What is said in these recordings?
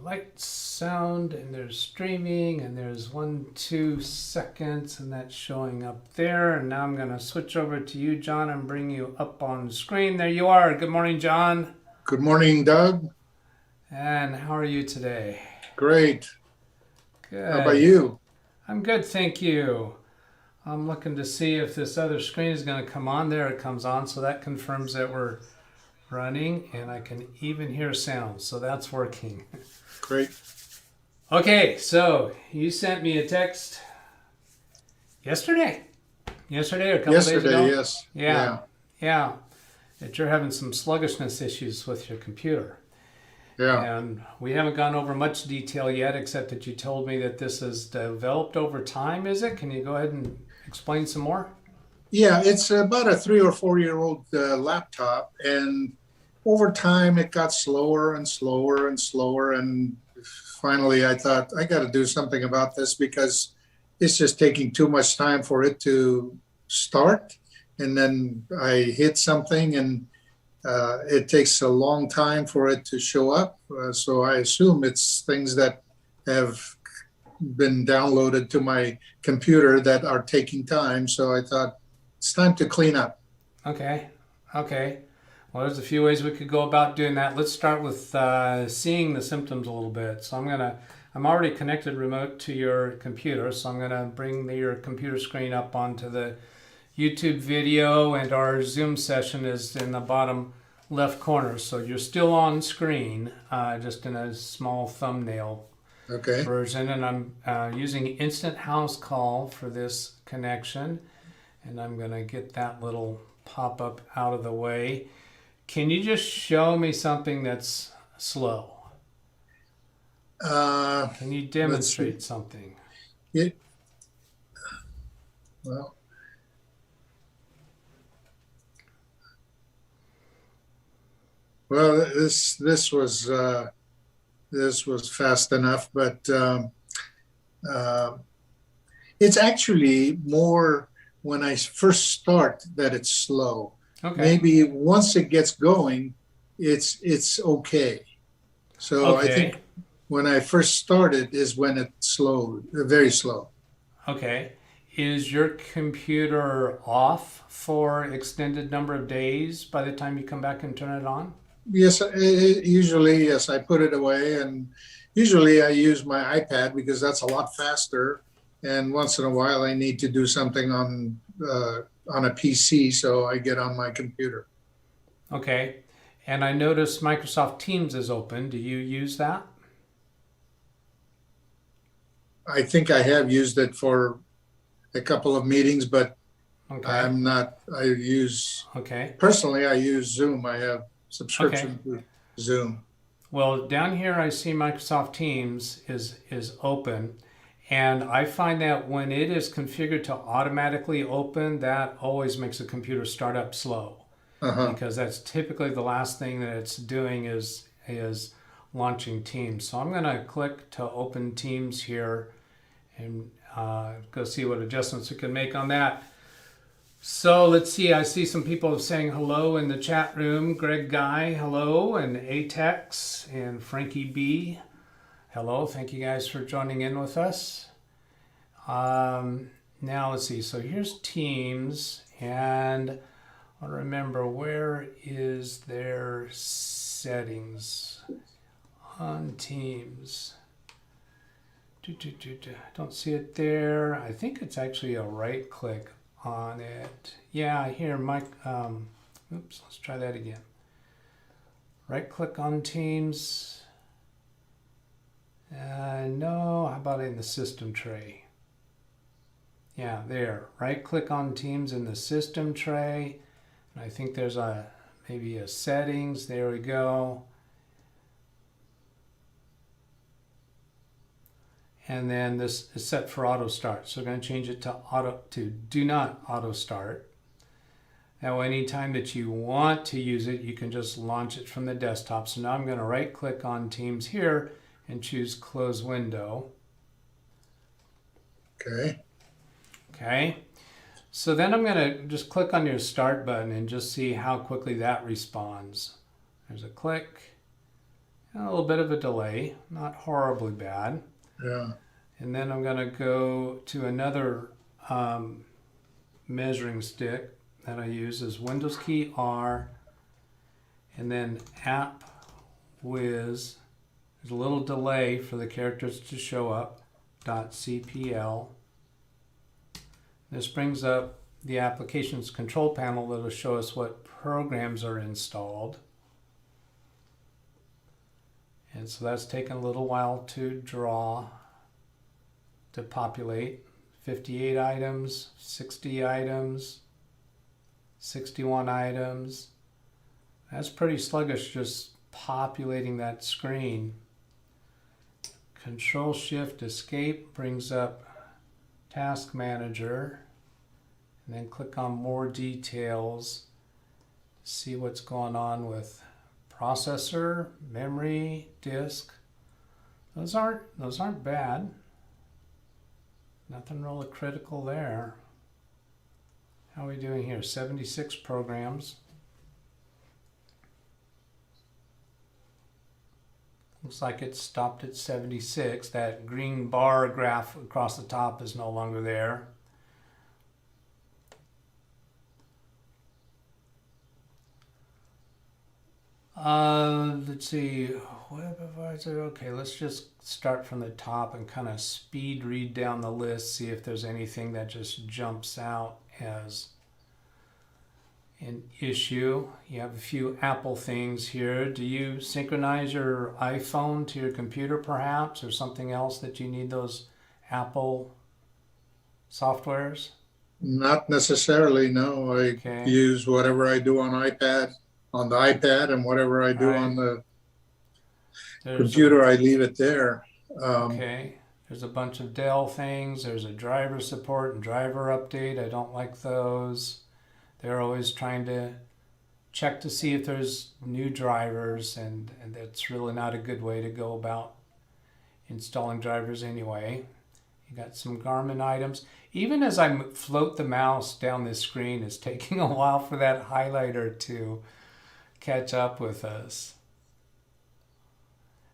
light, sound, and there's streaming, and there's 2 seconds, and that's showing up there. And now I'm going to switch over to you, John, and bring you up on the screen. There you are. Good morning, John. Good morning, Doug. And how are you today? Great. Good. How about you? I'm good, thank you. I'm looking to see if this other screen is going to come on. There it comes on, so that confirms that we're running, and I can even hear sound, so that's working. Great. Okay, so you sent me a text yesterday or a couple days ago? Yes. Yeah, that you're having some sluggishness issues with your computer. Yeah. And we haven't gone over much detail yet, except that you told me that this has developed over time, is it? Can you go ahead and explain some more? Yeah, it's about a 3 or 4 year old laptop, and over time it got slower and slower and slower, and finally I thought I got to do something about this because it's just taking too much time for it to start, and then I hit something and it takes a long time for it to show up, so I assume it's things that have been downloaded to my computer that are taking time, so I thought it's time to clean up. Okay. Well, there's a few ways we could go about doing that. Let's start with seeing the symptoms a little bit. So I'm already connected remote to your computer, so I'm gonna bring your computer screen up onto the YouTube video, and our Zoom session is in the bottom left corner. So you're still on screen, just in a small thumbnail version, and I'm using Instant House Call for this connection, and I'm gonna get that little pop-up out of the way. Can you just show me something that's slow? Can you demonstrate something? Yeah. Well, this was fast enough, but it's actually more when I first start that it's slow. Okay. Maybe once it gets going, it's okay. So I think when I first started is when it's slow, very slow. Okay. Is your computer off for extended number of days by the time you come back and turn it on? Yes, usually, yes, I put it away, and usually I use my iPad because that's a lot faster. And once in a while, I need to do something on a PC, so I get on my computer. Okay. And I noticed Microsoft Teams is open. Do you use that? I think I have used it for a couple of meetings, but I'm not. Personally, I use Zoom. I have subscription to Zoom. Well, down here I see Microsoft Teams is open. And I find that when it is configured to automatically open, that always makes the computer start up slow. Because that's typically the last thing that it's doing is launching Teams. So I'm going to click to open Teams here and go see what adjustments we can make on that. So let's see, I see some people saying hello in the chat room. Greg Guy, hello, and Atex and Frankie B. Hello, thank you guys for joining in with us. Now let's see, so here's Teams, and I'll remember, where is their settings on Teams? Don't see it there. I think it's actually a right click on it. Yeah, here, Mike, oops, let's try that again. Right click on Teams. No, how about in the system tray? Yeah, there. Right click on Teams in the system tray. And I think there's maybe a settings. There we go. And then this is set for auto start. So we're going to change it to do not auto start. Now, anytime that you want to use it, you can just launch it from the desktop. So now I'm going to right click on Teams here and choose close window. Okay. So then I'm going to just click on your start button and just see how quickly that responds. There's a click, and a little bit of a delay, not horribly bad. Yeah. And then I'm going to go to another measuring stick that I use is Windows key R, and then app whiz. There's a little delay for the characters to show up. .cpl. This brings up the applications control panel that will show us what programs are installed. And so that's taken a little while to draw, to populate. 58 items, 60 items, 61 items. That's pretty sluggish just populating that screen. Control Shift Escape brings up Task Manager, and then click on More Details to see what's going on with processor, memory, disk. Those aren't bad. Nothing really critical there. How are we doing here? 76 programs. Looks like it stopped at 76. That green bar graph across the top is no longer there. Let's see, web advisor. Okay, let's just start from the top and kind of speed read down the list, see if there's anything that just jumps out as an issue. You have a few Apple things here. Do you synchronize your iPhone to your computer perhaps, or something else that you need those Apple softwares? Not necessarily, no. I Okay. use whatever I do on the iPad, and whatever I do Right. on the There's computer, I leave it there. Okay. There's a bunch of Dell things. There's a driver support and driver update. I don't like those. They're always trying to check to see if there's new drivers, and that's really not a good way to go about installing drivers anyway. You got some Garmin items. Even as I float the mouse down this screen, it's taking a while for that highlighter to catch up with us.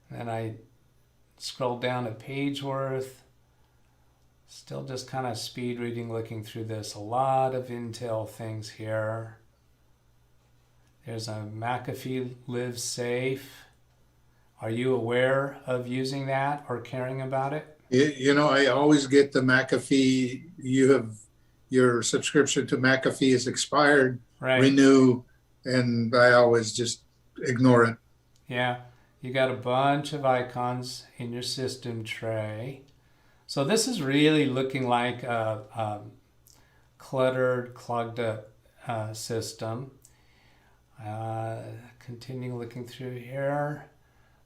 Then I scroll down a page worth. Still just kind of speed reading, looking through this. A lot of Intel things here. There's a Mcafee Live Safe. Are you aware of using that or caring about it? You know, I always get the Mcafee. Your subscription to Mcafee is expired. Right. Renew, and I always just ignore it. Yeah. You got a bunch of icons in your system tray. So this is really looking like a cluttered, clogged up system. Continue looking through here.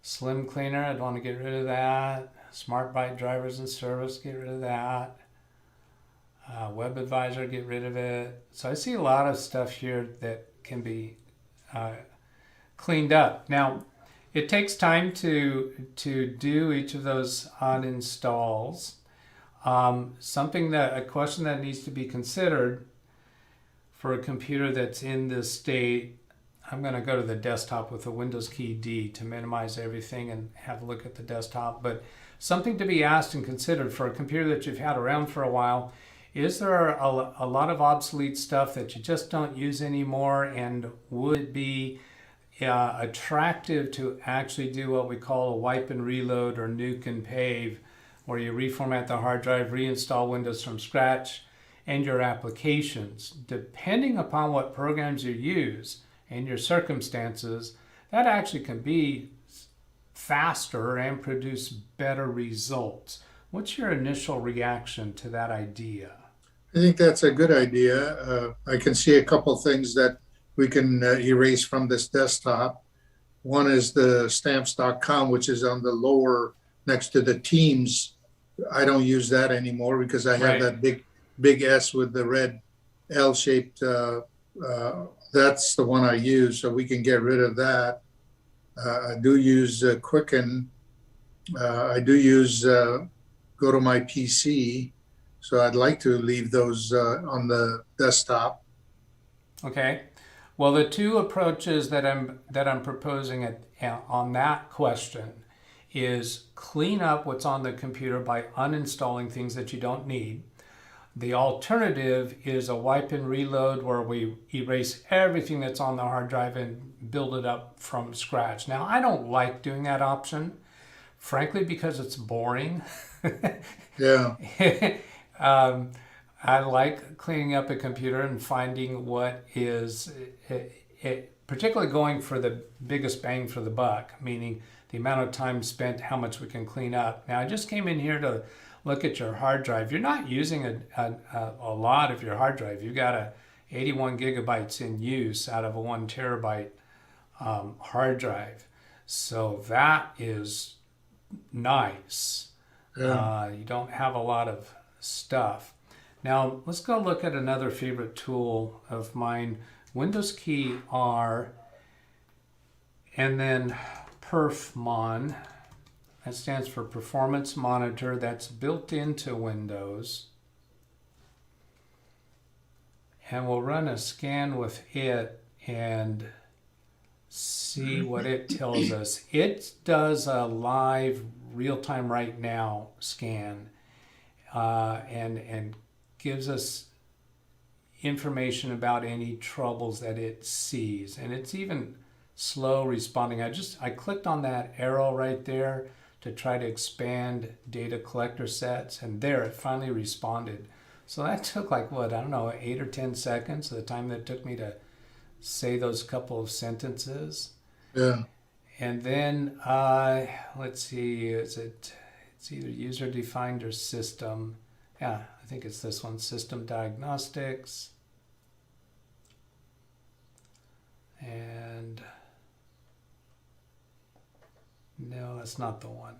Slim Cleaner, I'd want to get rid of that. Smart Byte drivers and service, get rid of that. Web Advisor, get rid of it. So I see a lot of stuff here that can be cleaned up. Now, it takes time to do each of those uninstalls. A question that needs to be considered for a computer that's in this state. I'm going to go to the desktop with the Windows key D to minimize everything and have a look at the desktop. But something to be asked and considered for a computer that you've had around for a while: is there a lot of obsolete stuff that you just don't use anymore, and would it be attractive to actually do what we call a wipe and reload or nuke and pave, where you reformat the hard drive, reinstall Windows from scratch and your applications? Depending upon what programs you use and your circumstances, that actually can be faster and produce better results. What's your initial reaction to that idea? I think that's a good idea. I can see a couple things that we can erase from this desktop. One is the stamps.com, which is on the lower next to the Teams. I don't use that anymore because I have that big S with the red L-shaped. That's the one I use, so we can get rid of that. I do use Quicken. I do use Go to My PC. So I'd like to leave those on the desktop. Okay. Well, the two approaches that I'm proposing on that question is clean up what's on the computer by uninstalling things that you don't need. The alternative is a wipe and reload where we erase everything that's on the hard drive and build it up from scratch. Now, I don't like doing that option, frankly, because it's boring. Yeah. I like cleaning up a computer and finding what is, particularly going for the biggest bang for the buck, meaning the amount of time spent, how much we can clean up. Now, I just came in here to look at your hard drive. You're not using a lot of your hard drive. You've got 81 gigabytes in use out of a 1 terabyte hard drive. So that is nice. Yeah. You don't have a lot of stuff. Now, let's go look at another favorite tool of mine, Windows key R, and then perfmon. That stands for Performance Monitor. That's built into Windows. And we'll run a scan with it and see what it tells us. It does a live, real-time, right now scan and gives us information about any troubles that it sees. And it's even slow responding. I clicked on that arrow right there to try to expand data collector sets, and there it finally responded. So that took like, what, I don't know, 8 or 10 seconds, the time that it took me to say those couple of sentences. Yeah. And then, let's see, it's either user-defined or system. Yeah, I think it's this one, System Diagnostics. And no, that's not the one.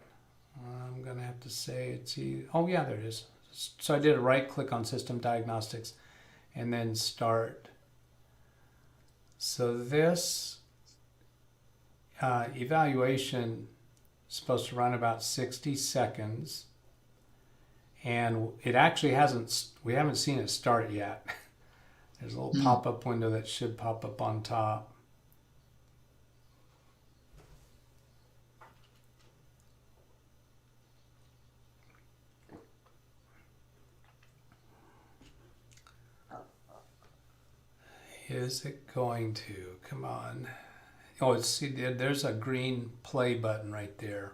I'm going to have to say it's either, oh yeah, there it is. So I did a right click on System Diagnostics and then start. So this evaluation is supposed to run about 60 seconds. And it actually we haven't seen it start yet. There's a little pop-up window that should pop up on top. Is it going to? Come on. Oh, see, there's a green play button right there.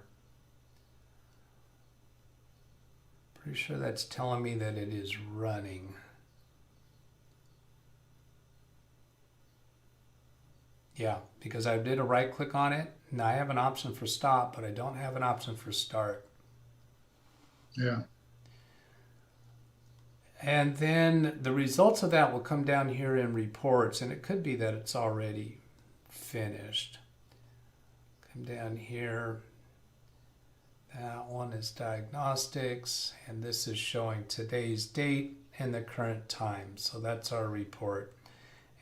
Pretty sure that's telling me that it is running. Yeah, because I did a right click on it, and I have an option for stop, but I don't have an option for start. Yeah. And then the results of that will come down here in reports, and it could be that it's already finished. Come down here. That one is diagnostics, and this is showing today's date and the current time. So that's our report.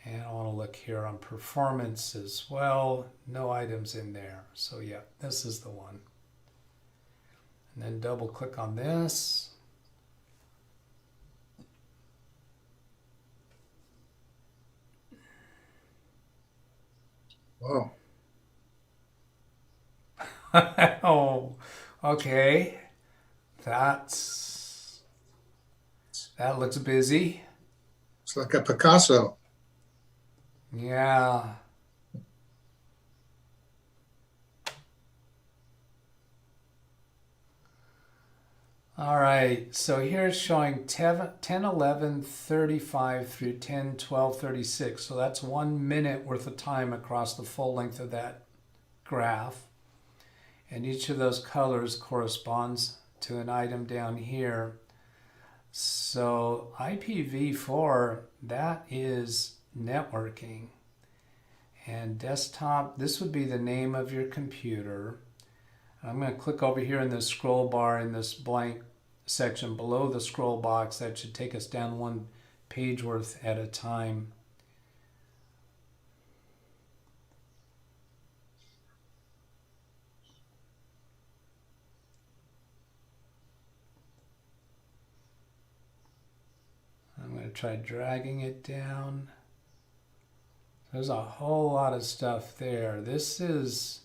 And I want to look here on performance as well. No items in there. So yeah, this is the one. And then double click on this. Wow. Oh, okay. That looks busy. It's like a Picasso. Yeah. All right, so here it's showing 10:11:35 through 10:12:36. So that's 1 minute worth of time across the full length of that graph. And each of those colors corresponds to an item down here. So IPv4, that is networking. And desktop, this would be the name of your computer. I'm going to click over here in this scroll bar in this blank section below the scroll box. That should take us down 1 page worth at a time. I'm going to try dragging it down. There's a whole lot of stuff there. This is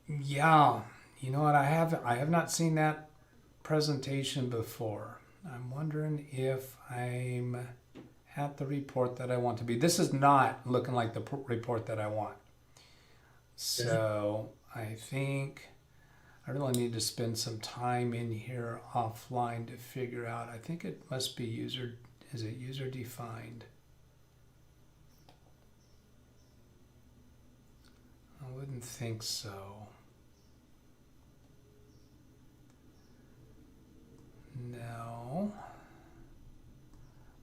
Yeah, you know what? I have not seen that presentation before. I'm wondering if I'm at the report that I want to be. This is not looking like the report that I want. Yeah. So I think I really need to spend some time in here offline to figure out. I think it must be is it user defined? I wouldn't think so. No.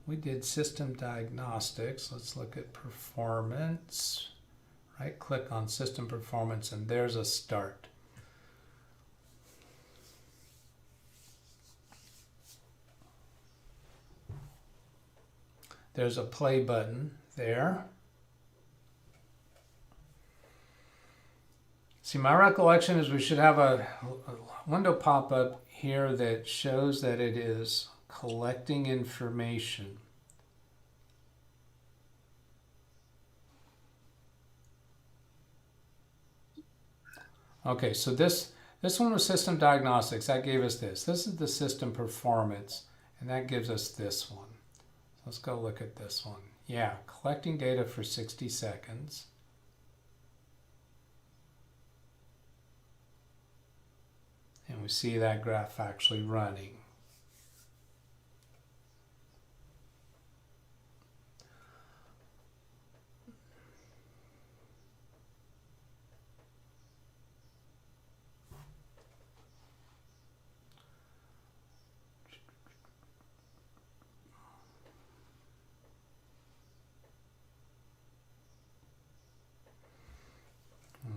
We did system diagnostics. Let's look at performance. Right click on system performance and there's a start. There's a play button there. See, my recollection is we should have a window pop up here that shows that it is collecting information. Okay, so this one was system diagnostics. That gave us this. This is the system performance, and that gives us this one. So let's go look at this one. Yeah, collecting data for 60 seconds. And we see that graph actually running.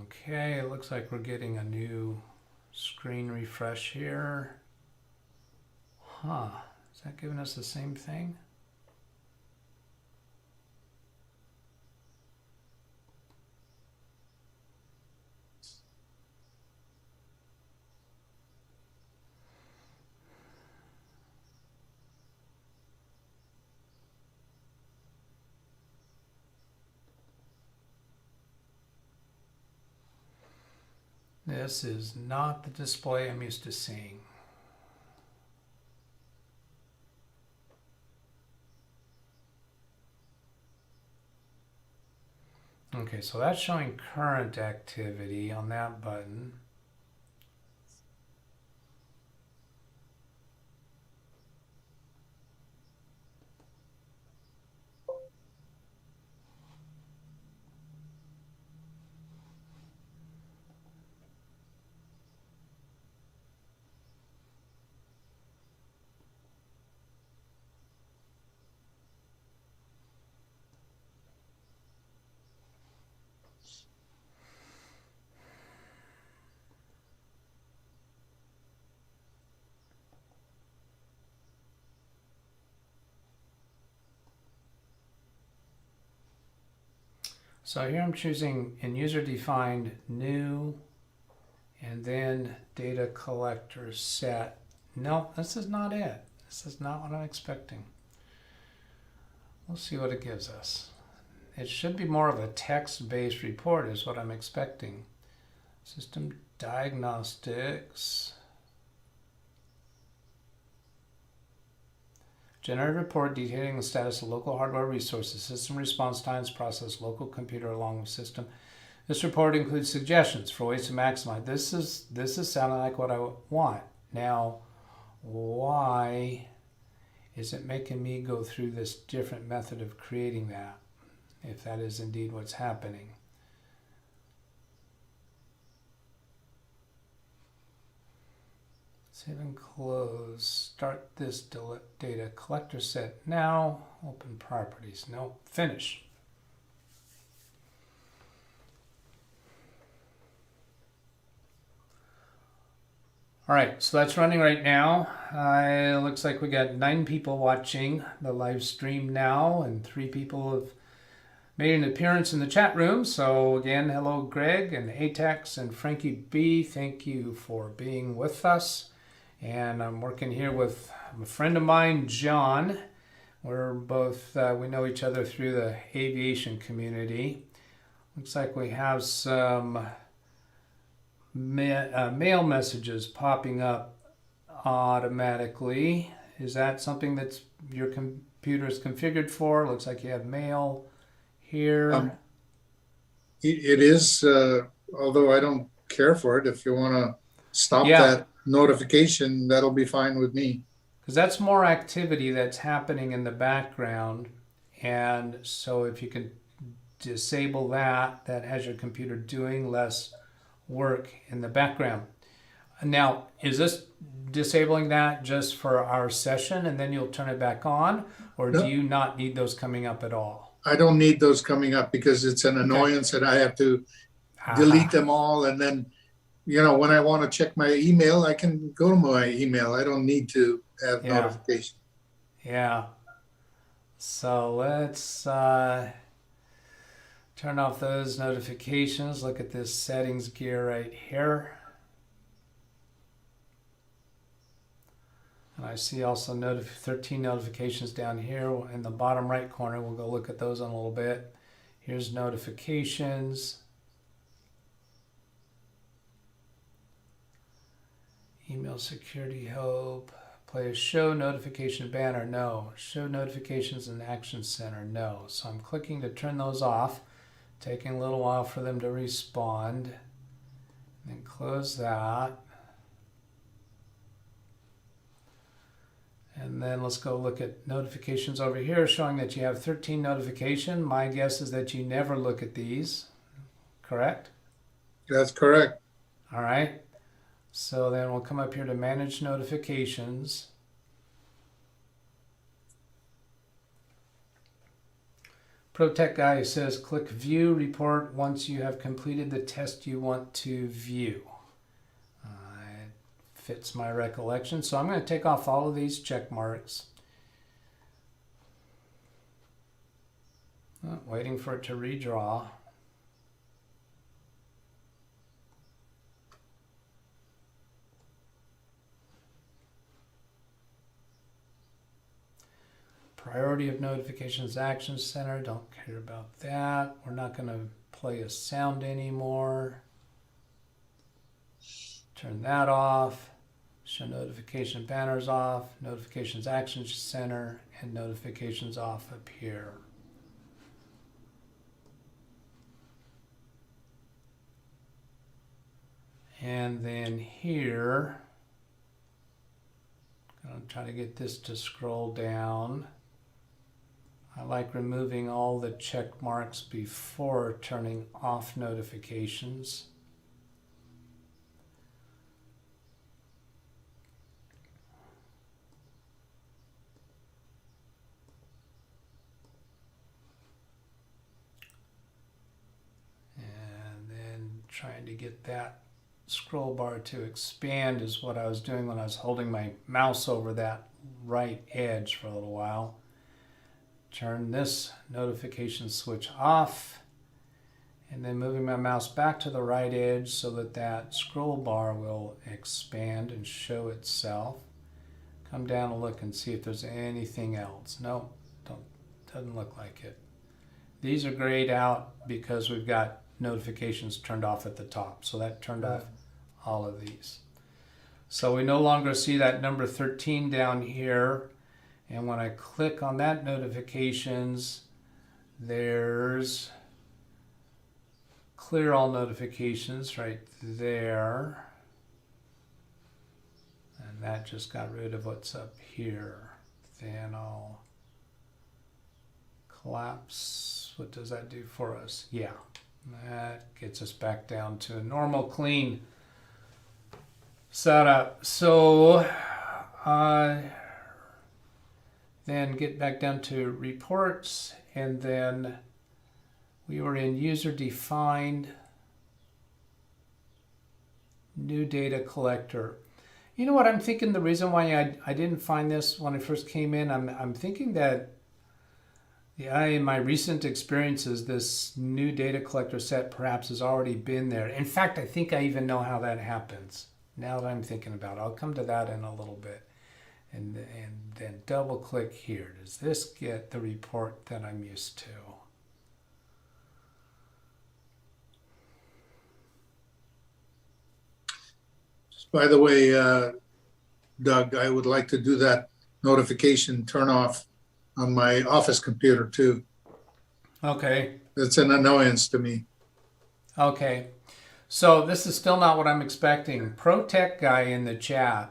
Okay, it looks like we're getting a new screen refresh here. Huh, is that giving us the same thing? This is not the display I'm used to seeing. Okay, so that's showing current activity on that button. So here I'm choosing in user defined new and then data collector set. No, this is not it. This is not what I'm expecting. We'll see what it gives us. It should be more of a text-based report is what I'm expecting. System diagnostics. Generate a report detailing the status of local hardware resources, system response times, process, local computer along with system. This report includes suggestions for ways to maximize. This is sounding like what I want. Now, why is it making me go through this different method of creating that, if that is indeed what's happening? Save and close. Start this data collector set now. Open properties. No. Finish. All right, so that's running right now. It looks like we got 9 people watching the live stream now, and 3 people have made an appearance in the chat room. So again, hello Greg and Atex and Frankie B. Thank you for being with us. And I'm working here with a friend of mine, John. We're both, we know each other through the aviation community. Looks like we have some mail messages popping up automatically. Is that something that's your computer is configured for? Looks like you have mail here. It is, although I don't care for it. If you want to stop Yeah, that notification, that'll be fine with me. because that's more activity that's happening in the background. And so if you can disable that, that has your computer doing less work in the background. Now, is this disabling that just for our session and then you'll turn it back on? Or do No, you not need those coming up at all? I don't need those coming up because it's an Okay. annoyance and I have to delete Aha. them all. And then, when I want to check my email, I can go to my email. I don't need to have Yeah. notification. Yeah. So let's turn off those notifications. Look at this settings gear right here. And I see also 13 notifications down here in the bottom right corner. We'll go look at those in a little bit. Here's notifications. Email security help. Play a show notification banner. No. Show notifications in Action Center. No. So I'm clicking to turn those off. Taking a little while for them to respond. Then close that. And then let's go look at notifications over here showing that you have 13 notifications. My guess is that you never look at these, correct? That's correct. All right. So then we'll come up here to manage notifications. ProTech guy says click view report once you have completed the test you want to view. It fits my recollection. So I'm going to take off all of these check marks. Oh, waiting for it to redraw. Priority of notifications Action Center, don't care about that. We're not going to play a sound anymore. Turn that off. Show notification banners off. Notifications Action Center and notifications off up here. And then here, I'm going to try to get this to scroll down. I like removing all the check marks before turning off notifications. And then trying to get that scroll bar to expand is what I was doing when I was holding my mouse over that right edge for a little while. Turn this notification switch off and then moving my mouse back to the right edge so that that scroll bar will expand and show itself. Come down and look and see if there's anything else. No, doesn't look like it. These are grayed out because we've got notifications turned off at the top. So that turned off all of these. So we no longer see that number 13 down here. And when I click on that notifications, there's clear all notifications right there. And that just got rid of what's up here. Then I'll collapse. What does that do for us? Yeah, that gets us back down to a normal clean setup. So then get back down to reports, and then we were in user defined new data collector. You know what I'm thinking, the reason why I didn't find this when I first came in, I'm thinking that in my recent experiences, this new data collector set perhaps has already been there. In fact, I think I even know how that happens now that I'm thinking about it. I'll come to that in a little bit. And then double click here. Does this get the report that I'm used to? By the way, Doug, I would like to do that notification turn off on my office computer too. Okay. It's an annoyance to me. Okay. So this is still not what I'm expecting. Pro Tech guy in the chat.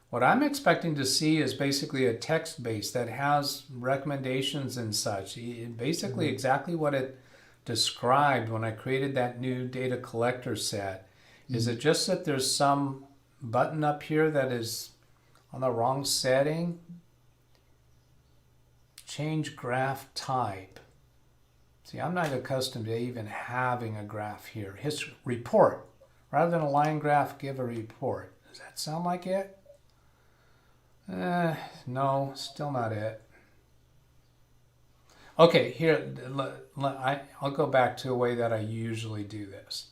What I'm expecting to see is basically a text base that has recommendations and such. Basically exactly what it described when I created that new data collector set. Is it just that there's some button up here that is on the wrong setting? Change graph type. See, I'm not accustomed to even having a graph here. History report. Rather than a line graph, give a report. Does that sound like it? No, still not it. Okay, here, I'll go back to a way that I usually do this.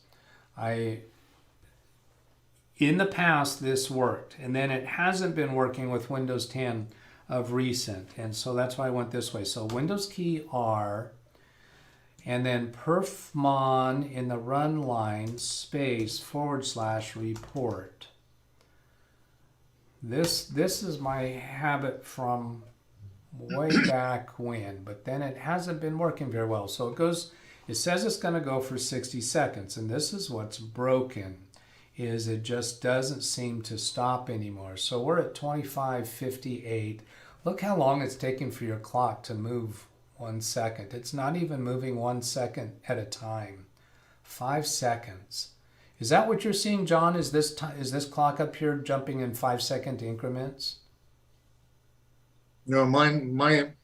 In the past, this worked, and then it hasn't been working with Windows 10 of recent, and so that's why I went this way. So Windows key R, and then perfmon in the run line space / report. This is my habit from way back when, but then it hasn't been working very well. So it says it's going to go for 60 seconds, and this is what's broken, is it just doesn't seem to stop anymore. So we're at 25:58. Look how long it's taking for your clock to move 1 second. It's not even moving 1 second at a time. 5 seconds. Is that what you're seeing, John? Is this clock up here jumping in 5-second increments? No, mine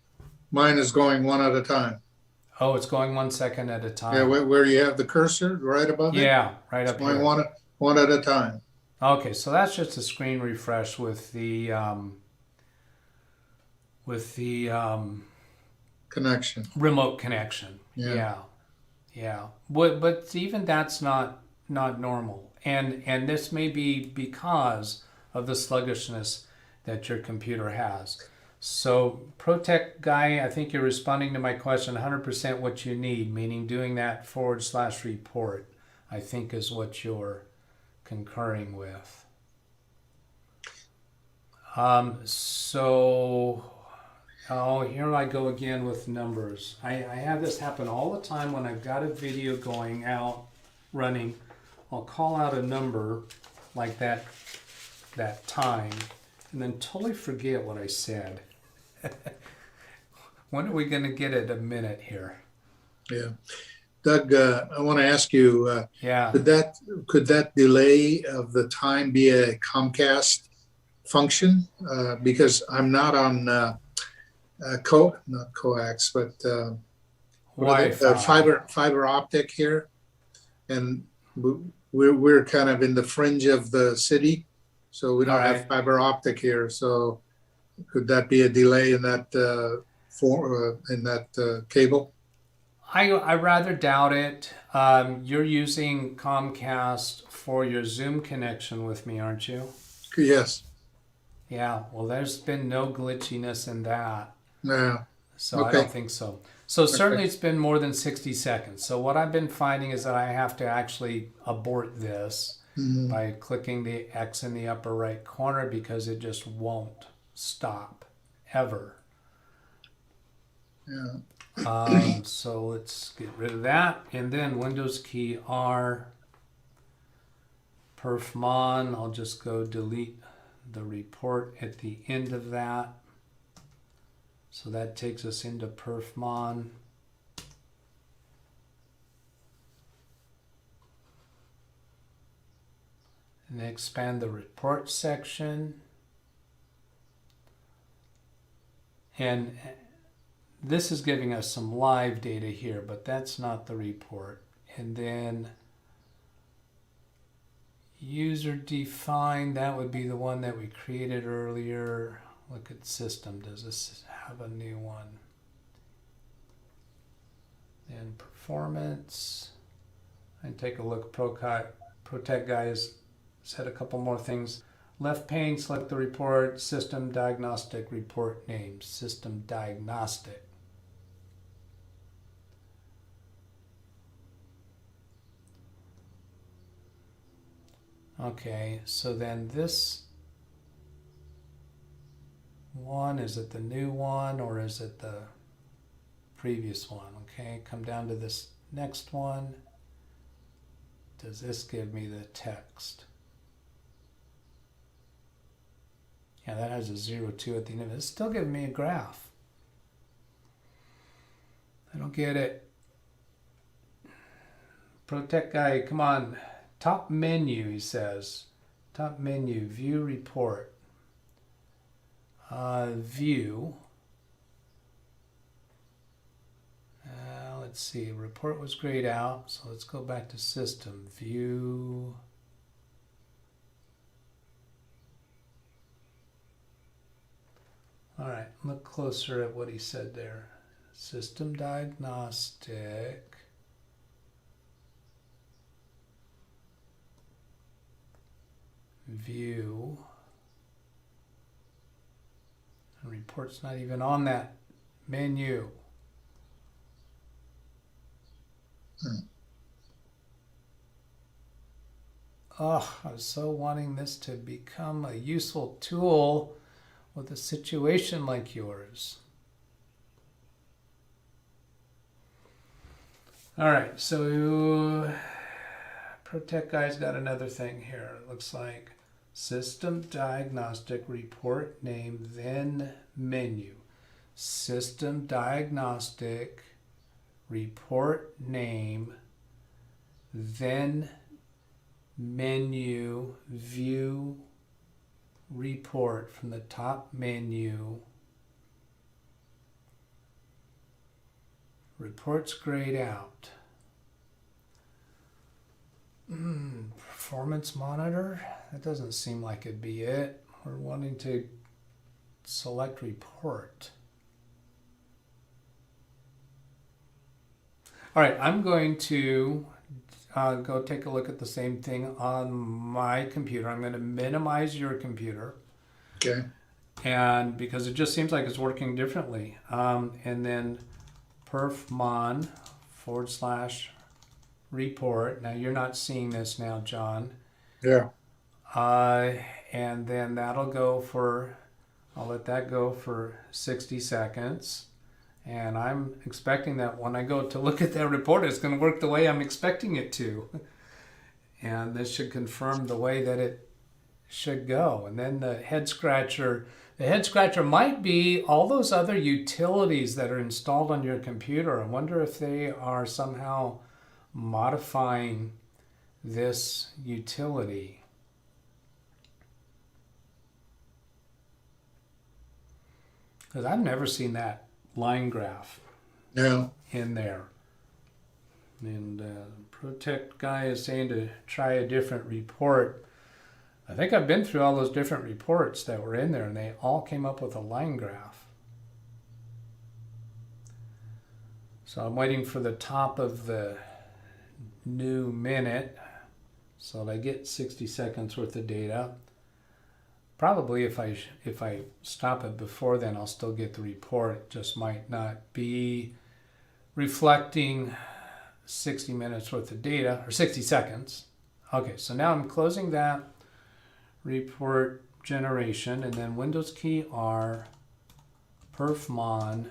is going one at a time. Oh, it's going 1 second at a time. Yeah, where you have the cursor right above it. Yeah, right up Going here. one at a time. Okay, so that's just a screen refresh with the Connection. remote connection. Yeah. But even that's not normal, and this may be because of the sluggishness that your computer has. So ProTech guy, I think you're responding to my question 100% what you need, meaning doing that / report, I think is what you're concurring with. Here I go again with numbers. I have this happen all the time when I've got a video going out running. I'll call out a number like that time and then totally forget what I said. When are we going to get it a minute here? Yeah. Doug, I want to ask you, Yeah. could that delay of the time be a Comcast function? Because I'm not on not coax, but fiber optic here, and we're kind of in the fringe of the city, so we don't have fiber optic here. So could that be a delay in that cable? I rather doubt it. You're using Comcast for your Zoom connection with me, aren't you? Yes. Yeah, well, there's been no glitchiness in that. Yeah. So Okay. I don't think so. So certainly it's been more than 60 seconds. So what I've been finding is that I have to actually abort this by clicking the X in the upper right corner because it just won't stop ever. Yeah. So let's get rid of that. And then Windows key R, perfmon. I'll just go delete the report at the end of that. So that takes us into perfmon. And then expand the report section. And this is giving us some live data here, but that's not the report. And then user defined, that would be the one that we created earlier. Look at system. Does this have a new one? Then performance. And take a look. ProTech guy has said a couple more things. Left pane, select the report. System diagnostic report name. System diagnostic. Okay, so then this one, is it the new one or is it the previous one? Okay, come down to this next one. Does this give me the text? Yeah, that has a 0.2 at the end of it. It's still giving me a graph. I don't get it. Protect guy, come on. Top menu, he says. Top menu, view report. View. Let's see, report was grayed out, so let's go back to system. View. All right, look closer at what he said there. System diagnostic. View. And report's not even on that menu. Oh, I was so wanting this to become a useful tool with a situation like yours. All right, so Protect Guy's got another thing here. It looks like System Diagnostic Report Name, then Menu. System Diagnostic Report Name, then Menu, View Report from the top menu. Reports grayed out. Performance monitor? That doesn't seem like it'd be it. We're wanting to select report. All right, I'm going to go take a look at the same thing on my computer. I'm going to minimize your computer. Okay. And because it just seems like it's working differently. And then perfmon /report. Now you're not seeing this now, John. Yeah. And then that'll go for, I'll let that go for 60 seconds. And I'm expecting that when I go to look at that report, it's going to work the way I'm expecting it to. And this should confirm the way that it should go. And then the head scratcher might be all those other utilities that are installed on your computer. I wonder if they are somehow modifying this utility. Because I've never seen that line graph in there. And Protect Guy is saying to try a different report. I think I've been through all those different reports that were in there and they all came up with a line graph. So I'm waiting for the top of the new minute so that I get 60 seconds worth of data. Probably if I stop it before then, I'll still get the report. It just might not be reflecting 60 minutes worth of data, or 60 seconds. Okay, so now I'm closing that report generation, and then Windows key R, perfmon.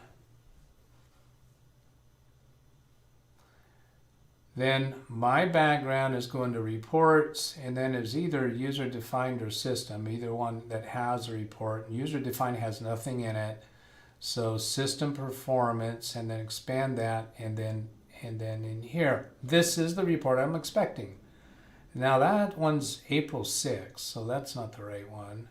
Then my background is going to reports, and then it's either user-defined or system, either one that has a report. User-defined has nothing in it. So system performance, and then expand that, and then in here. This is the report I'm expecting. Now that one's April 6th, so that's not the right one.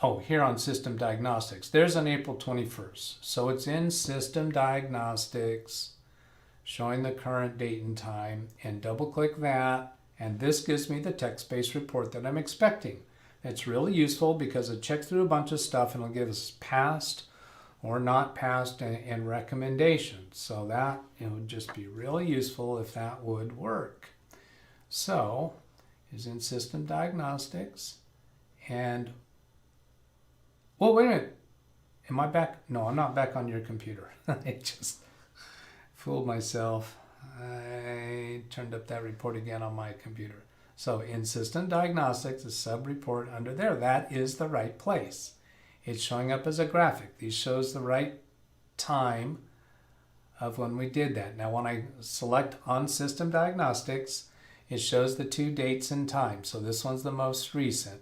Oh, here on System Diagnostics. There's an April 21st. So it's in System Diagnostics, showing the current date and time, and double click that, and this gives me the text-based report that I'm expecting. It's really useful because it checks through a bunch of stuff and it'll give us past or not passed and recommendations. So that it would just be really useful if that would work. So is in System Diagnostics, and well, wait a minute. Am I back? No, I'm not back on your computer. I just fooled myself. I turned up that report again on my computer. So in System Diagnostics, the sub-report under there, that is the right place. It's showing up as a graphic. These shows the right time of when we did that. Now when I select on System Diagnostics, it shows the 2 dates and time. So this one's the most recent.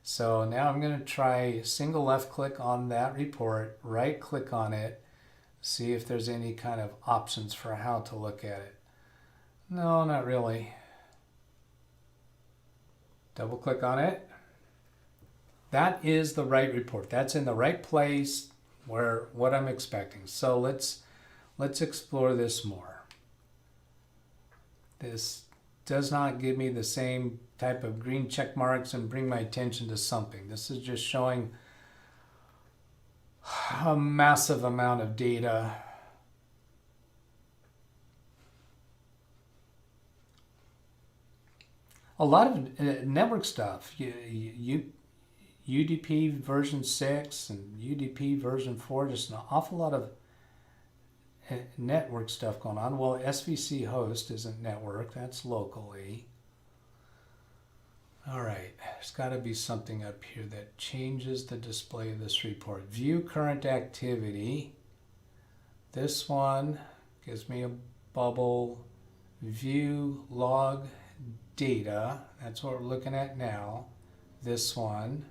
So now I'm going to try single left click on that report, right click on it, see if there's any kind of options for how to look at it. No, not really. Double click on it. That is the right report. That's in the right place where what I'm expecting. So let's explore this more. This does not give me the same type of green check marks and bring my attention to something. This is just showing a massive amount of data. A lot of network stuff. UDP version 6 and UDP version 4, just an awful lot of network stuff going on. Well, SVC host isn't network, that's locally. All right, there's got to be something up here that changes the display of this report. View current activity. This one gives me a bubble. View log data. That's what we're looking at now. This one.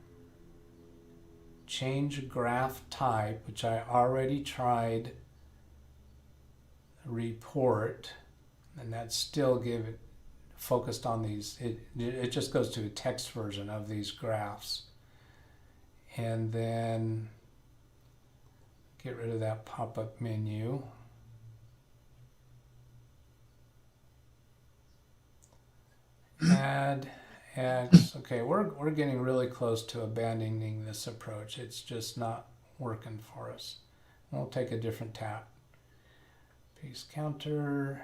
Change graph type, which I already tried. Report, and that's still focused on these. It just goes to a text version of these graphs. And then get rid of that pop-up menu. Add X. Okay, we're getting really close to abandoning this approach. It's just not working for us. We'll take a different tap. Paste counter.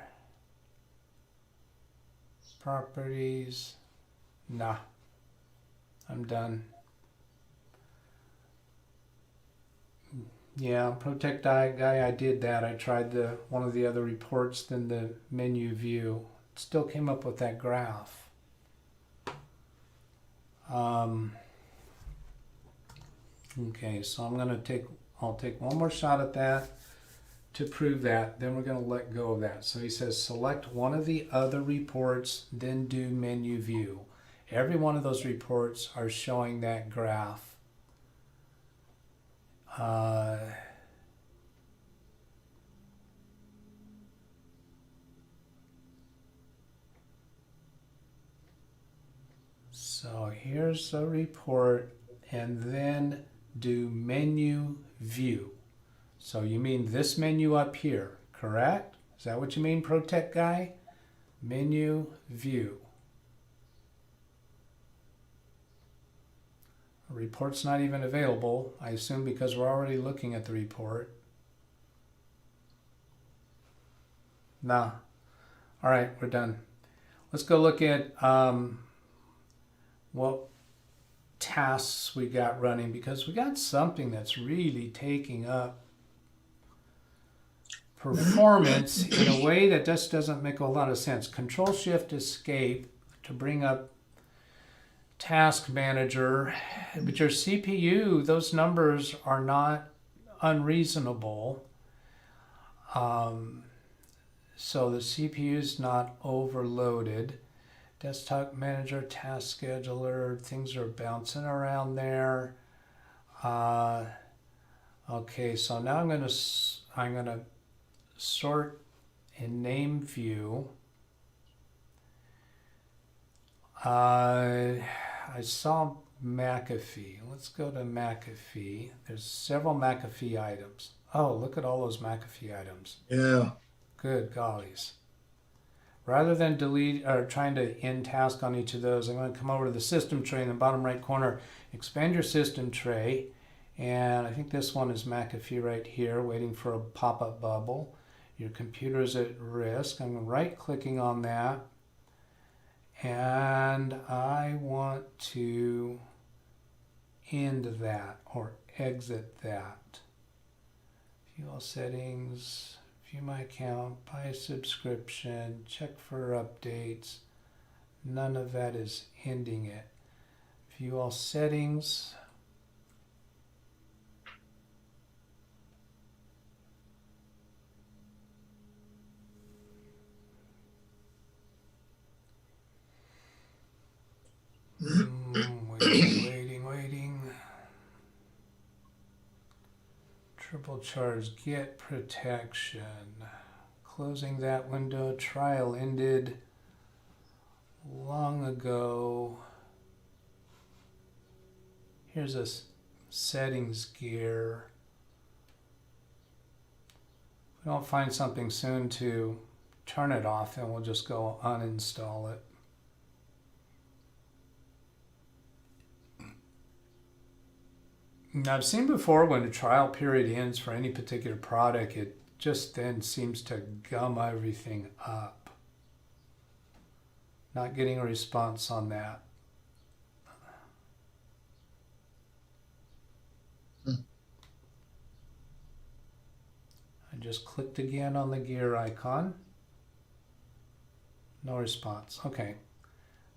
Properties. Nah. I'm done. Yeah, Protect Guy, I did that. I tried one of the other reports, then the menu view. It still came up with that graph. Okay, so I'll take one more shot at that to prove that. Then we're going to let go of that. So he says select one of the other reports, then do menu view. Every one of those reports are showing that graph. So here's a report, and then do menu view. So you mean this menu up here, correct? Is that what you mean, Protect Guy? Menu view. A report's not even available, I assume, because we're already looking at the report. Nah. All right, we're done. Let's go look at what tasks we got running, because we got something that's really taking up performance in a way that just doesn't make a lot of sense. Control Shift Escape to bring up Task Manager, but your CPU, those numbers are not unreasonable. So the CPU is not overloaded. Desktop Manager, Task Scheduler, things are bouncing around there. Okay, so now I'm gonna sort in name view. I saw Mcafee. Let's go to Mcafee. There's several Mcafee items. Oh, look at all those Mcafee items. Yeah. Good gollies. Rather than delete or trying to end task on each of those, I'm going to come over to the system tray in the bottom right corner, expand your system tray, and I think this one is Mcafee right here, waiting for a pop-up bubble. Your computer is at risk. I'm right-clicking on that, and I want to end that or exit that. Fuel settings, view my account, buy a subscription, check for updates. None of that is ending it. View all settings. Waiting. Triple charge, get protection. Closing that window. Trial ended long ago. Here's a settings gear. If we don't find something soon to turn it off, then we'll just go uninstall it. Now, I've seen before when a trial period ends for any particular product, it just then seems to gum everything up. Not getting a response on that. I just clicked again on the gear icon. No response. Okay.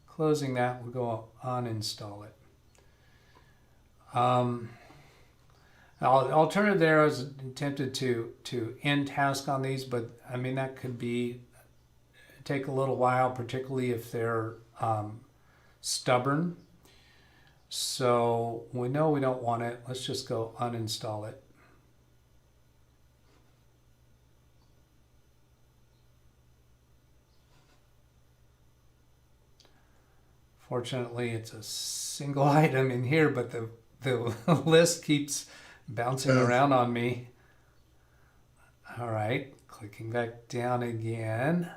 Closing that, we'll go uninstall it. Alternative there, I was tempted to end task on these, but I mean that could take a little while, particularly if they're stubborn. So we know we don't want it. Let's just go uninstall it. Fortunately, it's a single item in here, but the list keeps bouncing around on me. All right, clicking back down again.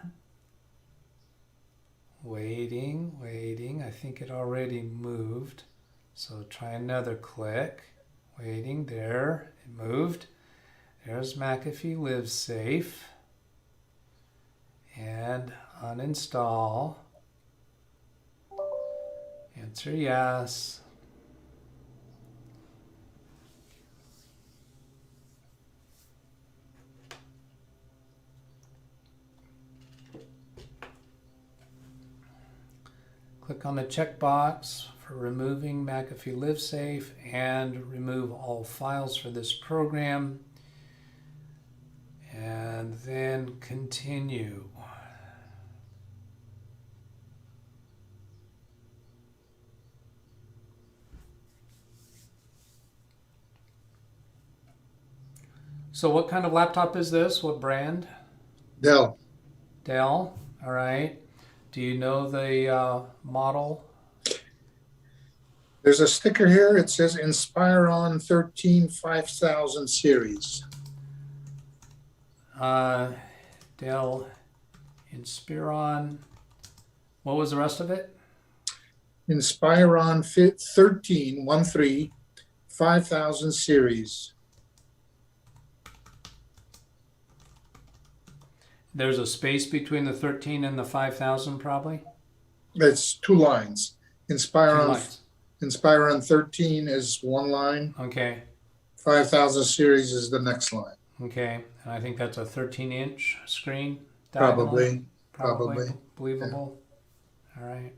Waiting. I think it already moved. So try another click. Waiting, there, it moved. There's Mcafee Live Safe. And uninstall. Answer yes. Click on the checkbox for removing Mcafee Live Safe and remove all files for this program. And then continue. So what kind of laptop is this? What brand? Dell. Dell. All right. Do you know the model? There's a sticker here. It says Inspiron 13 5000 series. Dell Inspiron. What was the rest of it? Inspiron 13 5000 series. There's a space between the 13 and the 5,000 probably? It's two lines. Two lines. Inspiron 13 is one line. Okay. 5000 series is the next line. Okay. And I think that's a 13-inch screen? Probably. Believable. Yeah. All right.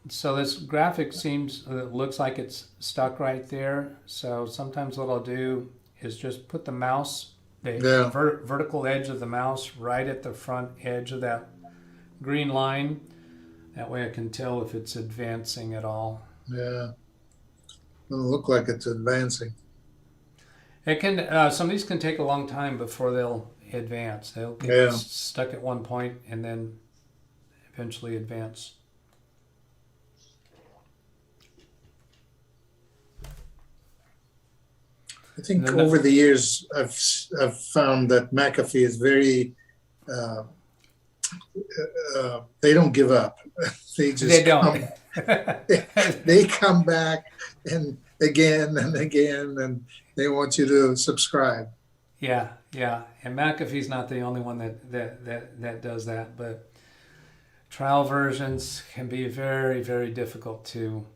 So this graphic looks like it's stuck right there. So sometimes what I'll do is just put the mouse, vertical edge of the mouse right at the front edge of that green line. That way I can tell if it's advancing at all. Yeah. Doesn't look like it's advancing. It can. Some of these can take a long time before they'll advance. They'll get stuck at one point and then eventually advance. I think over the years, I've found that Mcafee is very, they don't give up. They don't. They come back and again, and they want you to subscribe. Yeah. And McAfee's not the only one that does that, but trial versions can be very, very difficult to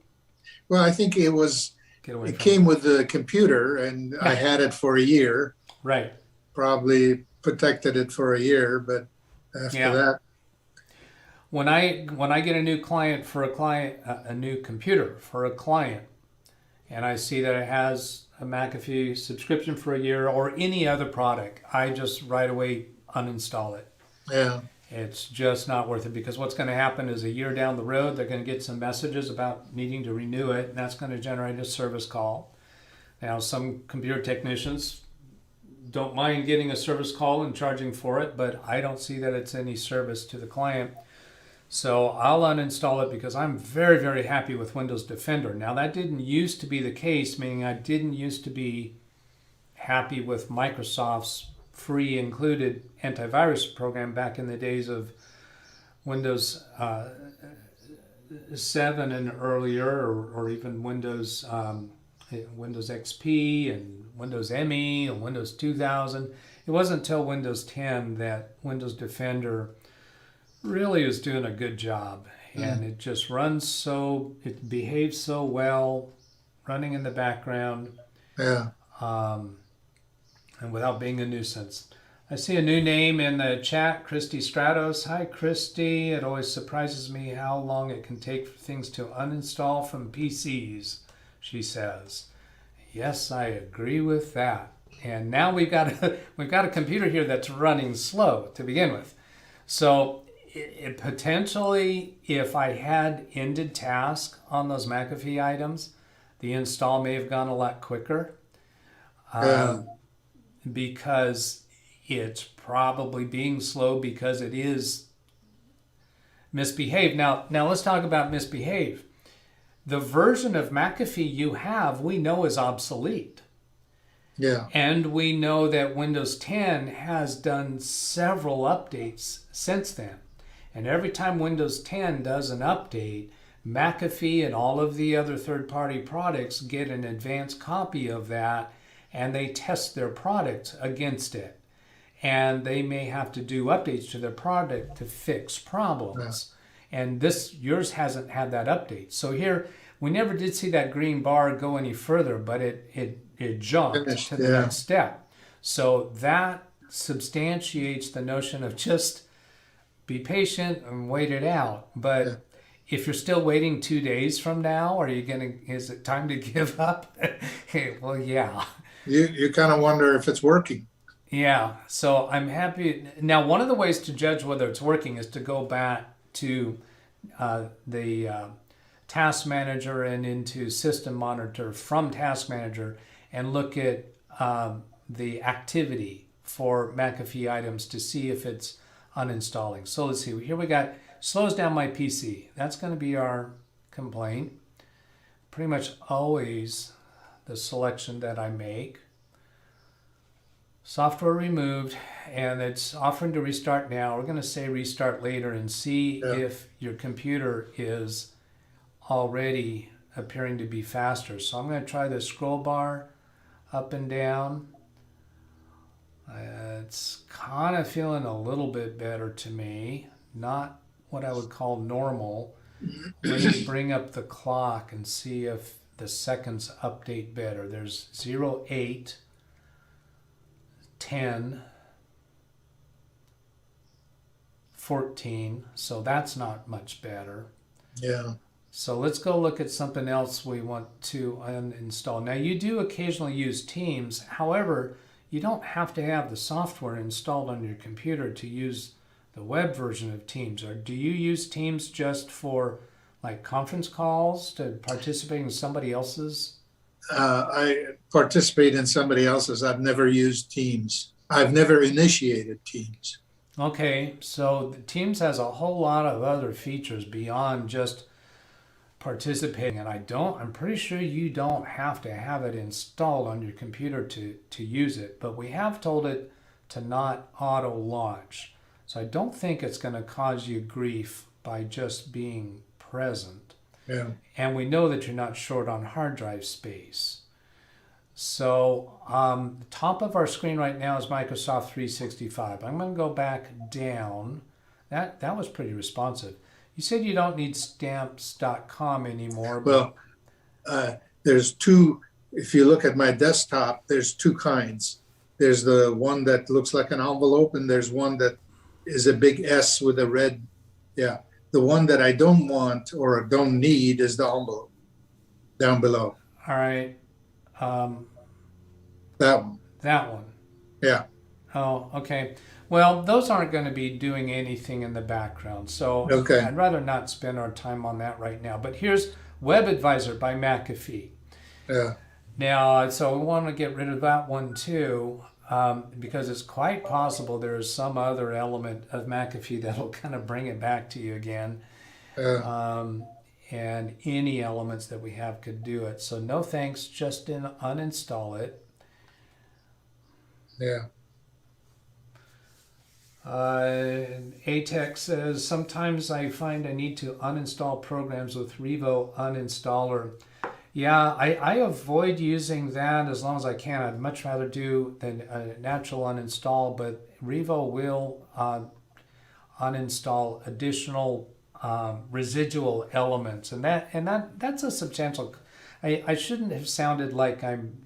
Well, I think Get away it from it. came with the computer, and I Yeah, had it for a year. right. Probably protected it for a year, but after Yeah. that, When I get a new client for a new computer for a client, and I see that it has a McAfee subscription for a year or any other product, I just right away uninstall it. yeah, It's just not worth it because what's going to happen is a year down the road, they're going to get some messages about needing to renew it, and that's going to generate a service call. Now, some computer technicians don't mind getting a service call and charging for it, but I don't see that it's any service to the client. So I'll uninstall it because I'm very, very happy with Windows Defender. Now, that didn't used to be the case, meaning I didn't used to be happy with Microsoft's free included antivirus program back in the days of Windows 7 and earlier, or even Windows XP and Windows ME and Windows 2000. It wasn't until Windows 10 that Windows Defender really is doing a good job. And it just it behaves so well, running in the background, yeah. and without being a nuisance. I see a new name in the chat, Christy Stratos. Hi, Christy. It always surprises me how long it can take for things to uninstall from PCs, she says. Yes, I agree with that. And now we've got a computer here that's running slow to begin with. So it potentially, if I had ended task on those McAfee items, the install may have gone a lot quicker. Yeah. Because it's probably being slow because it is misbehaved. Now let's talk about misbehave. The version of McAfee you have, we know is obsolete. Yeah. And we know that Windows 10 has done several updates since then. And every time Windows 10 does an update, McAfee and all of the other third-party products get an advanced copy of that, and they test their product against it. And they may have to do updates to their product to fix problems. Yeah. And yours hasn't had that update. So here, we never did see that green bar go any further, but it jumped to the next step. So that substantiates the notion of just be patient and wait it out. But if you're still waiting 2 days from now, is it time to give up? Well, yeah. You kind of wonder if it's working. Yeah, so I'm happy. Now, one of the ways to judge whether it's working is to go back to the Task Manager and into System Monitor from Task Manager and look at the activity for McAfee items to see if it's uninstalling. So let's see. Here we got slows down my PC. That's going to be our complaint. Pretty much always the selection that I make. Software removed, and it's offering to restart now. We're going to say restart later and see if your computer is already appearing to be faster. So I'm going to try the scroll bar up and down. It's kind of feeling a little bit better to me. Not what I would call normal. Let me bring up the clock and see if the seconds update better. There's 0, 8, 10, 14, so that's not much better. Yeah. So let's go look at something else we want to uninstall. Now, you do occasionally use Teams. However, you don't have to have the software installed on your computer to use the web version of Teams. Or do you use Teams just for like conference calls, to participate in somebody else's? I participate in somebody else's. I've never used Teams. I've never initiated Teams. Okay, so the Teams has a whole lot of other features beyond just participating, and I'm pretty sure you don't have to have it installed on your computer to use it, but we have told it to not auto launch. So I don't think it's going to cause you grief by just being present. Yeah. And we know that you're not short on hard drive space. So the top of our screen right now is Microsoft 365. I'm going to go back down. That was pretty responsive. You said you don't need stamps.com anymore. Well, there's two, if you look at my desktop, there's two kinds. There's the one that looks like an envelope, and there's one that is a big S with a red. Yeah. The one that I don't want or don't need is the envelope down below. All right. Um, That one. that one. Yeah. Oh, okay. Well, those aren't going to be doing anything in the background, so Okay. I'd rather not spend our time on that right now. But here's Web Advisor by Mcafee. Yeah. Now, so we want to get rid of that one too, because it's quite possible there is some other element of Mcafee that'll kind of bring it back to you again. And any elements that we have could do it. So no thanks, just uninstall it. Yeah. ATEX says, sometimes I find I need to uninstall programs with Revo uninstaller. Yeah, I avoid using that as long as I can. I'd much rather do than a natural uninstall, but Revo will uninstall additional residual elements, and that's a substantial. I shouldn't have sounded like I'm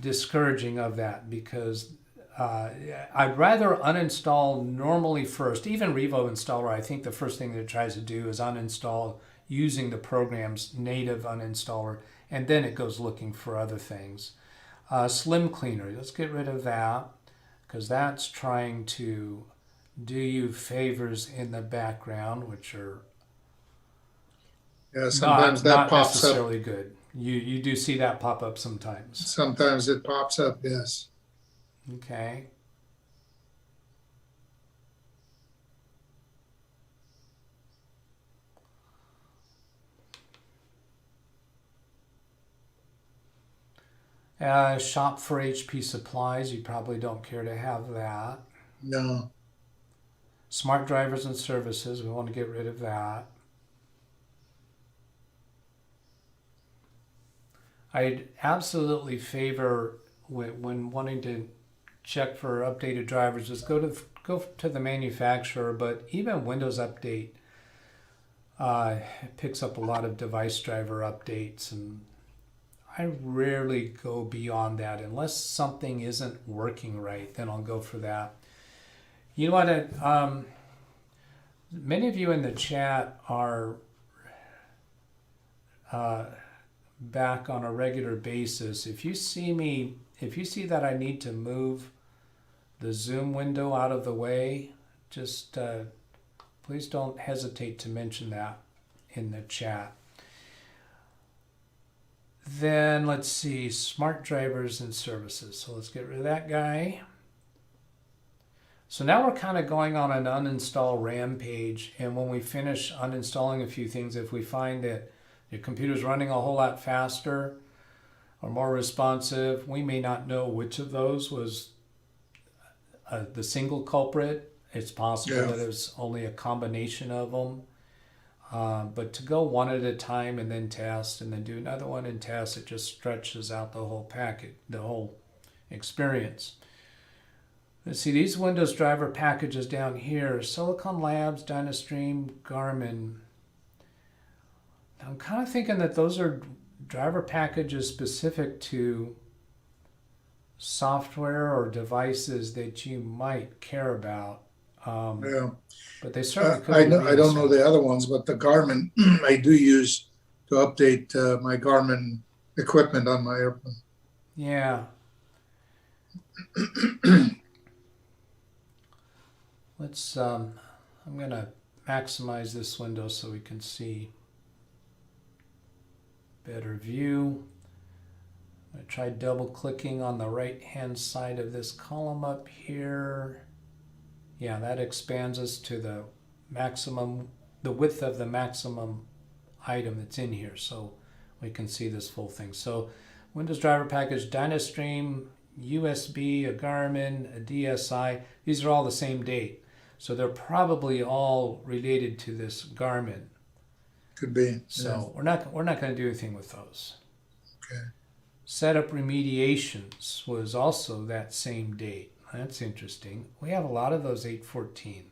discouraging of that, because I'd rather uninstall normally first. Even Revo installer, I think the first thing that it tries to do is uninstall using the program's native uninstaller, and then it goes looking for other things. Slim Cleaner, let's get rid of that, because that's trying to do you favors in the background, which are sometimes that not pops up. necessarily good. You do see that pop up sometimes. Sometimes it pops up, yes. Okay. Shop for HP supplies, you probably don't care to have that. No. Smart drivers and services, we want to get rid of that. I'd absolutely favor, when wanting to check for updated drivers, is go to the manufacturer, but even Windows Update picks up a lot of device driver updates, and I rarely go beyond that unless something isn't working right. Then I'll go for that. You know what? Many of you in the chat are back on a regular basis. If you see that I need to move the Zoom window out of the way, just please don't hesitate to mention that in the chat. Then let's see, smart drivers and services. So let's get rid of that guy. So now we're kind of going on an uninstall rampage, and when we finish uninstalling a few things, if we find that your computer's running a whole lot faster or more responsive, we may not know which of those was the single culprit. It's possible that it's only a combination of them. But to go one at a time and then test and then do another one and test, it just stretches out the whole packet, the whole experience. Let's see, these Windows driver packages down here, Silicon Labs, Dynastream, Garmin. I'm kind of thinking that those are driver packages specific to software or devices that you might care about. But they certainly could. I don't know the other ones, but the Garmin I do use to update my Garmin equipment on my airplane. Yeah. Let's. I'm gonna maximize this window so we can see better view. I'm gonna try double clicking on the right hand side of this column up here. Yeah, that expands us to the maximum, the width of the maximum item that's in here, so we can see this full thing. So Windows driver package, Dynastream, USB, a Garmin, a DSI, these are all the same date. So they're probably all related to this Garmin. Could be. So we're not going to do anything with those. Okay. Setup remediations was also that same date. That's interesting. We have a lot of those 8/14.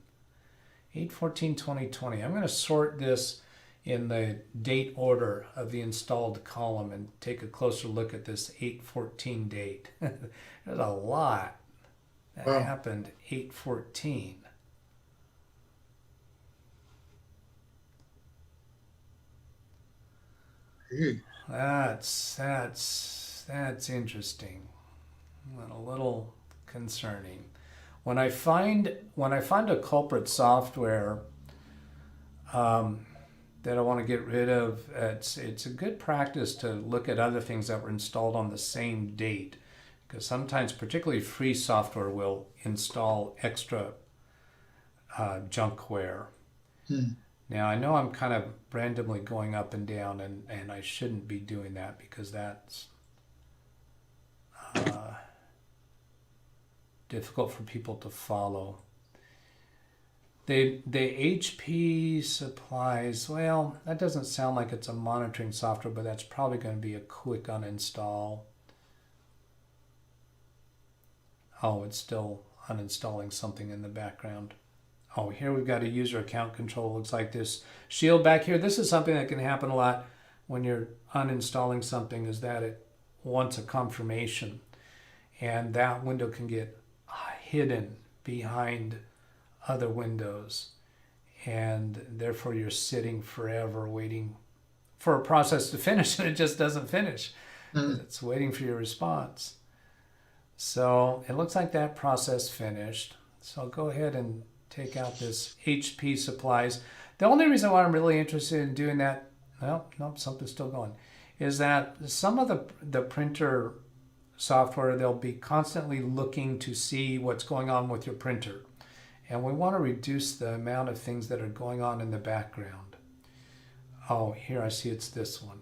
8/14/2020. I'm going to sort this in the date order of the installed column and take a closer look at this 8/14 date. There's a lot that Wow. happened 8/14. Gee. That's interesting and a little concerning. When I find a culprit software that I want to get rid of, it's a good practice to look at other things that were installed on the same date, because sometimes, particularly free software, will install extra junkware. Now, I know I'm kind of randomly going up and down, and I shouldn't be doing that because that's difficult for people to follow. The HP supplies, well, that doesn't sound like it's a monitoring software, but that's probably going to be a quick uninstall. Oh, it's still uninstalling something in the background. Oh, here we've got a user account control. Looks like this shield back here. This is something that can happen a lot when you're uninstalling something, is that it wants a confirmation. And that window can get hidden behind other windows. And therefore you're sitting forever waiting for a process to finish, and it just doesn't finish. It's waiting for your response. So it looks like that process finished. So I'll go ahead and take out this HP supplies. The only reason why I'm really interested in doing that, well, no, something's still going, is that some of the printer software, they'll be constantly looking to see what's going on with your printer. And we want to reduce the amount of things that are going on in the background. Oh, here I see it's this one.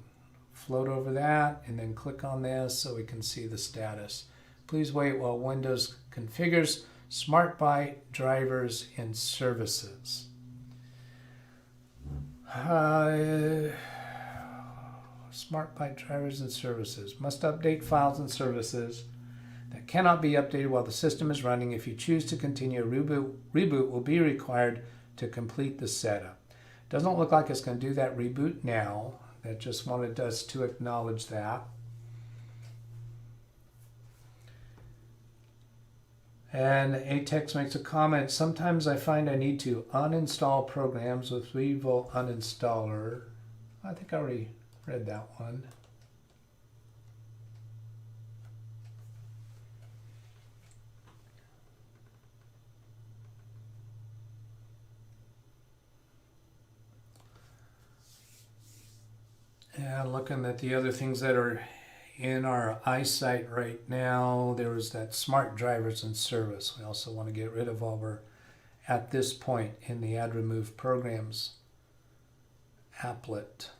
Float over that and then click on this so we can see the status. Please wait while Windows configures Smart Byte drivers and services. Smart Byte drivers and services must update files and services that cannot be updated while the system is running. If you choose to continue, a reboot will be required to complete the setup. Doesn't look like it's going to do that reboot now. That just wanted us to acknowledge that. And Atex makes a comment, sometimes I find I need to uninstall programs with 3-volt uninstaller. I think I already read that one. And looking at the other things that are in our eyesight right now, there was that smart drivers and service. We also want to get rid of while we're at this point in the add remove programs applet.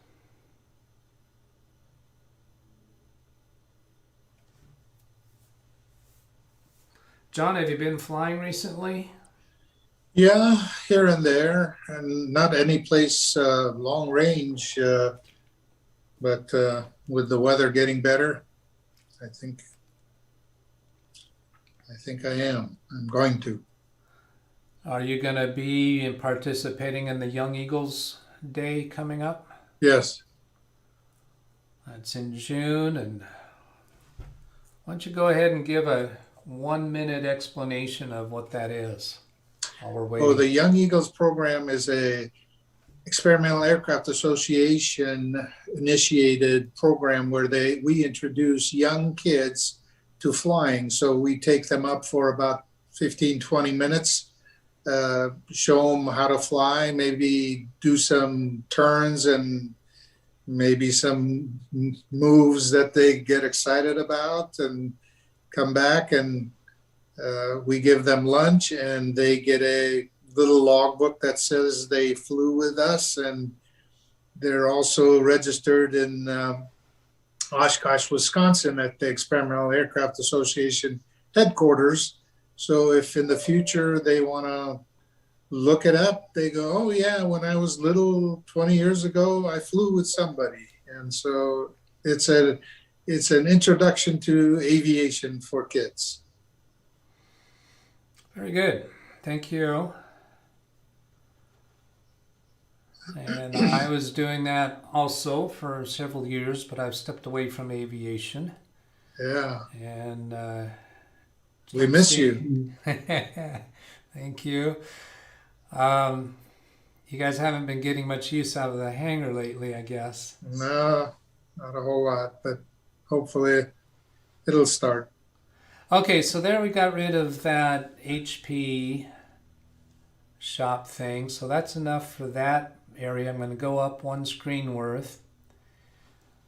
John, have you been flying recently? Yeah, here and there, and not any place long range, but with the weather getting better, I think I am. I'm going to. Are you going to be participating in the Young Eagles Day coming up? Yes. That's in June, and why don't you go ahead and give a 1-minute explanation of what that is while we're waiting. Oh, the Young Eagles program is a Experimental Aircraft Association initiated program where we introduce young kids to flying. So we take them up for about 15, 20 minutes, show them how to fly, maybe do some turns and maybe some moves that they get excited about, and come back, and we give them lunch, and they get a little logbook that says they flew with us, and they're also registered in Oshkosh, Wisconsin at the Experimental Aircraft Association headquarters. So if in the future they want to look it up, they go, oh yeah, when I was little 20 years ago, I flew with somebody. And so it's an introduction to aviation for kids. Very good. Thank you. And I was doing that also for several years, but I've stepped away from aviation. Yeah, And we let's miss see. you. Thank you. Um, you guys haven't been getting much use out of the hangar lately, I guess. No, not a whole lot, but hopefully it'll start. Okay, so there we got rid of that HP shop thing. So that's enough for that area. I'm going to go up one screen worth.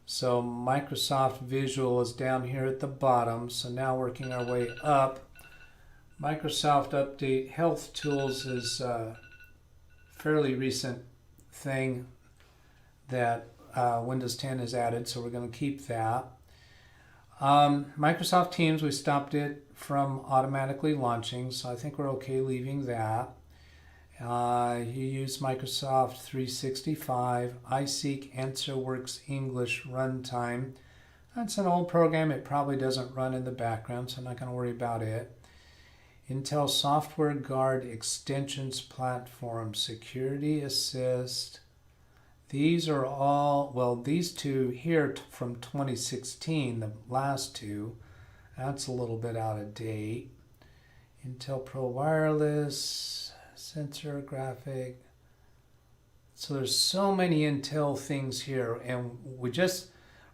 So Microsoft Visual is down here at the bottom. So now working our way up. Microsoft Update Health Tools is a fairly recent thing that Windows 10 has added, so we're going to keep that. Microsoft Teams, we stopped it from automatically launching, so I think we're okay leaving that. You use Microsoft 365, iSeek AnswerWorks English Runtime. That's an old program. It probably doesn't run in the background, so I'm not going to worry about it. Intel Software Guard Extensions Platform, Security Assist. These are all, well, these two here from 2016, the last two, that's a little bit out of date. Intel Pro Wireless, Sensor Graphic. So there's so many Intel things here, and we just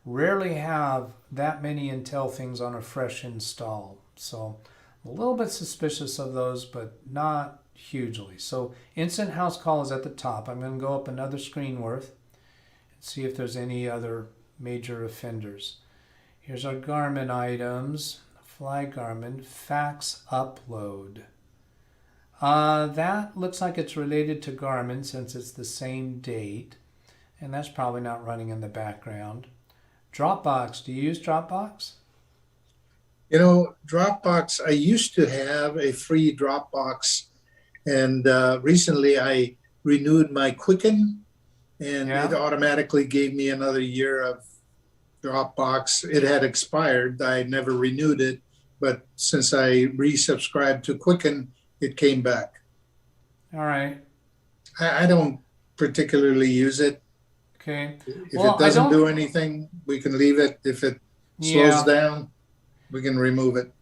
rarely have that many Intel things on a fresh install. So I'm a little bit suspicious of those, but not hugely. So Instant House Call is at the top. I'm going to go up another screen worth and see if there's any other major offenders. Here's our Garmin items. Fly Garmin, fax upload. That looks like it's related to Garmin since it's the same date, and that's probably not running in the background. Dropbox, do you use Dropbox? You know, Dropbox, I used to have a free Dropbox, and recently I renewed my Quicken, and it Yeah. automatically gave me another year of Dropbox. It had expired. I never renewed it, but since I resubscribed to Quicken, it came back. All right. I don't particularly use it. Okay. If Well, it I doesn't do don't. anything, we can leave it. If it slows Yeah. down, we can remove it.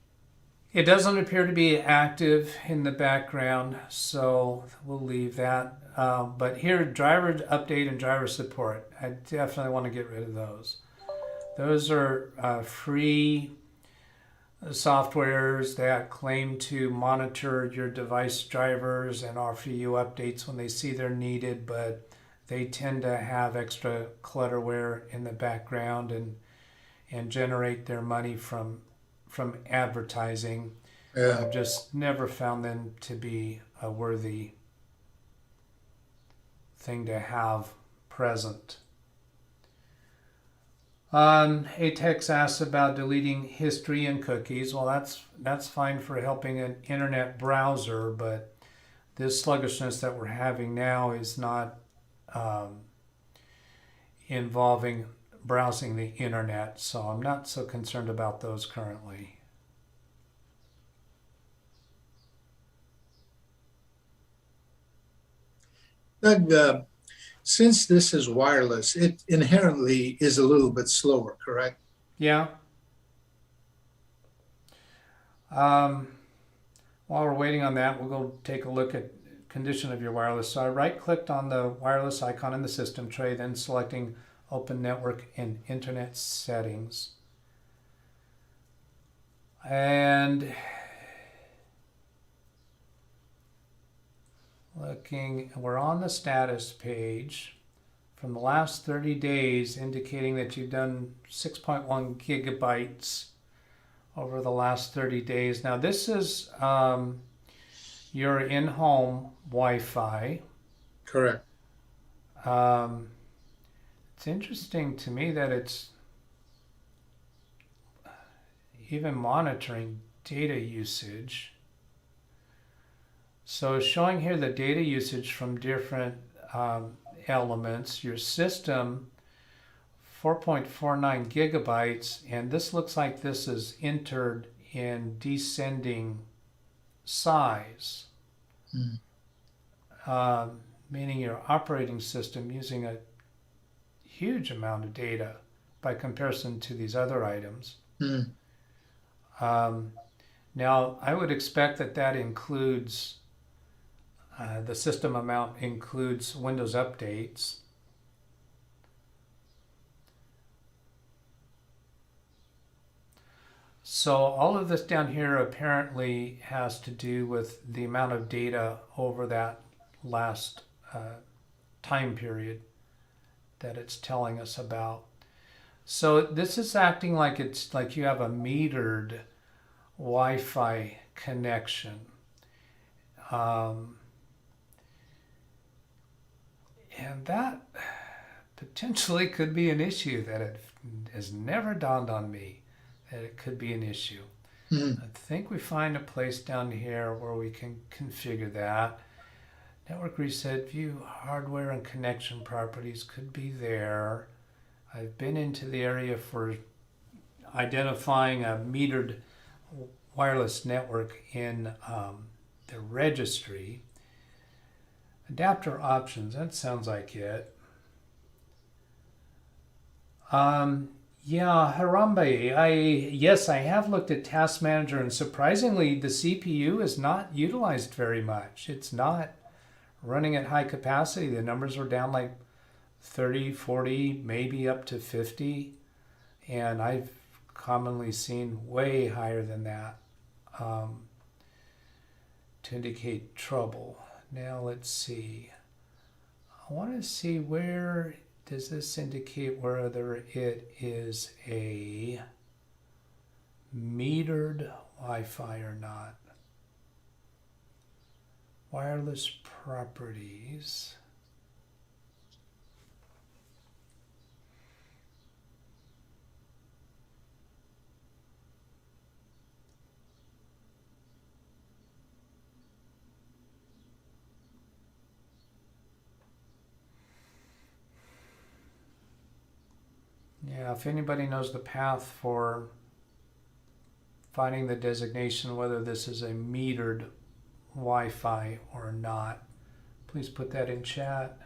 It doesn't appear to be active in the background, so we'll leave that. But here, driver update and driver support. I definitely want to get rid of those. Those are free softwares that claim to monitor your device drivers and offer you updates when they see they're needed, but they tend to have extra clutterware in the background and generate their money from advertising. Yeah. I've just never found them to be a worthy thing to have present. Atex asks about deleting history and cookies. Well, that's fine for helping an internet browser, but this sluggishness that we're having now is not involving browsing the internet, so I'm not so concerned about those currently. Doug, since this is wireless, it inherently is a little bit slower, correct? Yeah. While we're waiting on that, we'll go take a look at condition of your wireless. So I right-clicked on the wireless icon in the system tray, then selecting Open Network and Internet Settings. And looking, we're on the status page from the last 30 days, indicating that you've done 6.1 gigabytes over the last 30 days. Now this is your in-home Wi-Fi. Correct. It's interesting to me that it's even monitoring data usage. So showing here the data usage from different elements, your system 4.49 gigabytes, and this looks like this is entered in descending size. meaning your operating system using a huge amount of data by comparison to these other items. Now, I would expect that includes, the system amount includes Windows updates. So all of this down here apparently has to do with the amount of data over that last time period that it's telling us about. So this is acting like it's like you have a metered Wi-Fi connection. And that potentially could be an issue that it has never dawned on me that it could be an issue. I think we find a place down here where we can configure that. Network reset, view hardware and connection properties could be there. I've been into the area for identifying a metered wireless network in the registry. Adapter options, that sounds like it. Yeah, Harambe, yes, I have looked at Task Manager, and surprisingly, the CPU is not utilized very much. It's not running at high capacity. The numbers are down like 30, 40, maybe up to 50. And I've commonly seen way higher than that to indicate trouble. Now let's see. I want to see, where does this indicate whether it is a metered Wi-Fi or not? Wireless properties. Yeah, if anybody knows the path for finding the designation, whether this is a metered Wi-Fi or not, please put that in chat.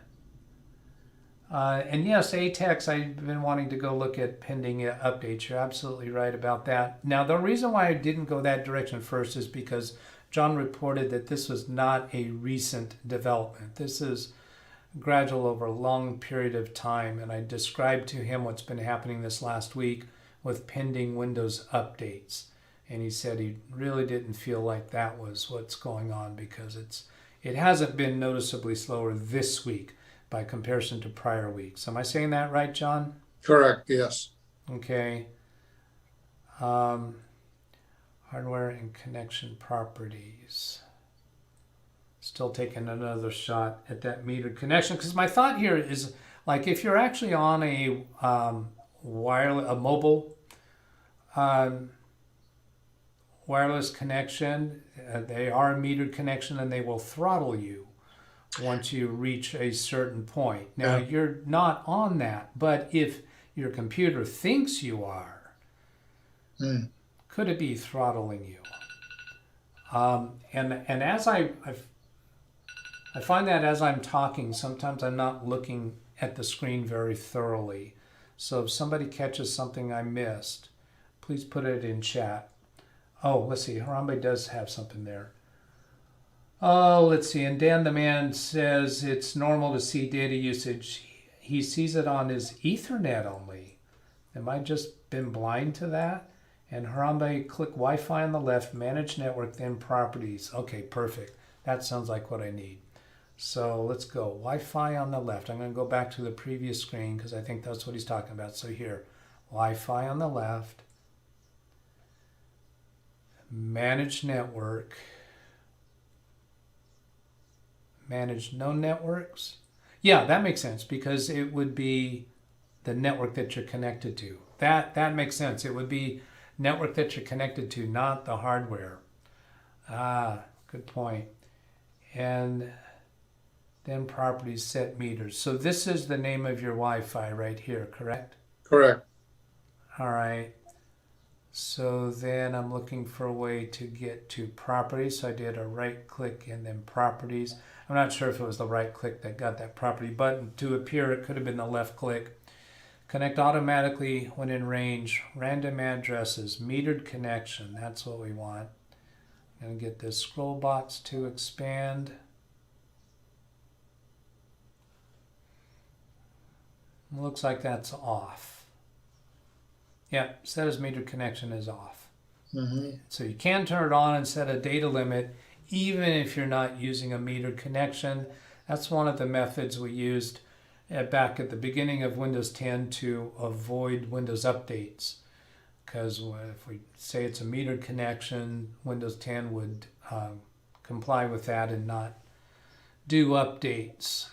And yes, ATEX, I've been wanting to go look at pending updates. You're absolutely right about that. Now, the reason why I didn't go that direction first is because John reported that this was not a recent development. This is gradual over a long period of time, and I described to him what's been happening this last week with pending Windows updates, and he said he really didn't feel like that was what's going on, because it hasn't been noticeably slower this week by comparison to prior weeks. Am I saying that right, John? Correct, yes. Okay. Hardware and connection properties. Still taking another shot at that metered connection, because my thought here is, like, if you're actually on a mobile wireless connection, they are a metered connection, and they will throttle you once you reach a certain point. Now, you're not on that, but if your computer thinks you are, could it be throttling you? And as I find that as I'm talking, sometimes I'm not looking at the screen very thoroughly. So if somebody catches something I missed, please put it in chat. Oh, let's see. Harambe does have something there. Oh, let's see. And Dan the Man says it's normal to see data usage. He sees it on his Ethernet only. Am I just been blind to that? And Harambe, click Wi-Fi on the left, manage network, then properties. Okay, perfect. That sounds like what I need. So let's go. Wi-Fi on the left. I'm going to go back to the previous screen because I think that's what he's talking about. So here, Wi-Fi on the left. Manage network. Manage no networks. Yeah, that makes sense, because it would be the network that you're connected to. That makes sense. It would be network that you're connected to, not the hardware. Ah, good point. And then properties, set meters. So this is the name of your Wi-Fi right here, correct? Correct. All right. So then I'm looking for a way to get to properties. So I did a right click and then properties. I'm not sure if it was the right click that got that property button to appear. It could have been the left click. Connect automatically when in range. Random addresses. Metered connection. That's what we want. I'm going to get this scroll box to expand. Looks like that's off. Yep, set as metered connection is off. So you can turn it on and set a data limit even if you're not using a metered connection. That's one of the methods we used back at the beginning of Windows 10 to avoid Windows updates. Because if we say it's a metered connection, Windows 10 would comply with that and not do updates.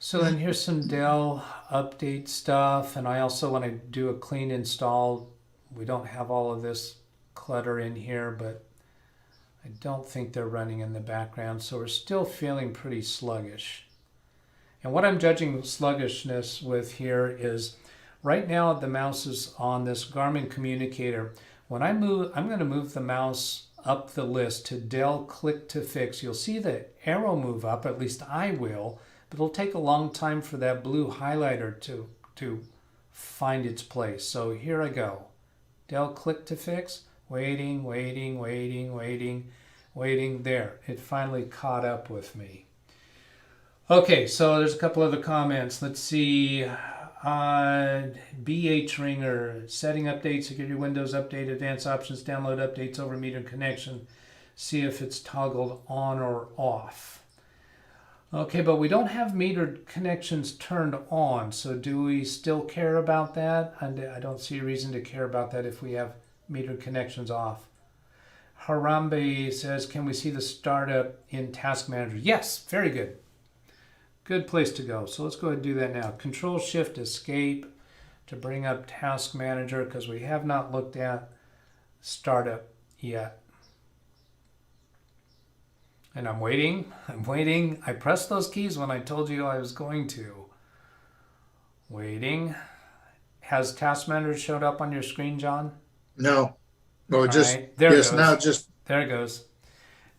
So then here's some Dell update stuff, and I also want to do a clean install. We don't have all of this clutter in here, but I don't think they're running in the background, so we're still feeling pretty sluggish. And what I'm judging sluggishness with here is right now the mouse is on this Garmin communicator. When I move, I'm going to move the mouse up the list to Dell Click to Fix. You'll see the arrow move up, at least I will. But it'll take a long time for that blue highlighter to find its place. So here I go. Dell Click to Fix. Waiting, waiting, waiting, waiting, waiting. There. It finally caught up with me. Okay, so there's a couple other comments. Let's see. BH Ringer. Setting updates, security Windows update, advanced options, download updates over metered connection. See if it's toggled on or off. Okay, but we don't have metered connections turned on, so do we still care about that? And I don't see a reason to care about that if we have metered connections off. Harambe says, can we see the startup in Task Manager? Yes, very good. Good place to go. So let's go ahead and do that now. Control-Shift-Escape to bring up Task Manager because we have not looked at startup yet. And I'm waiting. I pressed those keys when I told you I was going to. Waiting. Has Task Manager showed up on your screen, John? No. Oh, just, right. There yes, it goes. now just. There it goes.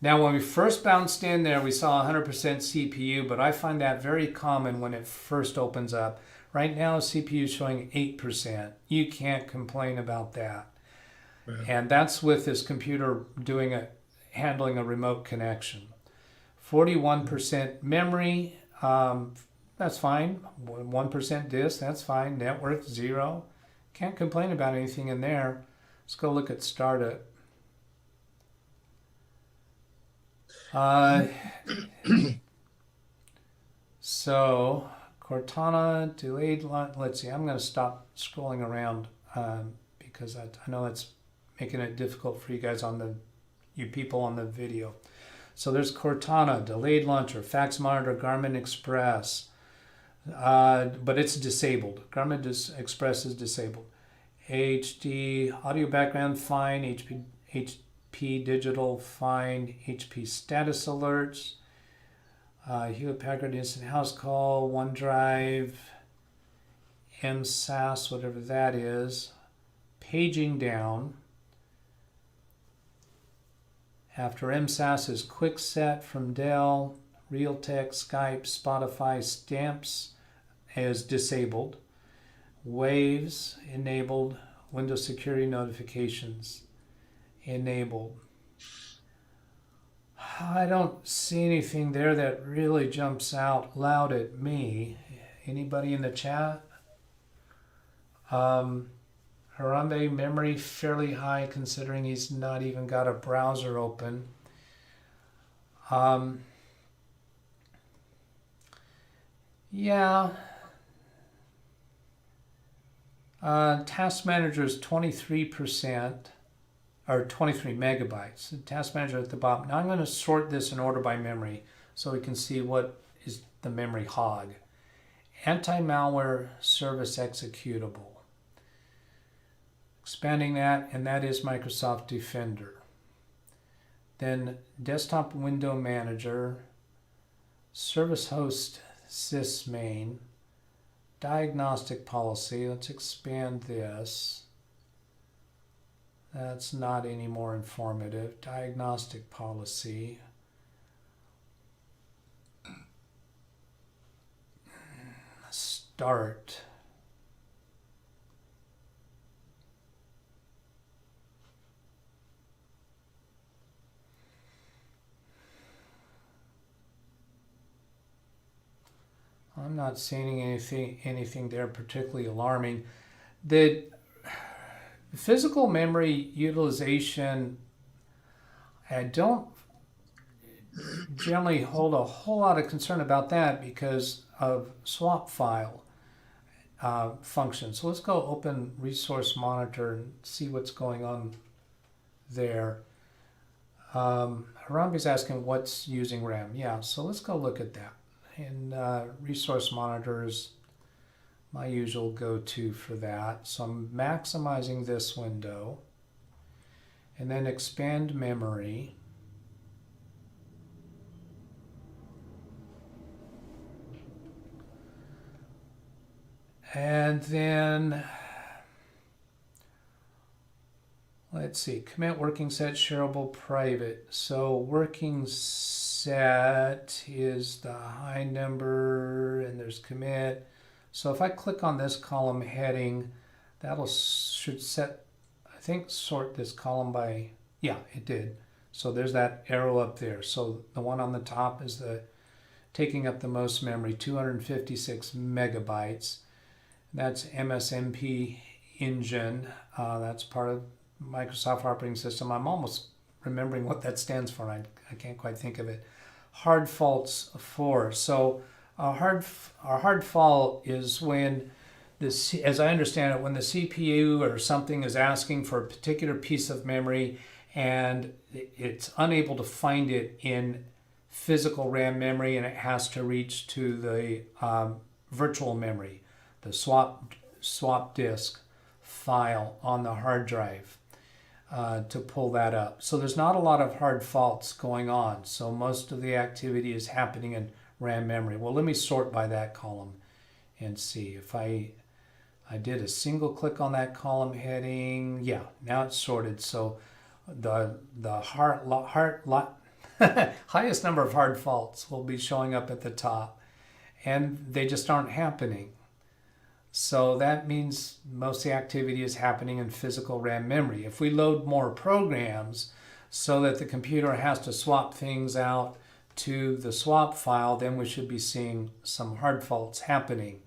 Now, when we first bounced in there, we saw 100% CPU, but I find that very common when it first opens up. Right now, CPU is showing 8%. You can't complain about that. Yeah. And that's with this computer handling a remote connection. 41% memory, that's fine. 1% disk, that's fine. Network, 0. Can't complain about anything in there. Let's go look at startup. So, Cortana, delayed, let's see, I'm going to stop scrolling around because I know that's making it difficult for you guys you people on the video. So there's Cortana, delayed launcher, fax monitor, Garmin Express, but it's disabled. Garmin Express is disabled. HD, audio background, fine. HP digital, fine. HP status alerts. Hewlett Packard Instant House Call, OneDrive, MSAS, whatever that is. Paging down. After MSAS is QuickSet from Dell, Realtek, Skype, Spotify, Stamps is disabled. Waves enabled. Windows security notifications enabled. I don't see anything there that really jumps out loud at me. Anybody in the chat? Harambe, memory fairly high considering he's not even got a browser open. Yeah. Task Manager is 23%, or 23 megabytes. The Task Manager at the bottom. Now I'm going to sort this in order by memory so we can see what is the memory hog. Anti-malware service executable. Expanding that, and that is Microsoft Defender. Then Desktop Window Manager, Service Host Sysmain, diagnostic policy. Let's expand this. That's not any more informative. Diagnostic policy. Start. I'm not seeing anything there particularly alarming. The physical memory utilization, I don't generally hold a whole lot of concern about that because of swap file function. So let's go open Resource Monitor and see what's going on there. Harambe's asking what's using RAM. Yeah, so let's go look at that. And Resource Monitor is my usual go-to for that. So I'm maximizing this window and then expand memory. And then let's see, commit working set shareable private. So working set is the high number and there's commit. So if I click on this column heading, that'll should set, I think, sort this column by, yeah, it did. So there's that arrow up there. So the one on the top is the taking up the most memory, 256 megabytes. That's MSMP engine. That's part of Microsoft operating system. I'm almost remembering what that stands for. I can't quite think of it. Hard faults 4. So a hard fault is when this, as I understand it, when the CPU or something is asking for a particular piece of memory and it's unable to find it in physical RAM memory and it has to reach to the virtual memory, the swap disk file on the hard drive to pull that up. So there's not a lot of hard faults going on. So most of the activity is happening in RAM memory. Well, let me sort by that column and see if I did a single click on that column heading. Yeah, now it's sorted. So the highest number of hard faults will be showing up at the top, and they just aren't happening. So that means most of the activity is happening in physical RAM memory. If we load more programs so that the computer has to swap things out to the swap file, then we should be seeing some hard faults happening.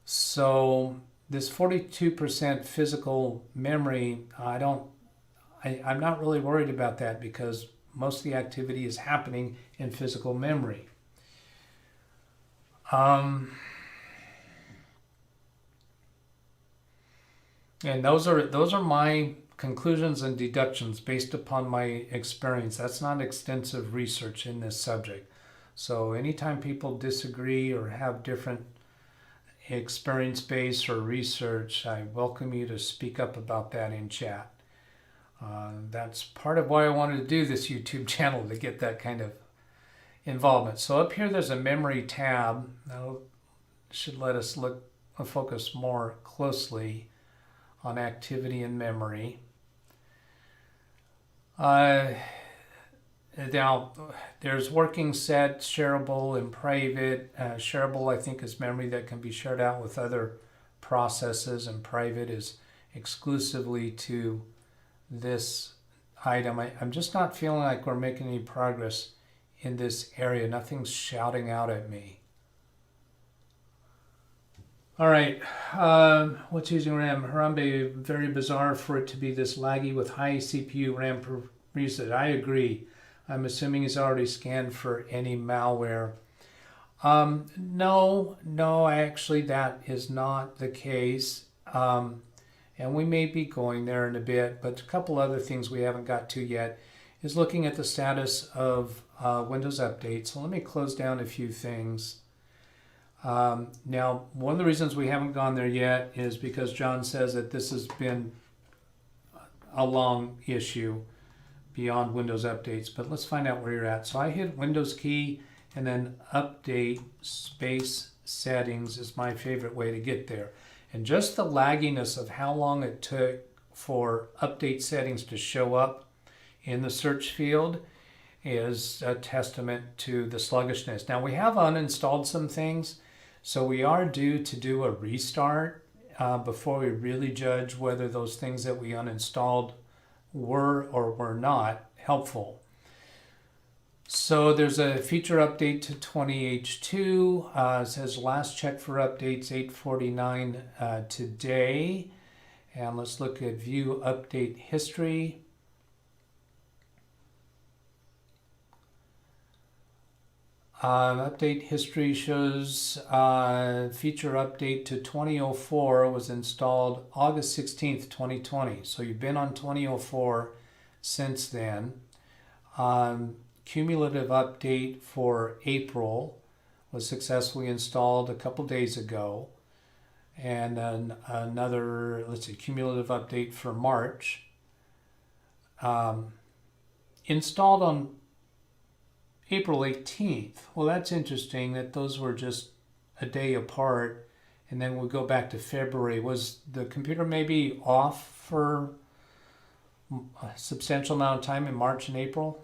So this 42% physical memory, I'm not really worried about that because most of the activity is happening in physical memory. And those are my conclusions and deductions based upon my experience. That's not extensive research in this subject. So anytime people disagree or have different experience base or research, I welcome you to speak up about that in chat. That's part of why I wanted to do this YouTube channel, to get that kind of involvement. So up here there's a memory tab that should let us focus more closely on activity in memory. Now there's working set, shareable, and private. Shareable, I think, is memory that can be shared out with other processes, and private is exclusively to this item. I'm just not feeling like we're making any progress in this area. Nothing's shouting out at me. All right, what's using RAM? Harambe, very bizarre for it to be this laggy with high CPU RAM per usage. I agree. I'm assuming he's already scanned for any malware. No, actually that is not the case. And we may be going there in a bit, but a couple other things we haven't got to yet is looking at the status of Windows Update. So let me close down a few things. Now, one of the reasons we haven't gone there yet is because John says that this has been a long issue beyond Windows updates, but let's find out where you're at. So I hit Windows key and then update space settings is my favorite way to get there. And just the lagginess of how long it took for update settings to show up in the search field is a testament to the sluggishness. Now we have uninstalled some things, so we are due to do a restart before we really judge whether those things that we uninstalled were or were not helpful. So there's a feature update to 20H2. It says last check for updates 8:49 today. And let's look at view update history. Update history shows feature update to 2004 was installed August 16th, 2020. So you've been on 2004 since then. Cumulative update for April was successfully installed a couple days ago. And then another, let's see, cumulative update for March. Installed on April 18th. Well, that's interesting that those were just a day apart. And then we'll go back to February. Was the computer maybe off for a substantial amount of time in March and April?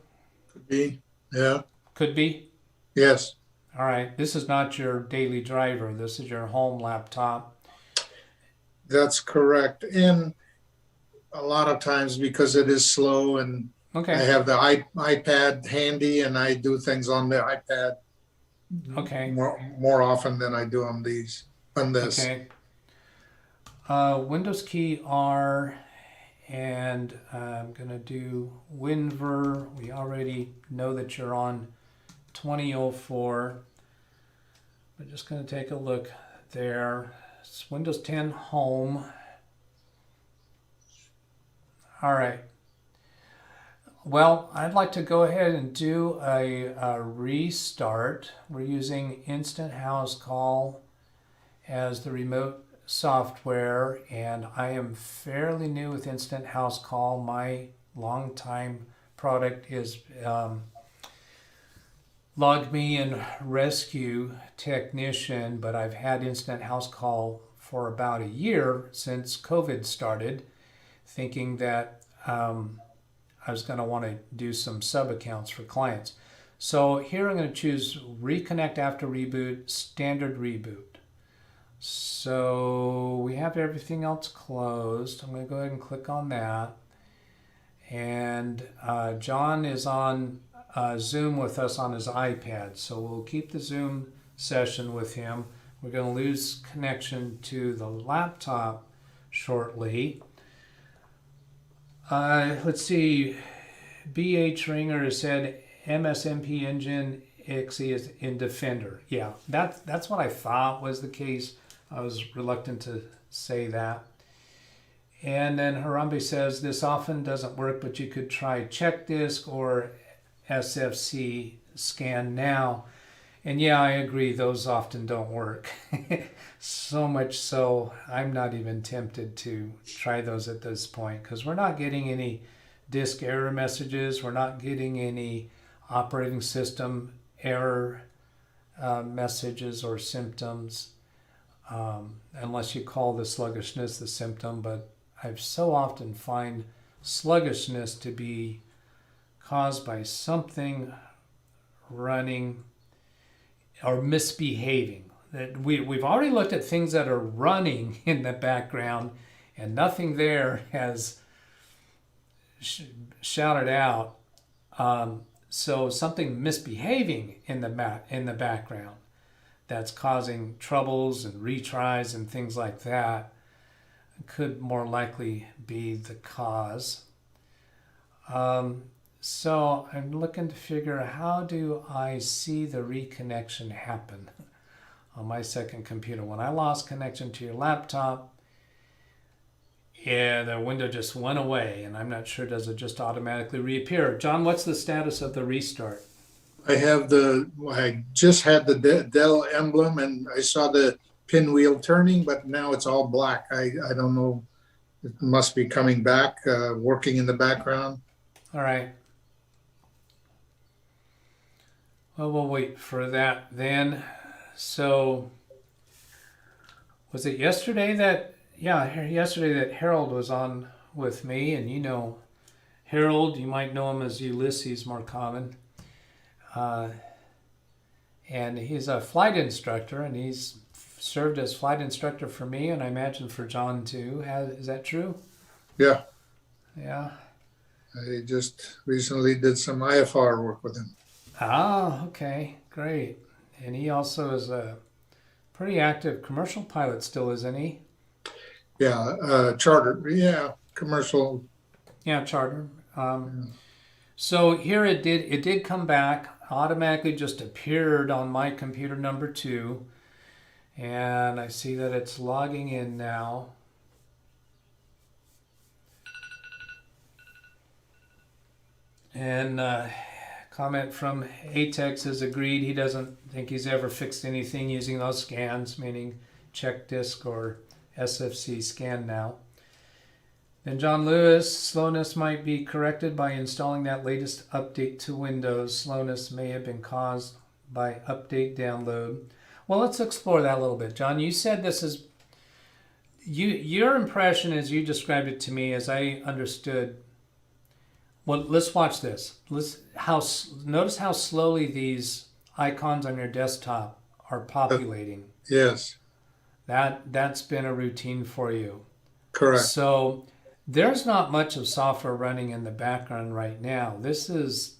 Could be, yeah. Could be? Yes. All right. This is not your daily driver. This is your home laptop. That's correct. And a lot of times because it is slow and Okay. I have the iPad handy and I do things on the iPad Okay. more often than I do on this. Okay. Windows key R, and I'm going to do WinVer. We already know that you're on 2004. We're just going to take a look there. It's Windows 10 Home. All right. Well, I'd like to go ahead and do a restart. We're using Instant House Call as the remote software, and I am fairly new with Instant House Call. My longtime product is LogMe and Rescue Technician, but I've had Instant House Call for about a year since COVID started, thinking that I was going to want to do some sub accounts for clients. So here I'm going to choose reconnect after reboot, standard reboot. So we have everything else closed. I'm going to go ahead and click on that. And John is on Zoom with us on his iPad. So we'll keep the Zoom session with him. We're going to lose connection to the laptop shortly. Let's see. BH Ringer said MSMP engine exe is in Defender. Yeah, that's what I thought was the case. I was reluctant to say that. And then Harambe says this often doesn't work, but you could try check disk or SFC scan now. And yeah, I agree, those often don't work. So much so, I'm not even tempted to try those at this point because we're not getting any disk error messages. We're not getting any operating system error messages or symptoms, unless you call the sluggishness the symptom. But I so often find sluggishness to be caused by something running or misbehaving. That we've already looked at things that are running in the background and nothing there has shouted out. So something misbehaving in the background that's causing troubles and retries and things like that could more likely be the cause. So I'm looking to figure out how do I see the reconnection happen on my second computer. When I lost connection to your laptop, yeah, the window just went away, and I'm not sure, does it just automatically reappear? John, what's the status of the restart? I just had the Dell emblem and I saw the pinwheel turning, but now it's all black. I don't know. It must be coming back, working in the background. All right. Well, we'll wait for that then. So Was it yesterday that, yeah, yesterday that Harold was on with me, and you know Harold, you might know him as Ulysses more common. And he's a flight instructor, and he's served as flight instructor for me, and I imagine for John too. Is that true? Yeah, Yeah. I just recently did some IFR work with him. Ah, okay, great. And he also is a pretty active commercial pilot still, isn't he? Yeah, charter. Yeah, commercial. Yeah, charter. Yeah. So here it did come back, automatically just appeared on my computer number 2, and I see that it's logging in now. And comment from Atex has agreed he doesn't think he's ever fixed anything using those scans, meaning check disk or SFC scan now. Then John Lewis, slowness might be corrected by installing that latest update to Windows. Slowness may have been caused by update download. Well, let's explore that a little bit. John, you said this is, your impression as you described it to me, as I understood. Well, let's watch this. Notice how slowly these icons on your desktop are populating. Yes, That's been a routine for you. correct. So there's not much of software running in the background right now. This is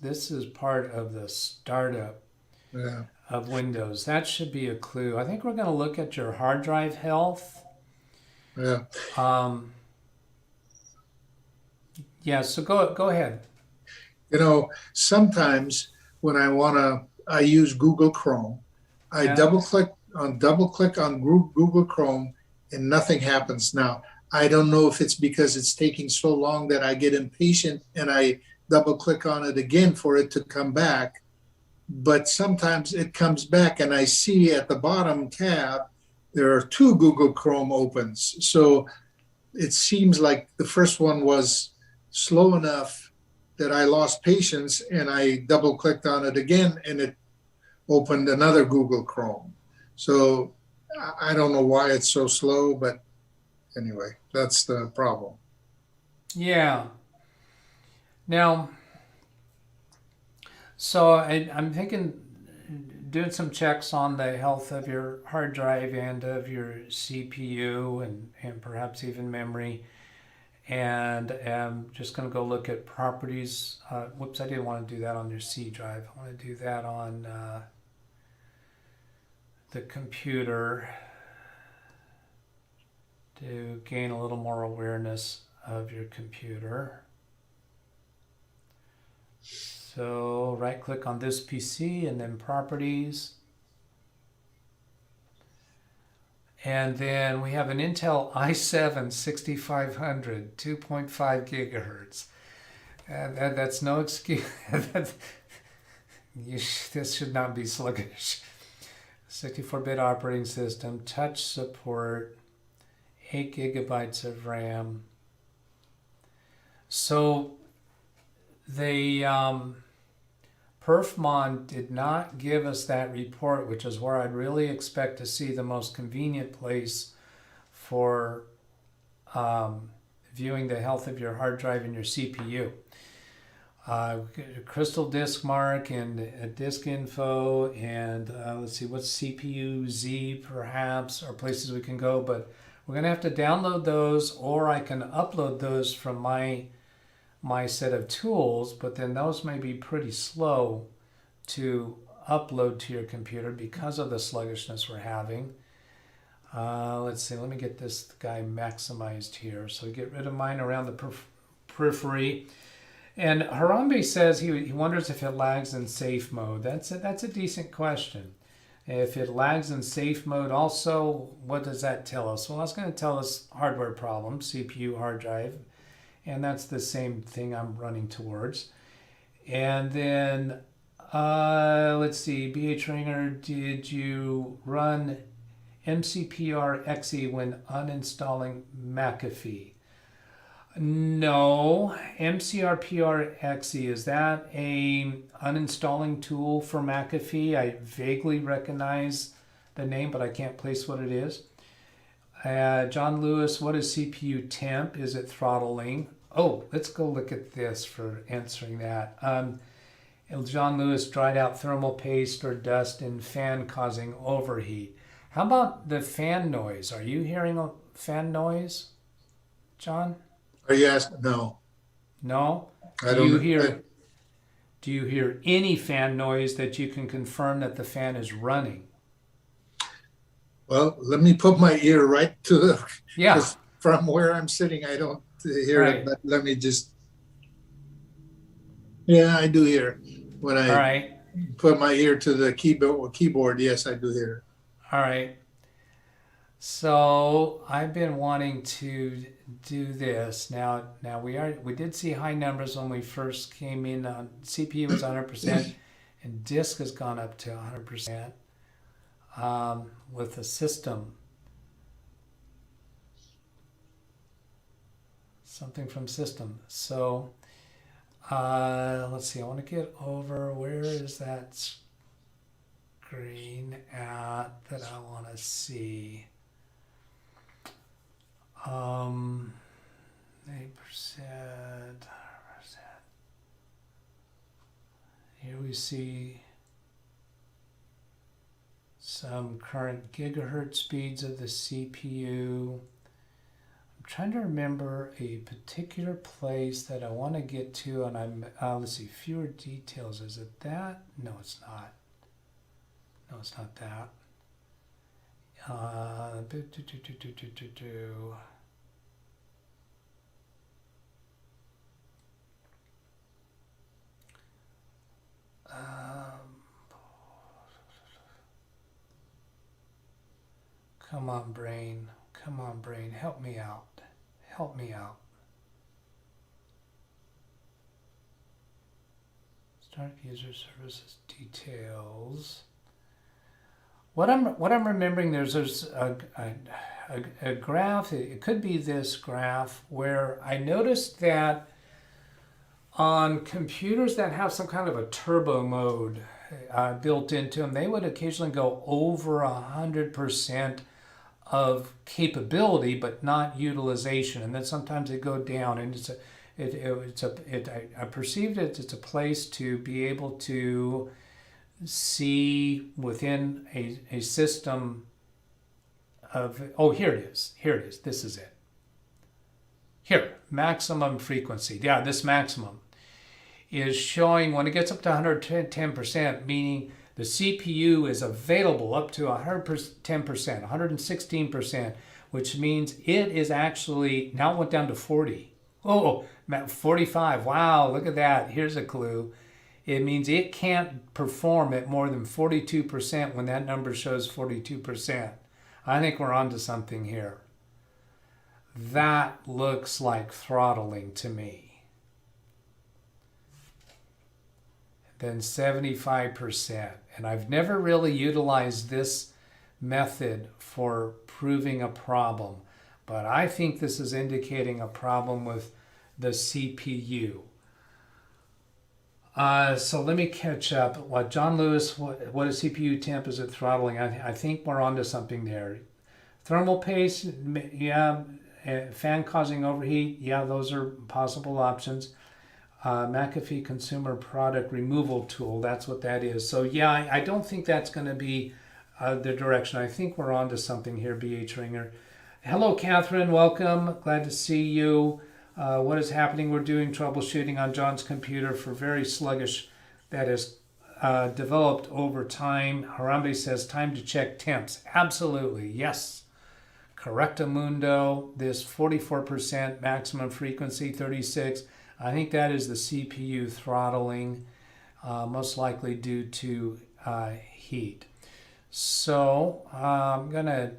part of the startup Yeah. of Windows. That should be a clue. I think we're going to look at your hard drive health. Yeah. Yeah, so go ahead. You know, sometimes when I use Google Chrome. I Yeah. double click on Google Chrome and nothing happens. Now, I don't know if it's because it's taking so long that I get impatient and I double click on it again for it to come back. But sometimes it comes back and I see at the bottom tab, there are 2 Google Chrome opens. So it seems like the first one was slow enough that I lost patience and I double clicked on it again and it opened another Google Chrome. So I don't know why it's so slow, but anyway, that's the problem. Yeah. Now, so I'm thinking doing some checks on the health of your hard drive and of your CPU and perhaps even memory. And I'm just going to go look at properties. Whoops, I didn't want to do that on your C drive. I want to do that on the computer to gain a little more awareness of your computer. So right click on this PC and then properties. And then we have an Intel i7 6500, 2.5 gigahertz. And that's no excuse. This should not be sluggish. 64-bit operating system, touch support, 8 gigabytes of RAM. So the Perfmon did not give us that report, which is where I'd really expect to see the most convenient place for viewing the health of your hard drive and your CPU. Crystal Disk Mark and Disk Info and let's see, what's CPU Z perhaps, or places we can go, but we're going to have to download those, or I can upload those from my set of tools, but then those may be pretty slow to upload to your computer because of the sluggishness we're having. Let's see, let me get this guy maximized here. So get rid of mine around the periphery. And Harambe says he wonders if it lags in safe mode. That's a decent question. If it lags in safe mode also, what does that tell us? Well, that's going to tell us hardware problem, CPU, hard drive. And that's the same thing I'm running towards. And then, let's see, BH Ringer, did you run MCPR-exe when uninstalling Mcafee? No. MCPR-exe, is that a uninstalling tool for Mcafee? I vaguely recognize the name, but I can't place what it is. John Lewis, what is CPU temp? Is it throttling? Oh, let's go look at this for answering that. John Lewis, dried out thermal paste or dust in fan causing overheat. How about the fan noise? Are you hearing a fan noise, John? Are you asking? No, No? I Do you don't. hear do you hear any fan noise that you can confirm that the fan is running? Well, let me put my ear right to the, Yeah, because from where I'm sitting, I don't hear it, right. but let me just, yeah, I do hear. When All I right. put my ear to the keyboard, yes, I do hear. All right. So I've been wanting to do this. Now we did see high numbers when we first came in. On CPU was 100%, and disk has gone up to 100% with the system. Something from system. So let's see. I want to get over, where is that screen at that I want to see? 8%. Here we see some current gigahertz speeds of the CPU. I'm trying to remember a particular place that I want to get to, and let's see, fewer details. Is it that? No, it's not. No, it's not that. Come on, brain. Come on, brain. Help me out. Help me out. Start user services details. What I'm remembering, there's a graph. It could be this graph where I noticed that on computers that have some kind of a turbo mode built into them, they would occasionally go over 100% of capability, but not utilization, and then sometimes they go down. And I perceived it. It's a place to be able to see within a system of, oh, here it is. Here it is. This is it. Here, maximum frequency. Yeah, this maximum is showing when it gets up to 110%, meaning the CPU is available up to 110%, 116%, which means it is actually, now it went down to 40. Oh, 45. Wow, look at that. Here's a clue. It means it can't perform at more than 42% when that number shows 42%. I think we're onto something here. That looks like throttling to me. Then 75%. And I've never really utilized this method for proving a problem, but I think this is indicating a problem with the CPU. So let me catch up. What John Lewis, what is CPU temp? Is it throttling? I think we're onto something there. Thermal paste, yeah. Fan causing overheat, yeah, those are possible options. Mcafee consumer product removal tool, that's what that is. So yeah, I don't think that's going to be the direction. I think we're on to something here, BH Ringer. Hello, Catherine. Welcome. Glad to see you. What is happening? We're doing troubleshooting on John's computer for very sluggish that is developed over time. Harambe says, time to check temps. Absolutely. Yes. Correctamundo, this 44% maximum frequency, 36. I think that is the CPU throttling, most likely due to heat. So I'm going to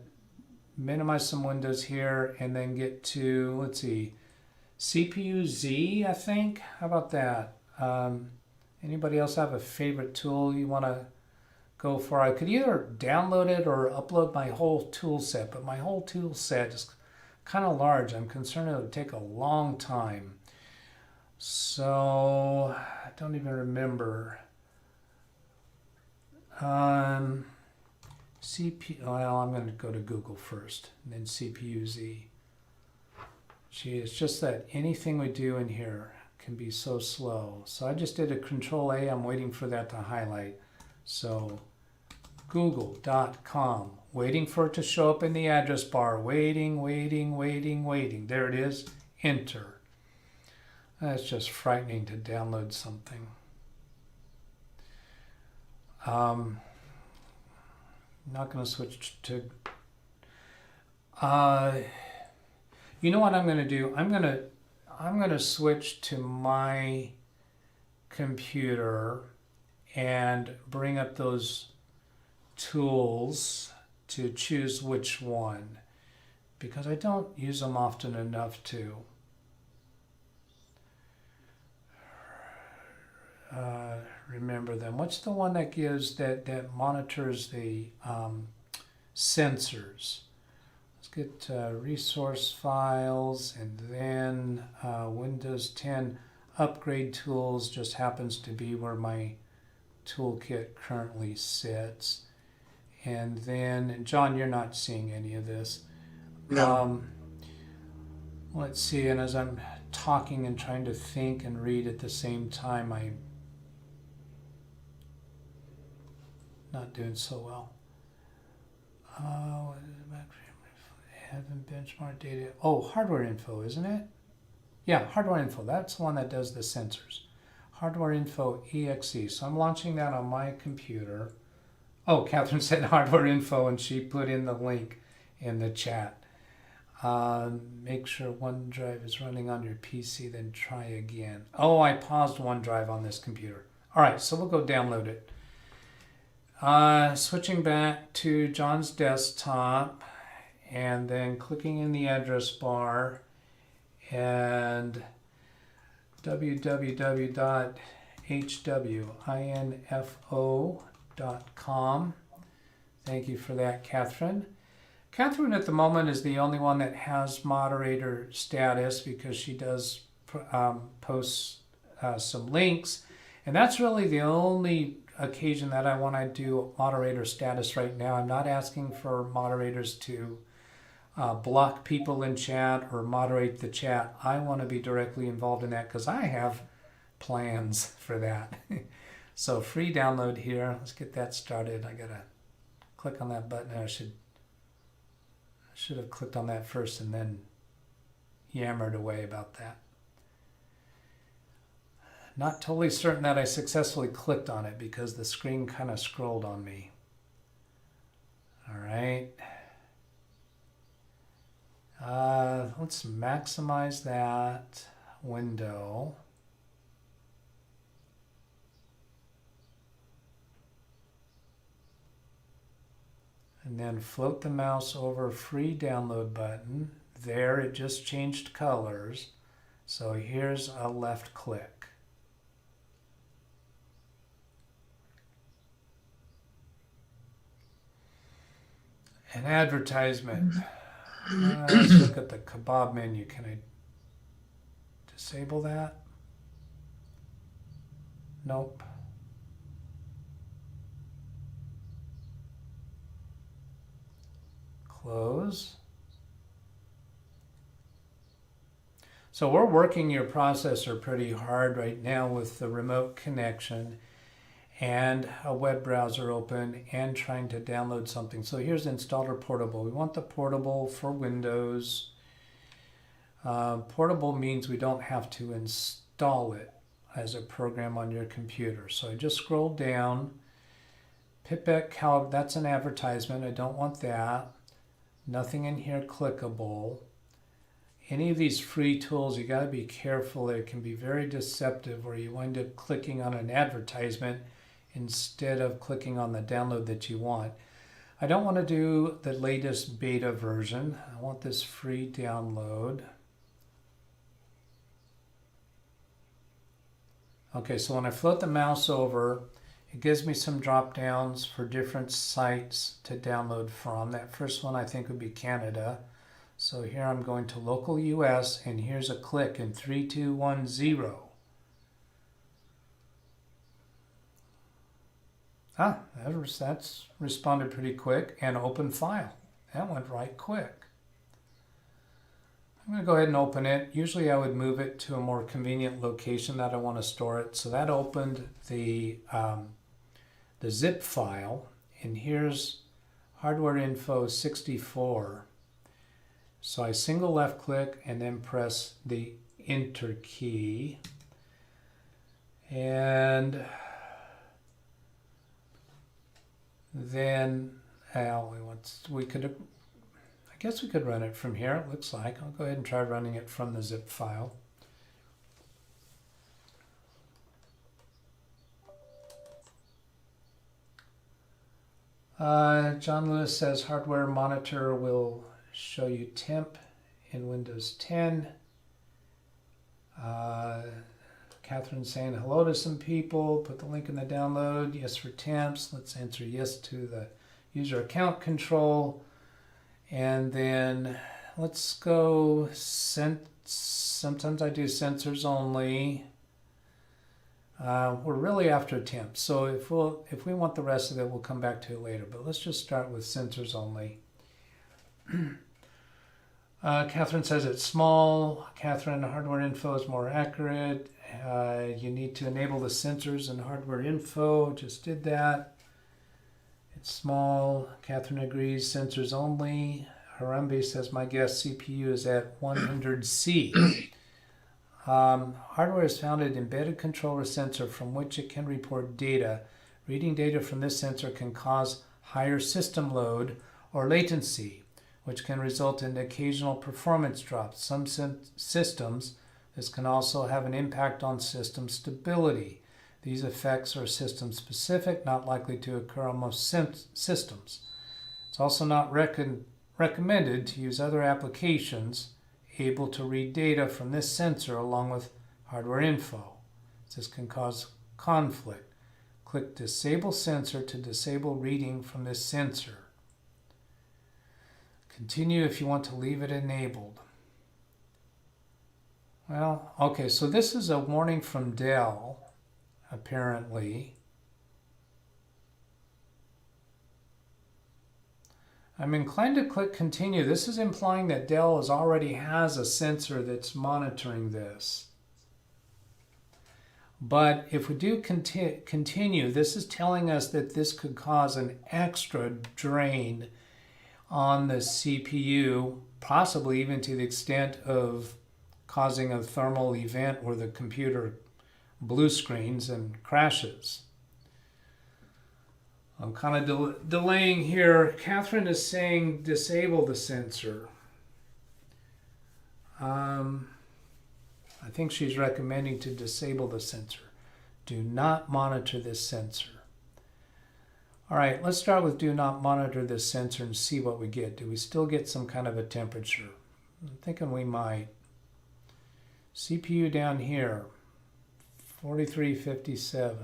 minimize some windows here and then get to, let's see, CPU Z, I think. How about that? Anybody else have a favorite tool you want to go for? I could either download it or upload my whole tool set, but my whole tool set is kind of large. I'm concerned it would take a long time. So I don't even remember. well, I'm going to go to Google first, and then CPU-Z. Gee, it's just that anything we do in here can be so slow. So I just did a Control-A. I'm waiting for that to highlight. So google.com, waiting for it to show up in the address bar. Waiting. There it is. Enter. That's just frightening to download something. I'm not going to switch to... you know what I'm going to do? I'm going to switch to my computer and bring up those tools to choose which one, because I don't use them often enough to remember them. What's the one that gives that monitors the sensors? Let's get resource files, and then Windows 10 upgrade tools just happens to be where my toolkit currently sits. And then, John, you're not seeing any of this. No. Let's see, and as I'm talking and trying to think and read at the same time, I'm not doing so well. Having benchmark data. Oh, hardware info, isn't it? Yeah, hardware info. That's the one that does the sensors. Hardware info exe. So I'm launching that on my computer. Oh, Catherine said hardware info, and she put in the link in the chat. Make sure OneDrive is running on your PC, then try again. Oh, I paused OneDrive on this computer. All right, so we'll go download it. Switching back to John's desktop, and then clicking in the address bar, and www.hwinfo.com. Thank you for that, Catherine. Catherine at the moment is the only one that has moderator status, because she does post some links, and that's really the only occasion that I want to do moderator status right now. I'm not asking for moderators to block people in chat or moderate the chat. I want to be directly involved in that because I have plans for that. So free download here. Let's get that started. I gotta click on that button. I should have clicked on that first and then yammered away about that. Not totally certain that I successfully clicked on it because the screen kind of scrolled on me. All right. Let's maximize that window. And then float the mouse over free download button. There, it just changed colors. So here's a left click. An advertisement. Let's look at the kebab menu. Can I disable that? Nope. Close. So we're working your processor pretty hard right now with the remote connection and a web browser open and trying to download something. So here's installer portable. We want the portable for Windows. Portable means we don't have to install it as a program on your computer. So I just scrolled down. Pipette Cal, that's an advertisement. I don't want that. Nothing in here clickable. Any of these free tools, you got to be careful. They can be very deceptive where you wind up clicking on an advertisement instead of clicking on the download that you want. I don't want to do the latest beta version. I want this free download. Okay, so when I float the mouse over, it gives me some drop downs for different sites to download from. That first one I think would be Canada. So here I'm going to local US, and here's a click in 3210. That's responded pretty quick. And open file. That went right quick. I'm going to go ahead and open it. Usually I would move it to a more convenient location that I want to store it. So that opened the zip file. And here's hardware info 64. So I single left click and then press the enter key. And then I guess we could run it from here, it looks like. I'll go ahead and try running it from the zip file. John Lewis says hardware monitor will show you temp in Windows 10. Catherine saying hello to some people. Put the link in the download. Yes for temps. Let's answer yes to the user account control. And then let's go sometimes I do sensors only. We're really after temps. So if we want the rest of it, we'll come back to it later. But let's just start with sensors only. Catherine says it's small. Catherine, hardware info is more accurate. You need to enable the sensors and hardware info. Just did that. It's small. Catherine agrees, sensors only. Harambe says my guess CPU is at 100C. Hardware is found in embedded controller sensor from which it can report data. Reading data from this sensor can cause higher system load or latency, which can result in occasional performance drops. Some systems, this can also have an impact on system stability. These effects are system specific, not likely to occur on most systems. It's also not recommended to use other applications able to read data from this sensor along with hardware info. This can cause conflict. Click Disable Sensor to disable reading from this sensor. Continue if you want to leave it enabled. Well, okay, so this is a warning from Dell, apparently. I'm inclined to click Continue. This is implying that Dell already has a sensor that's monitoring this. But if we do continue, this is telling us that this could cause an extra drain on the CPU, possibly even to the extent of causing a thermal event where the computer blue screens and crashes. I'm kind of delaying here. Catherine is saying disable the sensor. I think she's recommending to disable the sensor. Do not monitor this sensor. All right, let's start with do not monitor this sensor and see what we get. Do we still get some kind of a temperature? I'm thinking we might. CPU down here, 4357.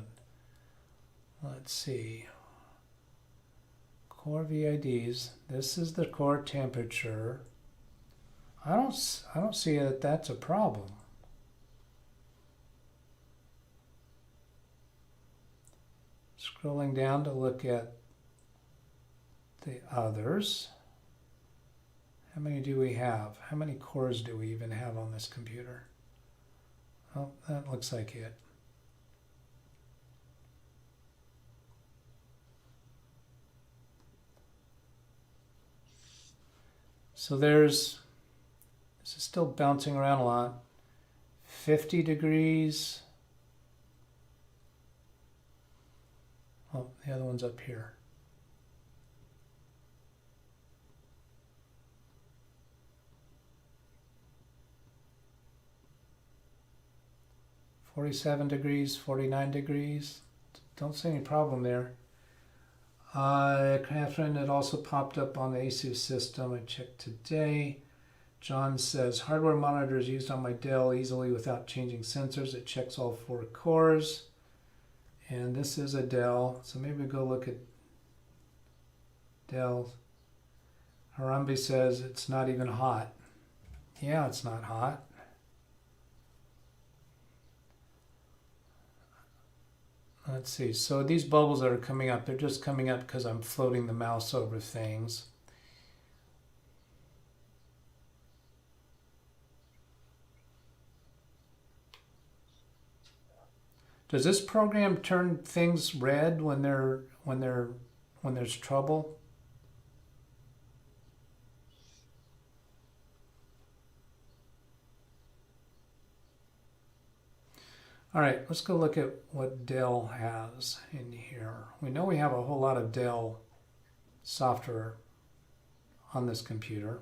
Let's see. Core VIDs. This is the core temperature. I don't see that that's a problem. Scrolling down to look at the others. How many do we have? How many cores do we even have on this computer? Oh, that looks like it. So this is still bouncing around a lot. 50 degrees. Oh, the other one's up here. $47, 49 degrees. Don't see any problem there. Catherine, it also popped up on the ASUS system. I checked today. John says, hardware monitor is used on my Dell easily without changing sensors. It checks all 4 cores. And this is a Dell. So maybe go look at Dell. Harambe says it's not even hot. Yeah, it's not hot. let's see. So these bubbles that are coming up, they're just coming up because I'm floating the mouse over things. Does this program turn things red when there's trouble? All right, let's go look at what Dell has in here. We know we have a whole lot of Dell software on this computer.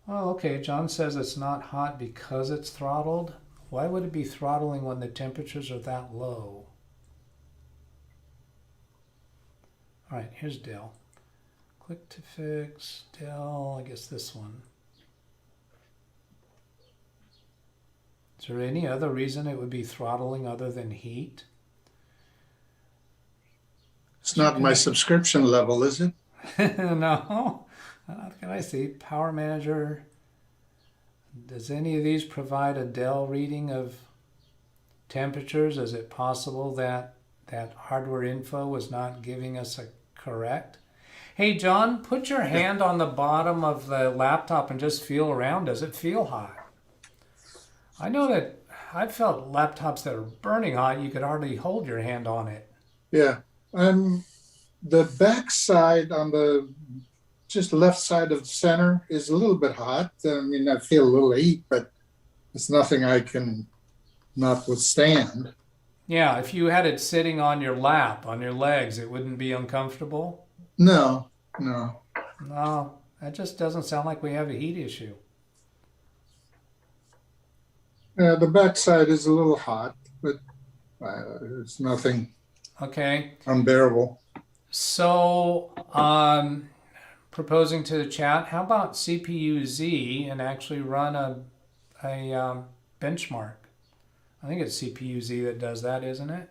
Oh, okay, John says it's not hot because it's throttled. Why would it be throttling when the temperatures are that low? All right, here's Dell. Click to fix, Dell, I guess this one. Is there any other reason it would be throttling other than heat? It's not my subscription level, is it? No. What can I see? Power Manager. Does any of these provide a Dell reading of temperatures? Is it possible that hardware info was not giving us a correct? Hey, John, put your hand on the bottom of the laptop and just feel around. Does it feel hot? I know that I've felt laptops that are burning hot. You could hardly hold your hand on it. Yeah. The back side on the just left side of the center is a little bit hot. I mean, I feel a little heat, but it's nothing I can not withstand. Yeah, if you had it sitting on your lap, on your legs, it wouldn't be uncomfortable? No. No, that just doesn't sound like we have a heat issue. The back side is a little hot, but it's nothing unbearable. So, proposing to the chat, how about CPU-Z and actually run a benchmark? I think it's CPU-Z that does that, isn't it?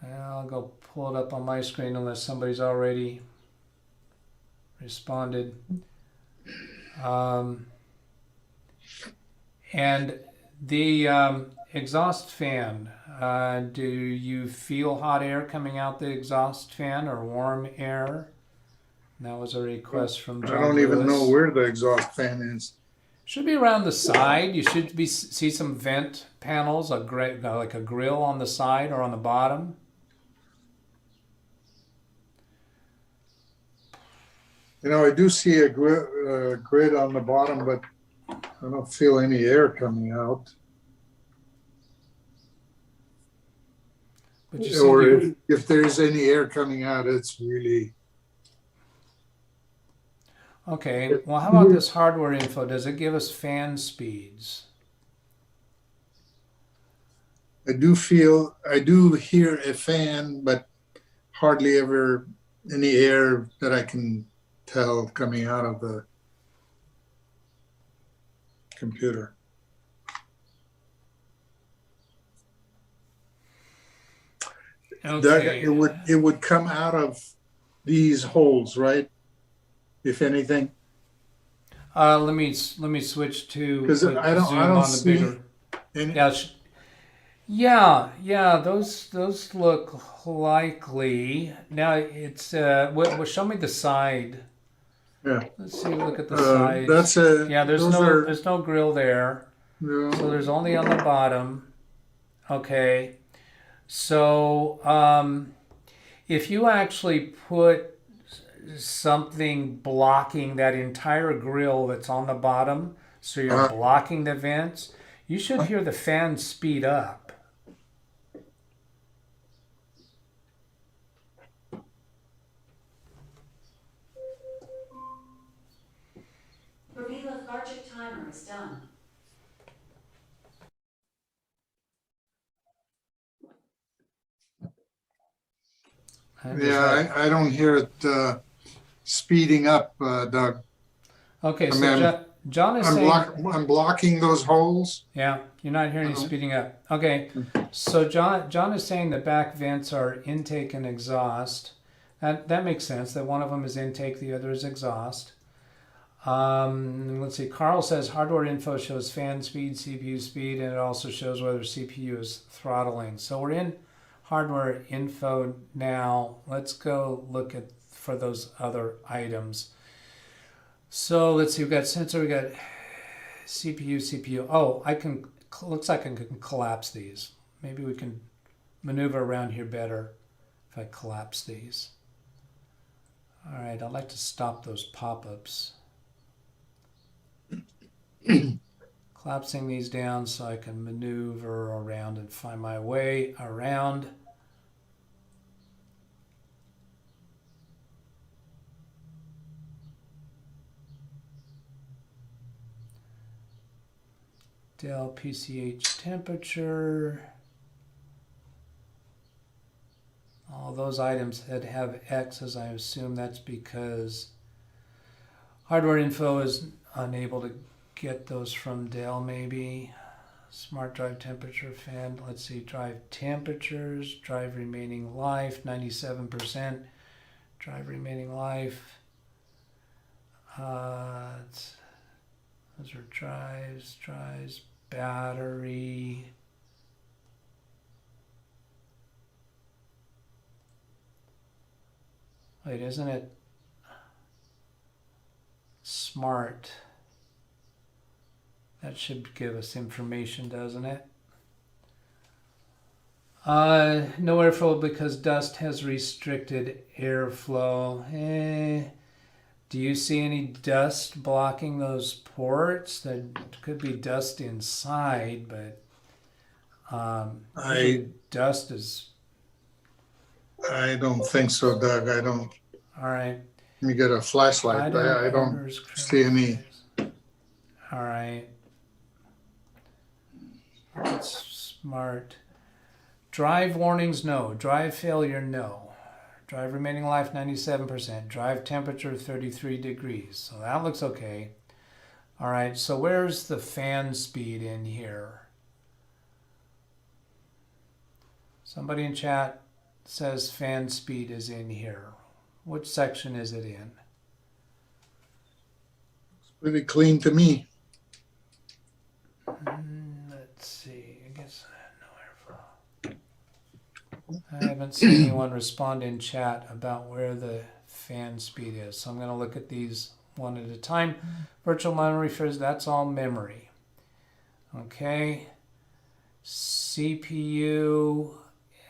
I'll go pull it up on my screen unless somebody's already responded. And the exhaust fan, do you feel hot air coming out the exhaust fan or warm air? And that was a request from John I don't Lewis. even know where the exhaust fan is. Should be around the side. You should see some vent panels, like a grill on the side or on the bottom. You know, I do see a grid on the bottom, but I don't feel any air coming out. But you Or see if there's any air coming out, it's really... Okay, well, how about this hardware info? Does it give us fan speeds? I do hear a fan, but hardly ever any air that I can tell coming out of the computer. Okay. It would come out of these holes, right? If anything. Let me switch to Because I don't see any. Yeah. Those look likely. Now it's show me the side. Yeah. Let's see. Look at the sides. There's no grill there. No. So there's only on the bottom. Okay. So if you actually put something blocking that entire grill that's on the bottom, so you're blocking the vents, you should hear the fan speed up. Reveal lethargic timer is done. Yeah, I don't hear it speeding up, Doug. Okay, so John is saying... I'm blocking those holes. Yeah, you're not hearing any speeding up. Okay, so John is saying the back vents are intake and exhaust. That makes sense, that one of them is intake, the other is exhaust. Let's see. Carl says hardware info shows fan speed, CPU speed, and it also shows whether CPU is throttling. So we're in hardware info now. Let's go look at for those other items. So let's see. We've got sensor. We got CPU. Oh, looks like I can collapse these. Maybe we can maneuver around here better if I collapse these. All right. I'd like to stop those pop-ups. Collapsing these down so I can maneuver around and find my way around. Del PCH temperature. All those items that have X's, I assume that's because hardware info is unable to get those from Dell, maybe. Smart drive temperature fan. Let's see, drive temperatures, drive remaining life, 97%. Drive remaining life. Those are drives, battery. Wait, isn't it smart? That should give us information, doesn't it? No airflow because dust has restricted airflow. Do you see any dust blocking those ports? There could be dust inside, but dust is... I don't think so, Doug. I don't. All right. Let me get a flashlight. I don't see any. All right. That's smart. Drive warnings, no. Drive failure, no. Drive remaining life, 97%. Drive temperature, 33 degrees. So that looks okay. All right, so where's the fan speed in here? Somebody in chat says fan speed is in here. Which section is it in? It's pretty clean to me. Let's see. I guess no airflow. I haven't seen anyone respond in chat about where the fan speed is. So I'm going to look at these one at a time. Virtual memory refers, that's all memory. Okay. CPU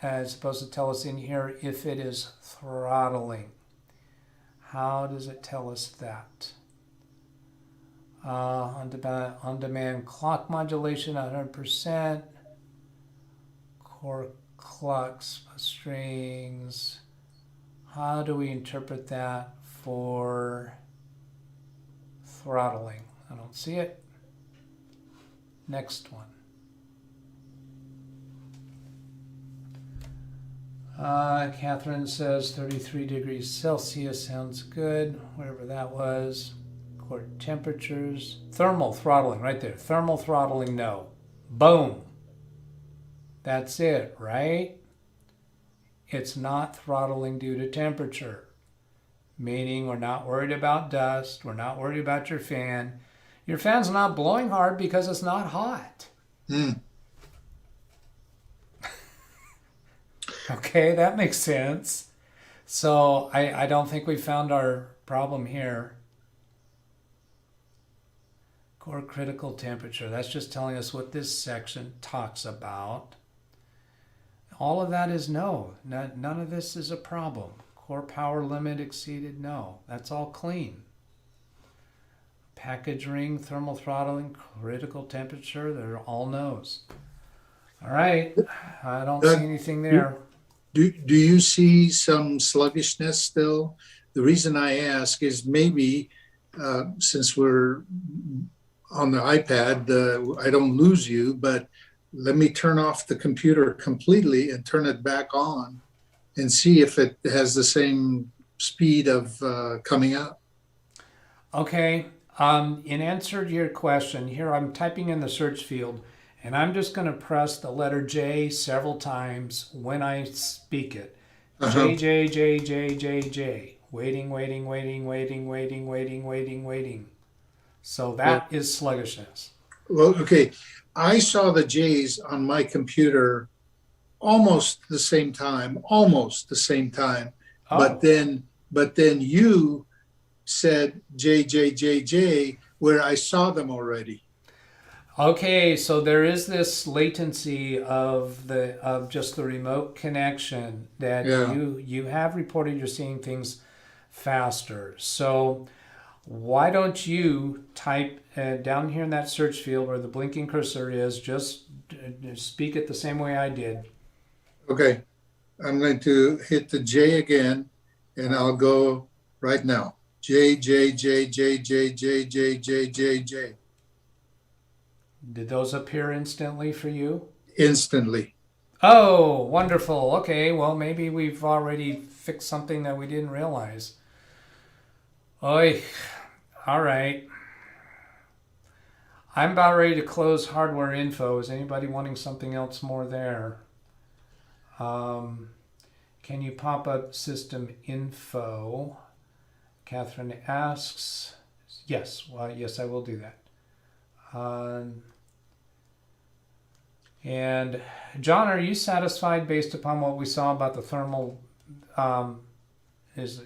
is supposed to tell us in here if it is throttling. How does it tell us that? On-demand clock modulation, 100%. Core clocks, strings. How do we interpret that for throttling? I don't see it. Next one. Catherine says 33 degrees Celsius sounds good, whatever that was. Core temperatures. Thermal throttling, right there. Thermal throttling, no. Boom. That's it, right? It's not throttling due to temperature. Meaning we're not worried about dust. We're not worried about your fan. Your fan's not blowing hard because it's not hot. Okay, that makes sense. So I don't think we found our problem here. Core critical temperature. That's just telling us what this section talks about. All of that is no. None of this is a problem. Core power limit exceeded, no. That's all clean. Package ring, thermal throttling, critical temperature, they're all no's. All right, I don't see anything there. Do you see some sluggishness still? The reason I ask is maybe since we're on the iPad, I don't lose you, but let me turn off the computer completely and turn it back on and see if it has the same speed of coming up. Okay, in answer to your question, here I'm typing in the search field, and I'm just going to press the letter J several times when I speak it. J, J, J, J, J, J. Waiting, waiting, waiting, waiting, waiting, waiting, waiting, waiting. So that is sluggishness. Well, okay. I saw the J's on my computer almost the same time, almost the same time. But Oh, then you said J, J, J, J, where I saw them already. okay. So there is this latency of just the remote connection that Yeah. you have reported you're seeing things faster. So why don't you type down here in that search field where the blinking cursor is, just speak it the same way I did. Okay. I'm going to hit the J again, and I'll go right now. J, J, J, J, J, J, J, J, J, J. Did those appear instantly for you? Instantly. Oh, wonderful. Okay, well, maybe we've already fixed something that we didn't realize. Oy, all right. I'm about ready to close hardware info. Is anybody wanting something else more there? Can you pop up system info? Catherine asks. Yes, well, yes, I will do that. And John, are you satisfied based upon what we saw about the thermal? Is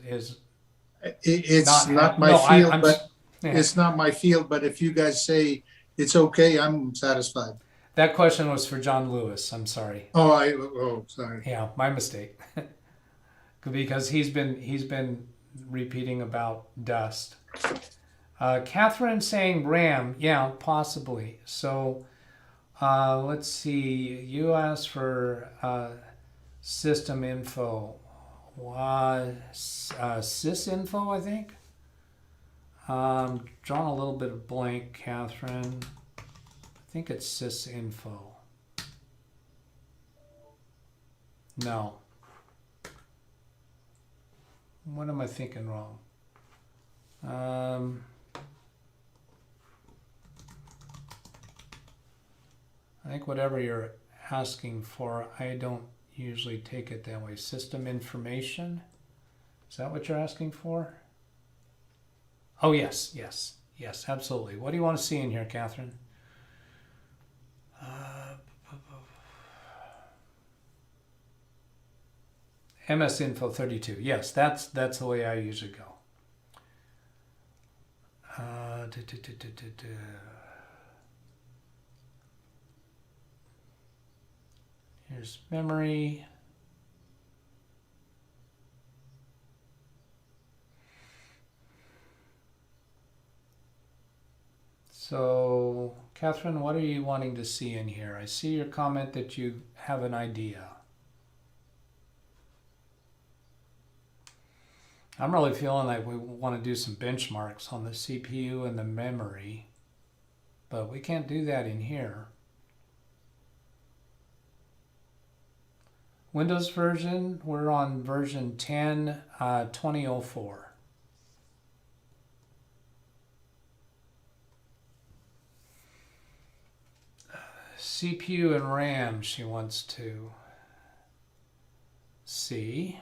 It's not my no? field, I'm but yeah. it's not my field. But if you guys say it's okay, I'm satisfied. That question was for John Lewis. I'm sorry. Oh, sorry. Yeah, my mistake. Because he's been repeating about dust. Catherine saying RAM. Yeah, possibly. So let's see. You asked for system info. Sysinfo, I think. Drawn a little bit of blank, Catherine. I think it's sysinfo. No. What am I thinking wrong? I think whatever you're asking for, I don't usually take it that way. System information? Is that what you're asking for? Oh, yes, yes, yes, absolutely. What do you want to see in here, Catherine? MS Info 32. Yes, that's the way I usually go. Here's memory. So, Catherine, what are you wanting to see in here? I see your comment that you have an idea. I'm really feeling like we want to do some benchmarks on the CPU and the memory, but we can't do that in here. Windows version, we're on version 10, 2004. CPU and RAM she wants to see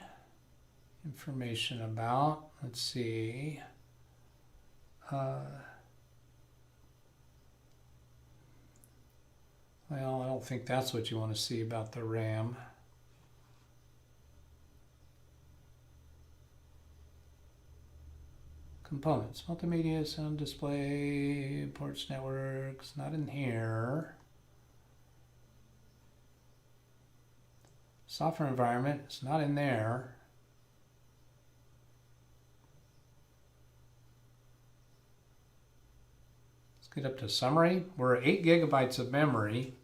information about. Let's see. Well, I don't think that's what you want to see about the RAM. Components, multimedia, sound display, ports, networks, not in here. Software environment, it's not in there. Let's get up to summary. We're at 8 gigabytes of memory.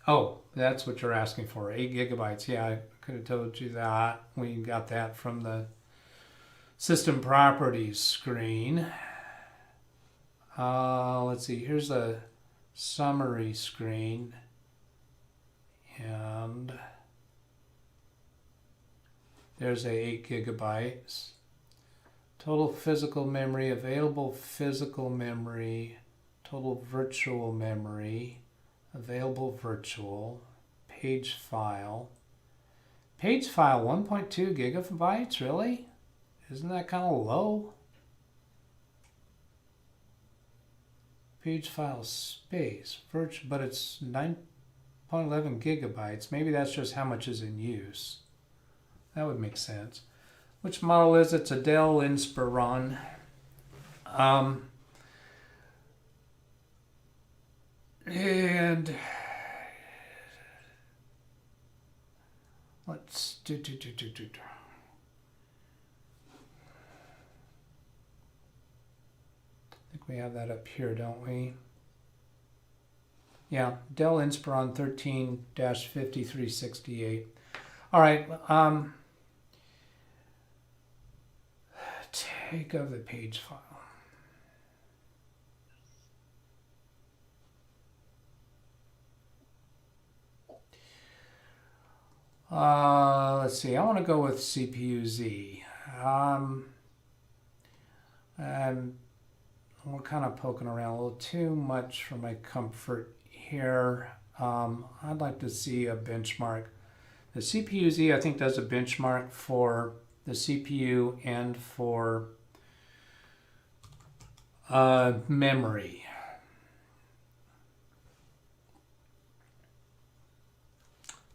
Oh, that's what you're asking for, 8 gigabytes. Yeah, I could have told you that. We got that from the system properties screen. Let's see, here's a summary screen. And there's a 8 gigabytes. Total physical memory, available physical memory, total virtual memory, available virtual, page file. Page file 1.2 gigabytes, really? Isn't that kind of low? page file space, but it's 9.11 gigabytes. Maybe that's just how much is in use. That would make sense. Which model is it? It's a Dell Inspiron. And let's do. I think we have that up here, don't we? Yeah, Dell Inspiron 13-5368. All right. Take of the page file. Let's see. I want to go with CPU-Z. And we're kind of poking around a little too much for my comfort here. I'd like to see a benchmark. The CPU-Z, I think, does a benchmark for the CPU and for memory.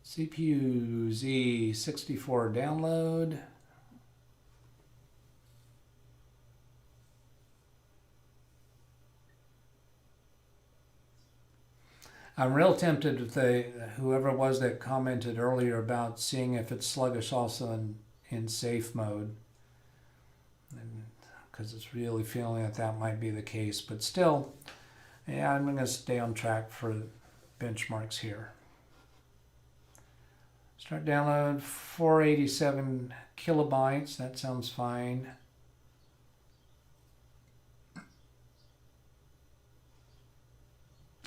CPU-Z 64 download. I'm real tempted with whoever it was that commented earlier about seeing if it's sluggish also in safe mode, because it's really feeling that that might be the case. But still, yeah, I'm going to stay on track for benchmarks here. Start download 487 kilobytes. That sounds fine.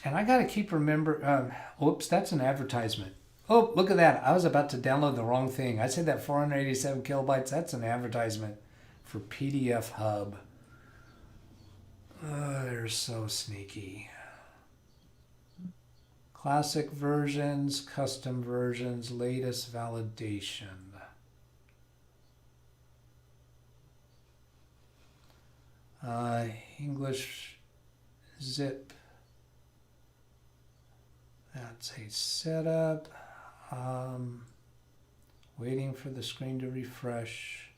And I got to keep oops, that's an advertisement. Oh, look at that. I was about to download the wrong thing. I said that 487 kilobytes. That's an advertisement for PDF Hub. Oh, they're so sneaky. Classic versions, custom versions, latest validation. English zip. That's a setup. Waiting for the screen to refresh.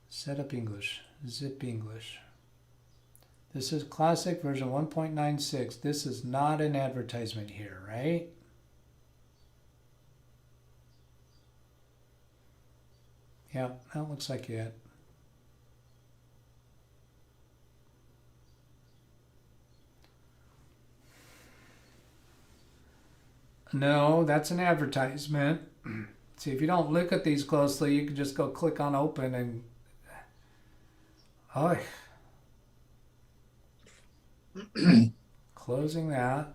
Setup English, zip English. This is classic version 1.96. This is not an advertisement here, right? Yeah, that looks like it. No, that's an advertisement. See, if you don't look at these closely, you can just go click on open and... Oh. Closing that.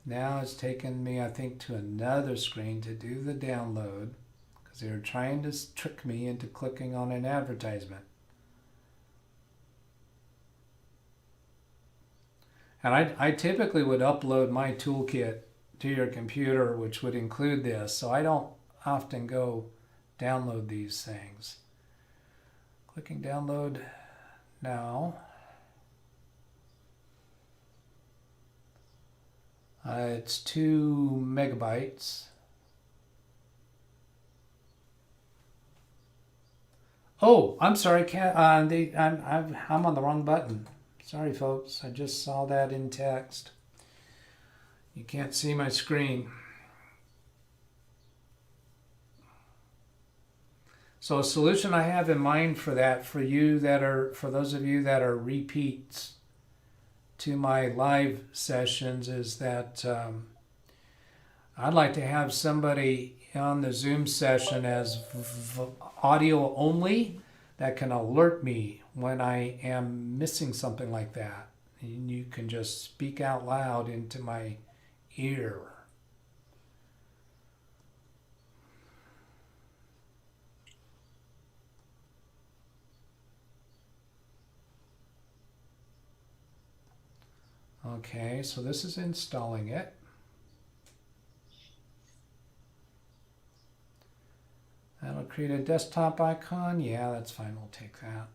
Now it's taken me, I think, to another screen to do the download, because they were trying to trick me into clicking on an advertisement. And I typically would upload my toolkit to your computer, which would include this, so I don't often go download these things. Clicking download now. It's 2 megabytes. Oh, I'm sorry, I'm on the wrong button. Sorry, folks. I just saw that in text. You can't see my screen. So a solution I have in mind for that, for those of you that are repeats to my live sessions, is that I'd like to have somebody on the Zoom session as audio only that can alert me when I am missing something like that. And you can just speak out loud into my ear. Okay, so this is installing it. That'll create a desktop icon. Yeah, that's fine. We'll take that.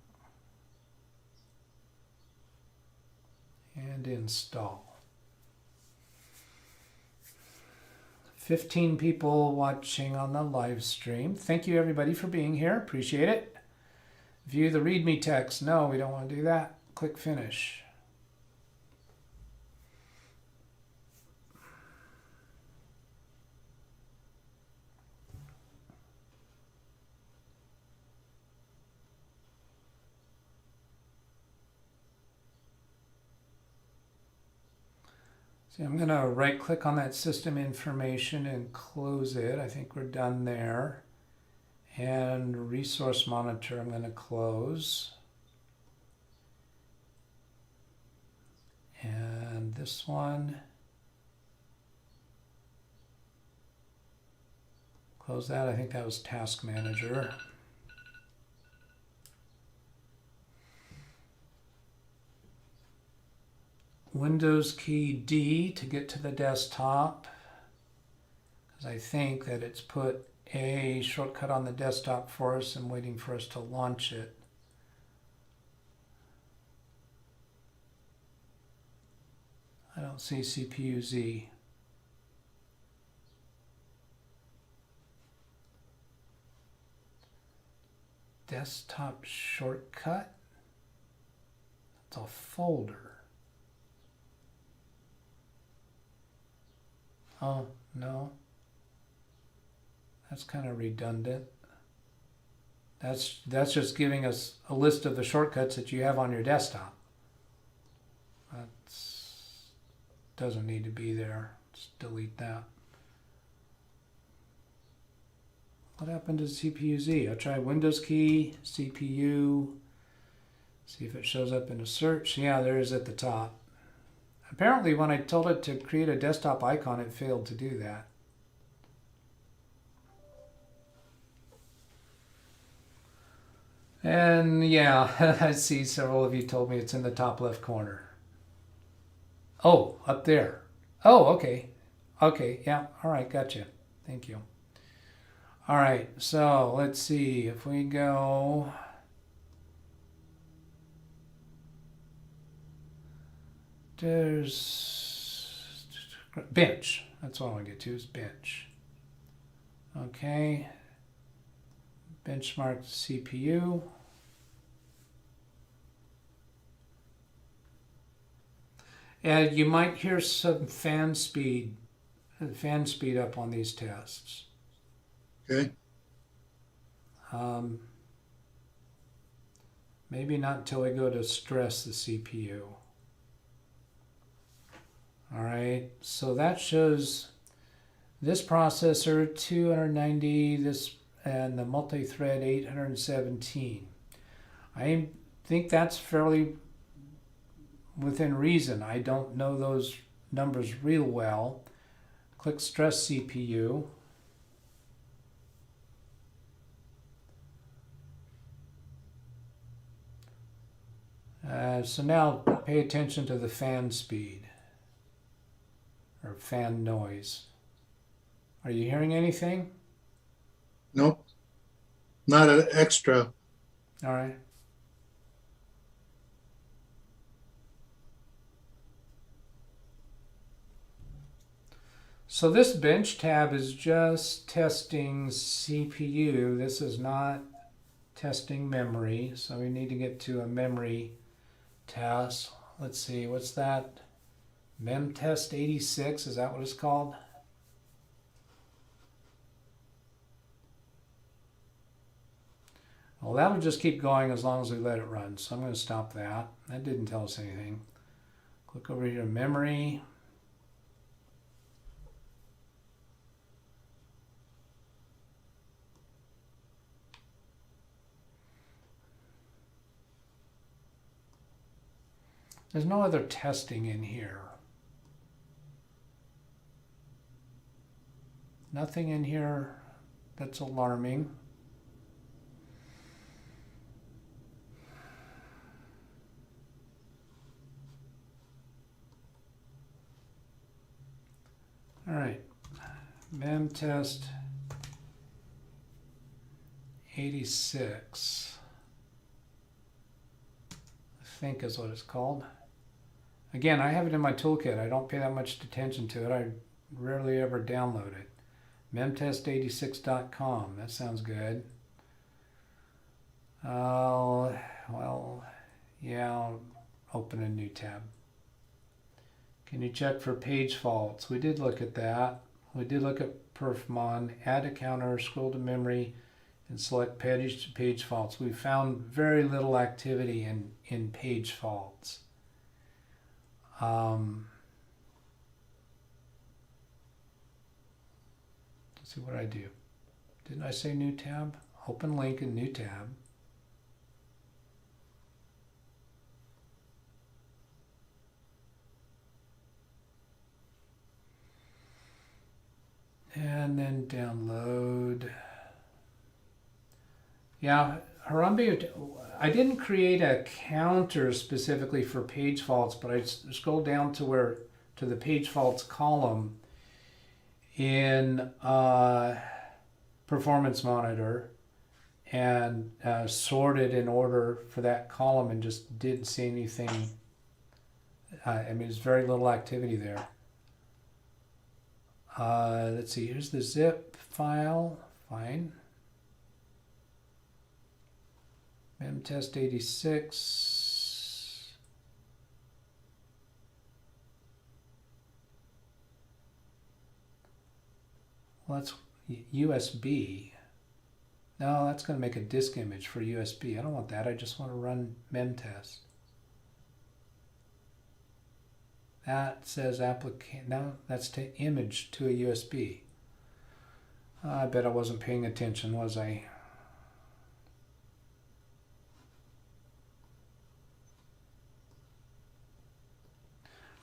And install. 15 people watching on the live stream. Thank you everybody for being here. Appreciate it. View the README text. No, we don't want to do that. Click finish. See, I'm going to right click on that system information and close it. I think we're done there. And resource monitor I'm going to close. And this one, close that. I think that was task manager. Windows key D to get to the desktop, because I think that it's put a shortcut on the desktop for us and waiting for us to launch it. I don't see CPU Z. Desktop shortcut? It's a folder. Oh, no. That's kind of redundant. That's just giving us a list of the shortcuts that you have on your desktop. That doesn't need to be there. Just delete that. What happened to CPU-Z? I'll try Windows key, CPU, see if it shows up in a search. Yeah, there it is at the top. Apparently when I told it to create a desktop icon, it failed to do that. And yeah, I see several of you told me it's in the top left corner. Oh, up there. Oh, okay. Okay, yeah, all right, gotcha. Thank you. All right, so let's see if we go. There's bench. That's what I want to get to is bench. Okay. Benchmark CPU. And you might hear some fan speed up on these tests. Okay. Maybe not until we go to stress the CPU. All right, so that shows this processor 290, this and the multi-thread 817. I think that's fairly within reason. I don't know those numbers real well. Click stress CPU. So now pay attention to the fan speed or fan noise. Are you hearing anything? Nope. Not an extra. All right. So this bench tab is just testing CPU. This is not testing memory. So we need to get to a memory test. Let's see, what's that? Mem test 86, is that what it's called? Well, that'll just keep going as long as we let it run. So I'm going to stop that. That didn't tell us anything. Click over here to memory. There's no other testing in here. Nothing in here that's alarming. All right, mem test 86, I think is what it's called. Again, I have it in my toolkit. I don't pay that much attention to it. I rarely ever download it. memtest86.com. That sounds good. Well, yeah, I'll open a new tab. Can you check for page faults? We did look at that. We did look at perfmon, add a counter, scroll to memory, and select page faults. We found very little activity in page faults. Let's see what I do. Didn't I say new tab? Open link in new tab. And then download. Yeah, Harambe, I didn't create a counter specifically for page faults, but I scrolled down to the page faults column in Performance Monitor and sorted in order for that column and just didn't see anything. I mean, there's very little activity there. Let's see, here's the zip file. Fine. memtest86. Well, that's USB. No, that's going to make a disk image for USB. I don't want that. I just want to run memtest. That says applicant. No, that's to image to a USB. I bet I wasn't paying attention, was I?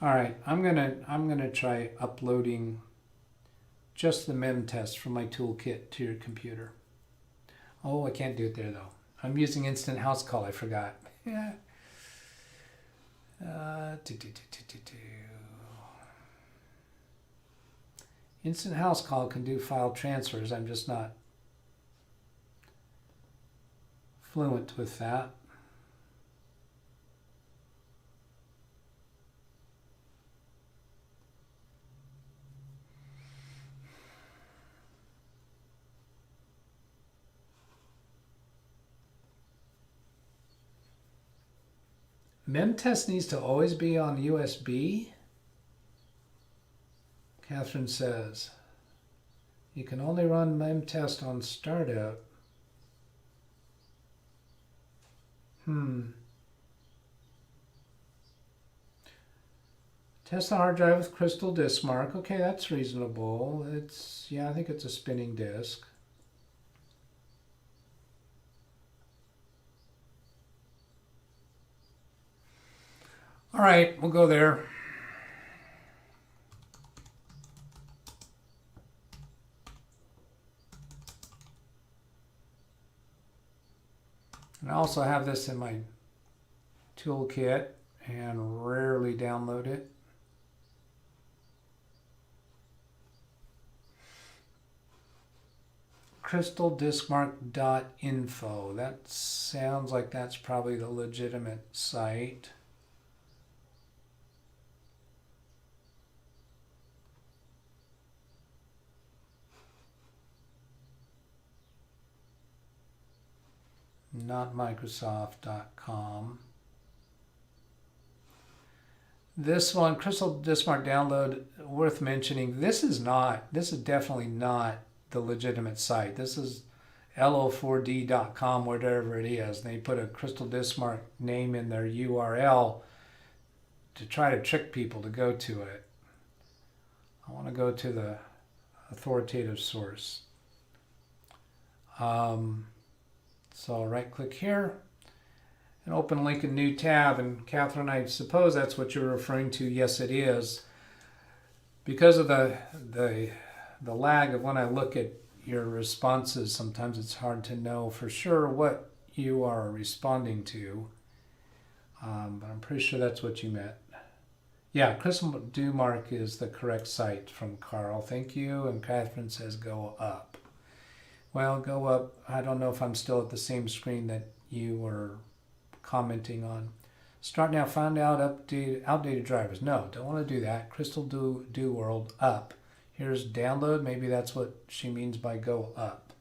All right, I'm gonna try uploading just the mem test from my toolkit to your computer. Oh, I can't do it there though. I'm using instant house call. I forgot. Yeah. Instant house call can do file transfers. I'm just not fluent with that. Memtest needs to always be on USB. Catherine says, you can only run memtest on startup. Test the hard drive with crystal disk mark. Okay, that's reasonable. Yeah, I think it's a spinning disk. All right, we'll go there. And I also have this in my toolkit and rarely download it. crystaldiskmark.info. That sounds like that's probably the legitimate site. Not Microsoft.com. This one, Crystal Disk Mark Download, worth mentioning. This is definitely not the legitimate site. This is lo4d.com, whatever it is. They put a Crystal Disk Mark name in their URL to try to trick people to go to it. I want to go to the authoritative source. So I'll right click here and open link in new tab. And Catherine, I suppose that's what you're referring to. Yes, it is. Because of the lag of when I look at your responses, sometimes it's hard to know for sure what you are responding to. But I'm pretty sure that's what you meant. Yeah, Crystal Disk Mark is the correct site from Carl. Thank you. And Catherine says go up. Well, go up. I don't know if I'm still at the same screen that you were commenting on. Start now. Find out outdated drivers. No, don't want to do that. Crystal do world up. Here's download. Maybe that's what she means by go up.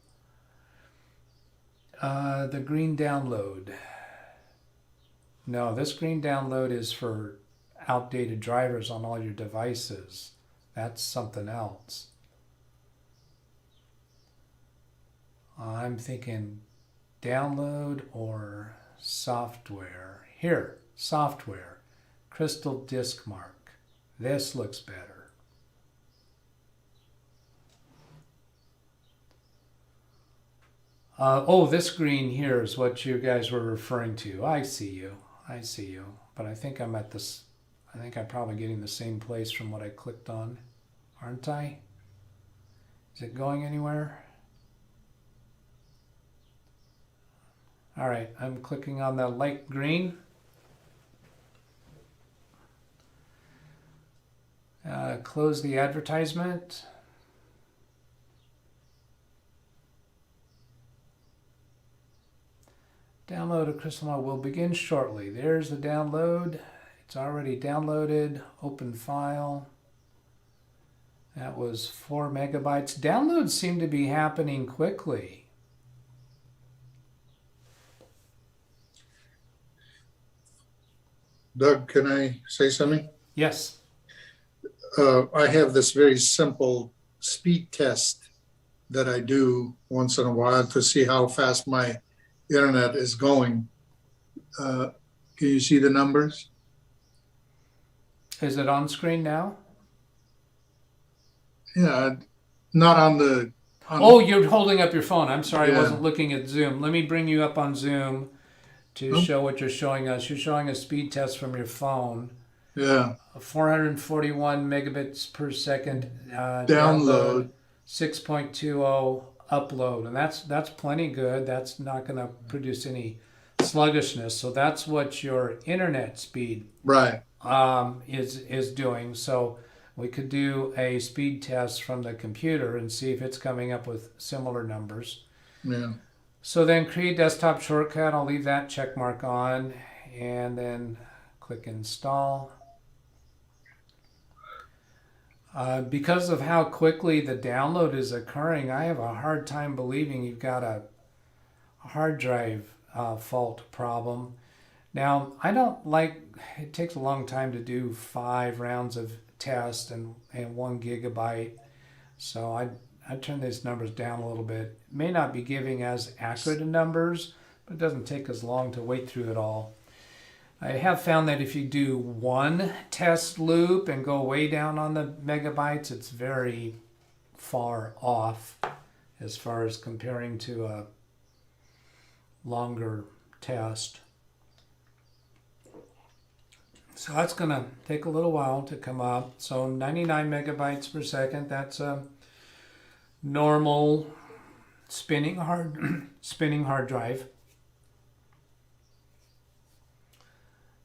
The green download. No, this green download is for outdated drivers on all your devices. That's something else. I'm thinking download or software. Here, software. Crystal disk mark. This looks better. This green here is what you guys were referring to. I see you. But I think I'm at this. I think I'm probably getting the same place from what I clicked on, aren't I? Is it going anywhere? All right, I'm clicking on the light green. Close the advertisement. Download of Crystal Model will begin shortly. There's the download. It's already downloaded. Open file. That was 4 megabytes. Downloads seem to be happening quickly. Doug, can I say something? Yes. I have this very simple speed test that I do once in a while to see how fast my internet is going. Can you see the numbers? Is it on screen now? Yeah, not on the. You're holding up your phone. I'm sorry, Yeah. I wasn't looking at Zoom. Let me bring you up on Zoom to show what you're showing us. You're showing a speed test from your phone. Yeah. 441 megabits per second Download. 6.20 upload, and that's plenty good. That's not going to produce any sluggishness. So that's what your internet speed Right. is doing. So we could do a speed test from the computer and see if it's coming up with similar numbers. Yeah. So then create desktop shortcut. I'll leave that check mark on, and then click install. Because of how quickly the download is occurring, I have a hard time believing you've got a hard drive fault problem. Now, I don't like, it takes a long time to do 5 rounds of test and 1 gigabyte. So I turn these numbers down a little bit. It may not be giving as accurate numbers, but it doesn't take as long to wait through it all. I have found that if you do 1 test loop and go way down on the megabytes, it's very far off as far as comparing to a longer test. So that's going to take a little while to come up. So 99 megabytes per second, that's a normal spinning hard drive.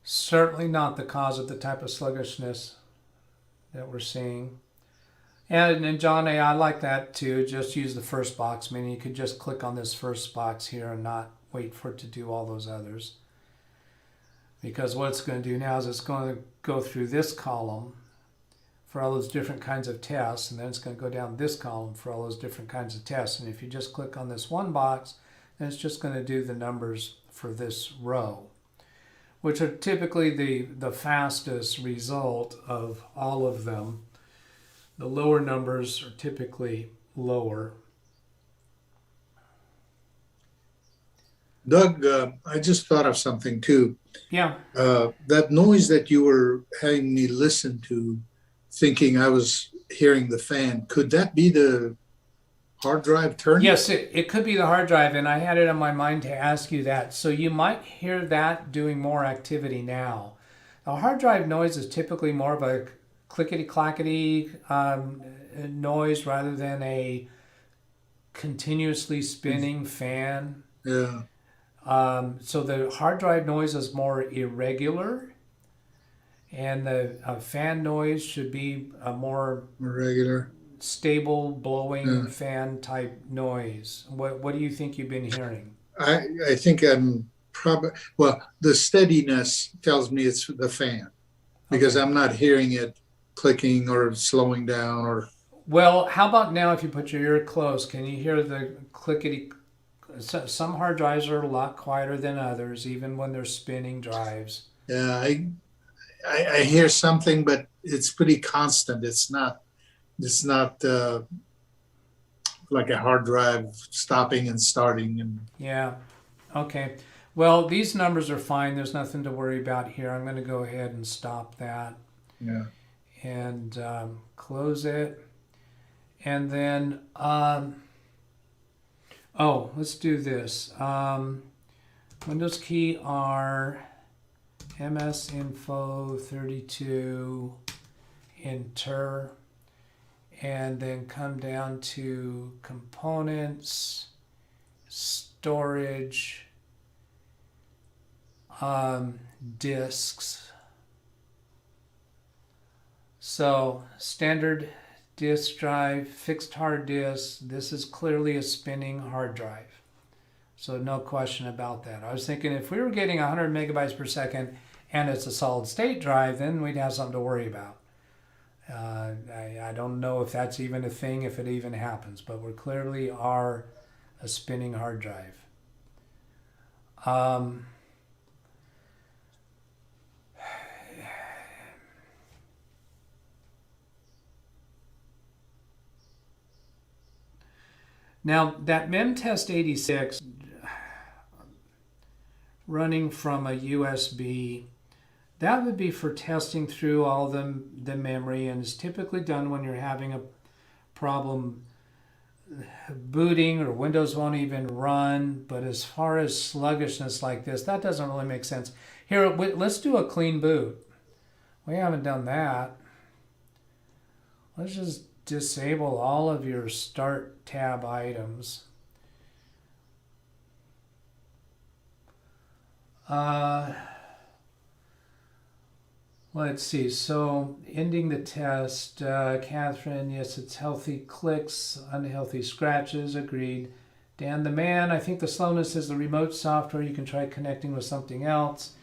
Certainly not the cause of the type of sluggishness that we're seeing. And John A, I like that too. Just use the first box, meaning you could just click on this first box here and not wait for it to do all those others. Because what it's going to do now is it's going to go through this column for all those different kinds of tests, and then it's going to go down this column for all those different kinds of tests. And if you just click on this one box, then it's just going to do the numbers for this row, which are typically the fastest result of all of them. The lower numbers are typically lower. Doug, I just thought of something too. Yeah. That noise that you were having me listen to, thinking I was hearing the fan, could that be the hard drive turning? Yes, it could be the hard drive, and I had it on my mind to ask you that. So you might hear that doing more activity now. A hard drive noise is typically more of a clickety-clackety noise rather than a continuously spinning fan. Yeah. So the hard drive noise is more irregular, and the fan noise should be more Regular. stable blowing Yeah. fan type noise. What do you think you've been hearing? I think I'm probably, well, the steadiness tells me it's the fan because Okay. I'm not hearing it clicking or slowing down or, Well, how about now if you put your ear close, can you hear the clickety? Some hard drives are a lot quieter than others, even when they're spinning drives. yeah, I hear something, but it's pretty constant. It's not like a hard drive stopping and starting. And Yeah. Okay. Well, these numbers are fine. There's nothing to worry about here. I'm going to go ahead and stop that yeah, and close it. And then, oh, let's do this. Windows key R, MS Info 32, enter, and then come down to components, storage, disks. So standard disk drive, fixed hard disk. This is clearly a spinning hard drive. So no question about that. I was thinking if we were getting 100 megabytes per second and it's a solid state drive, then we'd have something to worry about. I don't know if that's even a thing, if it even happens, but we clearly are a spinning hard drive. Now that memtest 86 running from a USB, that would be for testing through all the memory, and is typically done when you're having a problem booting or Windows won't even run. But as far as sluggishness like this, that doesn't really make sense. Here, let's do a clean boot. We haven't done that. Let's just disable all of your Start tab items. Let's see. So ending the test, Catherine, yes, it's healthy clicks, unhealthy scratches, agreed. Dan the man, I think the slowness is the remote software. You can try connecting with something else.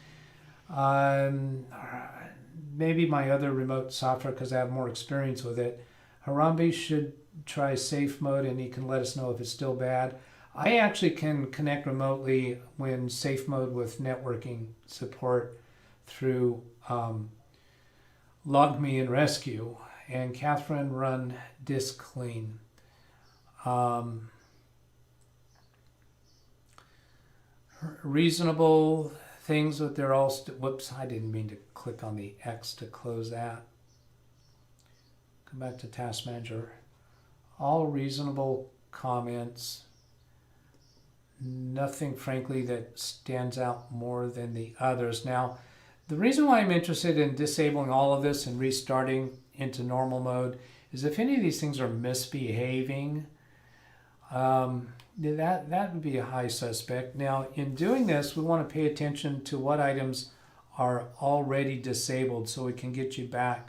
Maybe my other remote software because I have more experience with it. Harambe should try safe mode and he can let us know if it's still bad. I actually can connect remotely when safe mode with networking support through LogMe and Rescue, and Catherine run disk clean. Reasonable things, but they're all whoops, I didn't mean to click on the X to close that. Come back to Task Manager. All reasonable comments. Nothing, frankly, that stands out more than the others. Now, the reason why I'm interested in disabling all of this and restarting into normal mode is if any of these things are misbehaving, that would be a high suspect. Now, in doing this, we want to pay attention to what items are already disabled so we can get you back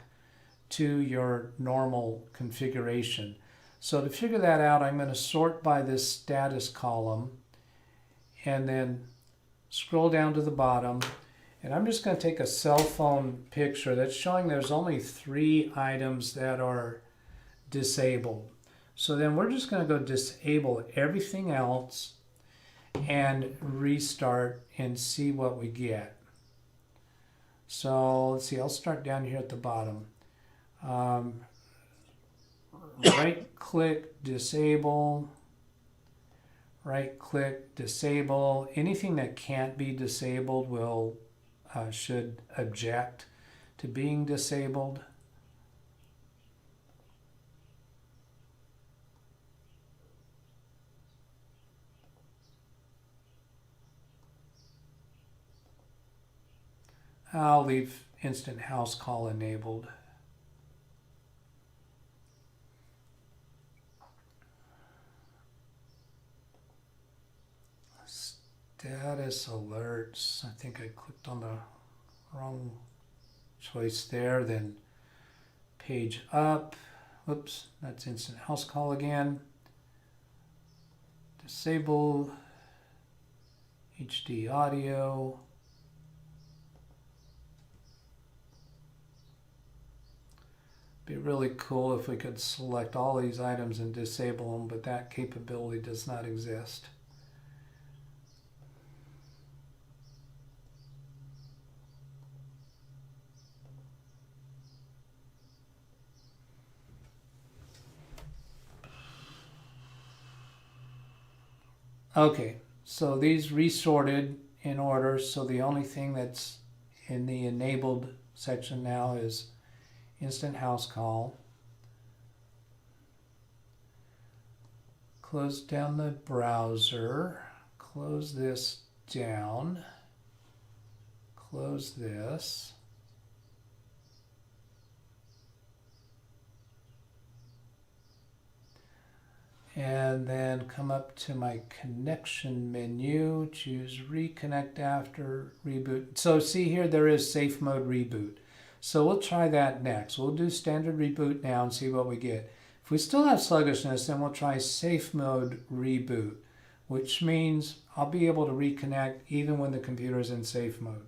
to your normal configuration. So to figure that out, I'm going to sort by this status column and then scroll down to the bottom. And I'm just going to take a cell phone picture that's showing there's only 3 items that are disabled. So then we're just going to go disable everything else and restart and see what we get. So let's see, I'll start down here at the bottom. Right click, disable. Right click, disable. Anything that can't be disabled will should object to being disabled. I'll leave instant house call enabled. Status alerts. I think I clicked on the wrong choice there. Then page up. Oops, that's instant house call again. Disable HD audio. Be really cool if we could select all these items and disable them, but that capability does not exist. Okay, so these resorted in order, so the only thing that's in the enabled section now is instant house call. Close down the browser, close this down, close this. And then come up to my connection menu, choose reconnect after reboot. So see here, there is safe mode reboot. So we'll try that next. We'll do standard reboot now and see what we get. If we still have sluggishness, then we'll try safe mode reboot, which means I'll be able to reconnect even when the computer is in safe mode.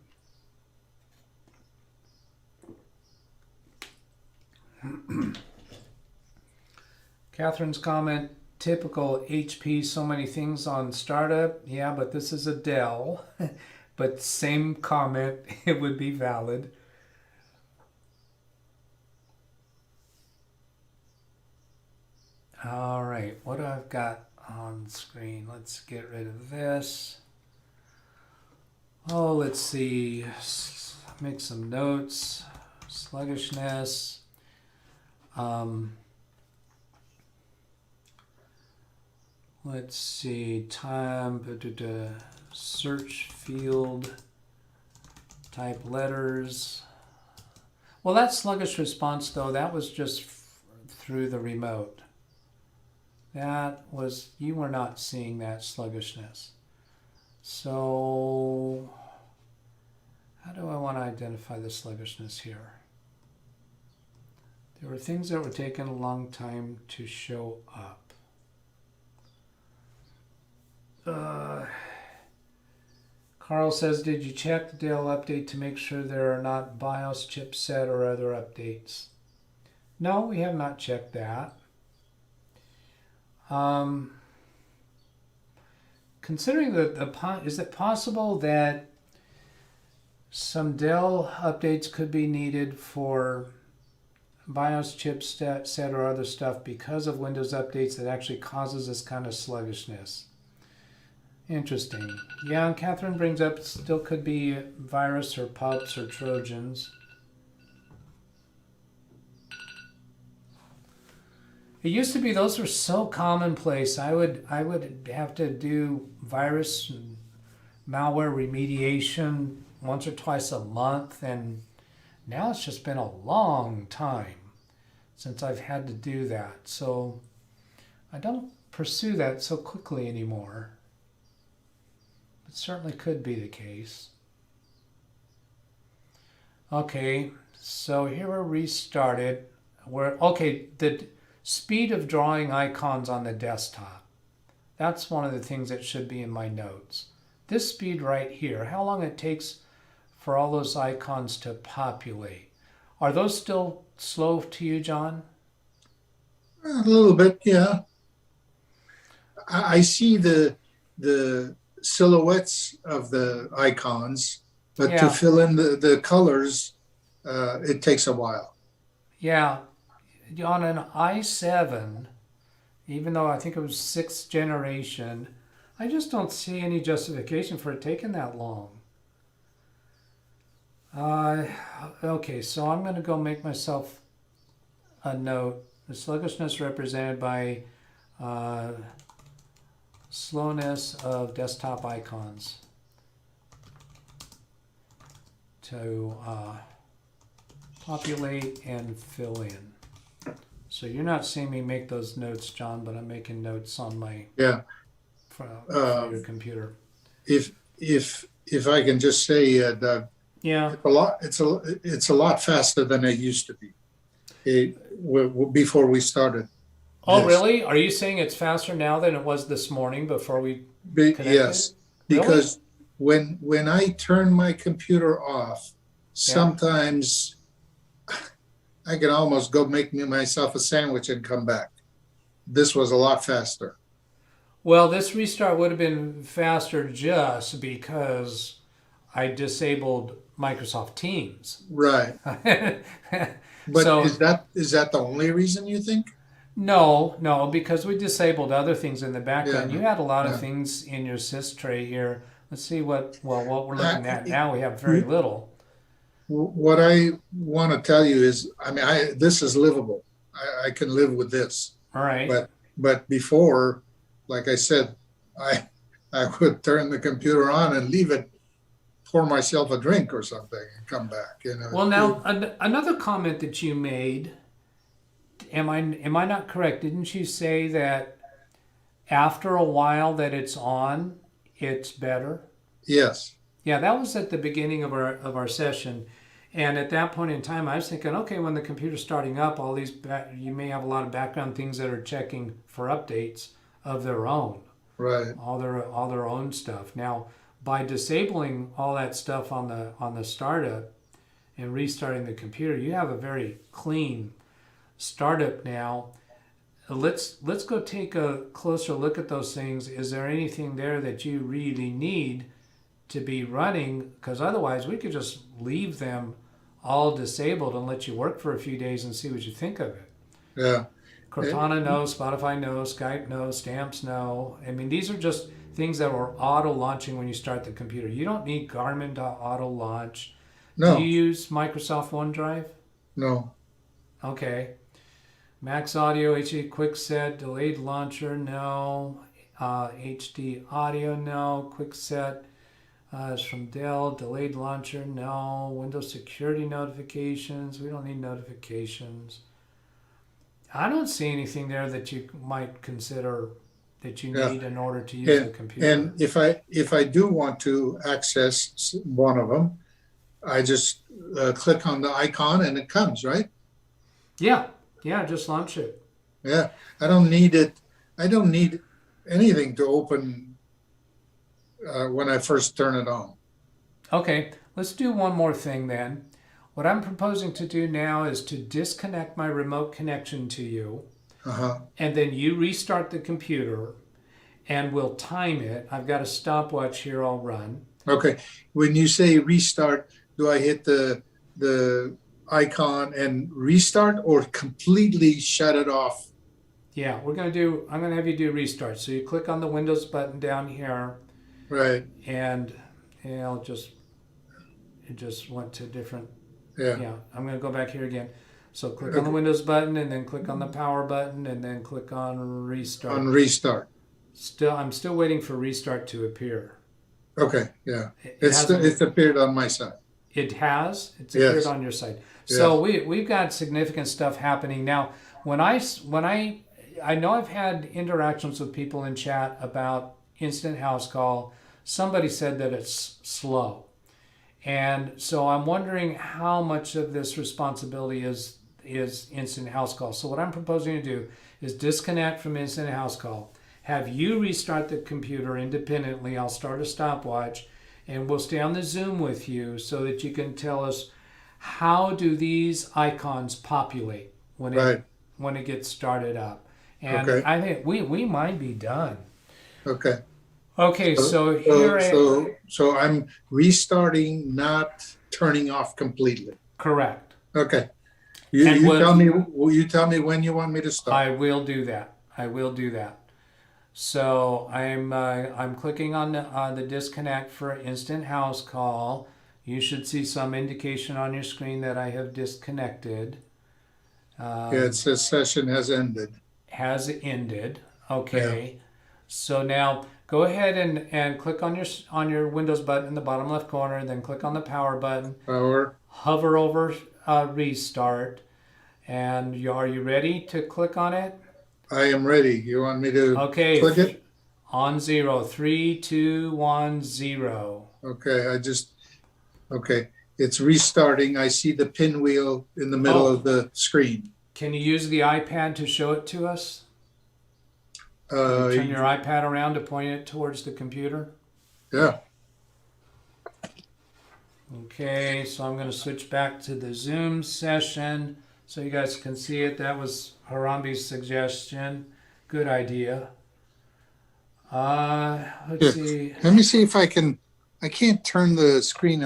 Catherine's comment, typical HP, so many things on startup. Yeah, but this is a Dell. But same comment, it would be valid. All right, what do I've got on screen? Let's get rid of this. Oh, let's see. Make some notes. Sluggishness. Let's see. Time. Search field. Type letters. Well, that sluggish response, though, that was just through the remote. That was, you were not seeing that sluggishness. So, how do I want to identify the sluggishness here? There were things that were taking a long time to show up. Carl says, did you check the Dell update to make sure there are not BIOS chipset or other updates? No, we have not checked that. Considering that is it possible that some Dell updates could be needed for BIOS chipset or other stuff because of Windows updates that actually causes this kind of sluggishness? Interesting. Yeah, and Catherine brings up still could be virus or pups or Trojans. It used to be those were so commonplace. I would have to do virus and malware remediation once or twice a month, and now it's just been a long time since I've had to do that. So I don't pursue that so quickly anymore. It certainly could be the case. Okay, so here we're restarted. The speed of drawing icons on the desktop. That's one of the things that should be in my notes. This speed right here, how long it takes for all those icons to populate. Are those still slow to you, John? A little bit, yeah. I see the silhouettes of the icons, but Yeah. to fill in the colors, it takes a while. Yeah. On an i7, even though I think it was 6th generation, I just don't see any justification for it taking that long. Okay, so I'm going to go make myself a note. The sluggishness represented by slowness of desktop icons to populate and fill in. So you're not seeing me make those notes, John, but I'm making notes on my for your computer. If I can just say, Doug, Yeah. it's a lot faster than it used to be. before we started Oh, this. really? Are you saying it's faster now than it was this morning before we connected? Yes, Really? because when I turn my computer off, Yeah. sometimes I can almost go make myself a sandwich and come back. This was a lot faster. Well, this restart would have been faster just because I disabled Microsoft Teams. Right. But So is that the only reason you think? no, because we disabled other things in the background. Yeah. You had a lot of Yeah. things in your sys tray here. Let's see what we're looking at I- now. We have very little. What I want to tell you is, I mean, this is livable. I can live with this. All right. But before, like I said, I would turn the computer on and leave it, pour myself a drink or something, and come back. You know. Well, now another comment that you made. Am I not correct? Didn't you say that after a while that it's on, it's better? Yes. Yeah, that was at the beginning of our session, and at that point in time, I was thinking, okay, when the computer's starting up, all these you may have a lot of background things that are checking for updates of their own, Right. all their own stuff. Now, by disabling all that stuff on the startup and restarting the computer, you have a very clean startup now. Let's go take a closer look at those things. Is there anything there that you really need to be running? Because otherwise we could just leave them all disabled and let you work for a few days and see what you think of it. Yeah. Cortana no, Spotify no, Skype no, Stamps no. I mean, these are just things that are auto launching when you start the computer. You don't need Garmin to auto launch. No. Do you use Microsoft OneDrive? No. Okay. Max Audio, HD Quickset, delayed launcher, no. HD Audio, no. Quickset is from Dell, delayed launcher, no. Windows security notifications, we don't need notifications. I don't see anything there that you might consider that you Yeah. need in order to use the computer. And if I do want to access one of them, I just click on the icon and it comes, right? Yeah, just launch it. Yeah. I don't need it. I don't need anything to open when I first turn it on. Okay, let's do one more thing then. What I'm proposing to do now is to disconnect my remote connection to you, Uh-huh. and then you restart the computer, and we'll time it. I've got a stopwatch here I'll run. Okay. When you say restart, do I hit the icon and restart or completely shut it off? Yeah, I'm gonna have you do restart. So you click on the Windows button down here, Right. and it just went to different. Yeah. Yeah, I'm gonna go back here again. So click on the Windows button, and then click on the power button, and then click on restart. On restart. I'm still waiting for restart to appear. Okay. Yeah. It's It's appeared on my side. It has. It's Yes. appeared on your site. So we've got significant stuff happening now. When I know I've had interactions with people in chat about Instant House Call. Somebody said that it's slow, and so I'm wondering how much of this responsibility is Instant House Call. So what I'm proposing to do is disconnect from Instant House Call. Have you restart the computer independently. I'll start a stopwatch, and we'll stay on the Zoom with you so that you can tell us how do these icons populate when it gets started up. And Okay. I think we might be done. Okay. Okay, so here So I'm restarting, not turning off completely. correct. Okay. And Will you tell me when you want me to stop? I will do that. So I'm clicking on the disconnect for Instant House Call. You should see some indication on your screen that I have disconnected. Yeah, it says session has ended. Has ended. Okay. So now go ahead and click on your Windows button in the bottom left corner, then click on the power button. Power. Hover over restart. And are you ready to click on it? I am ready. You want me to click it? On 0. 3, 2, 1, 0. Okay. Okay. it's restarting. I see the pinwheel in the middle of the screen. Can you use the iPad to show it to us? Uh, Turn your iPad around to point it towards the computer. yeah. Okay, so I'm going to switch back to the Zoom session so you guys can see it. That was Harambe's suggestion. Good idea. Let's see. Let me see if I can't turn the screen.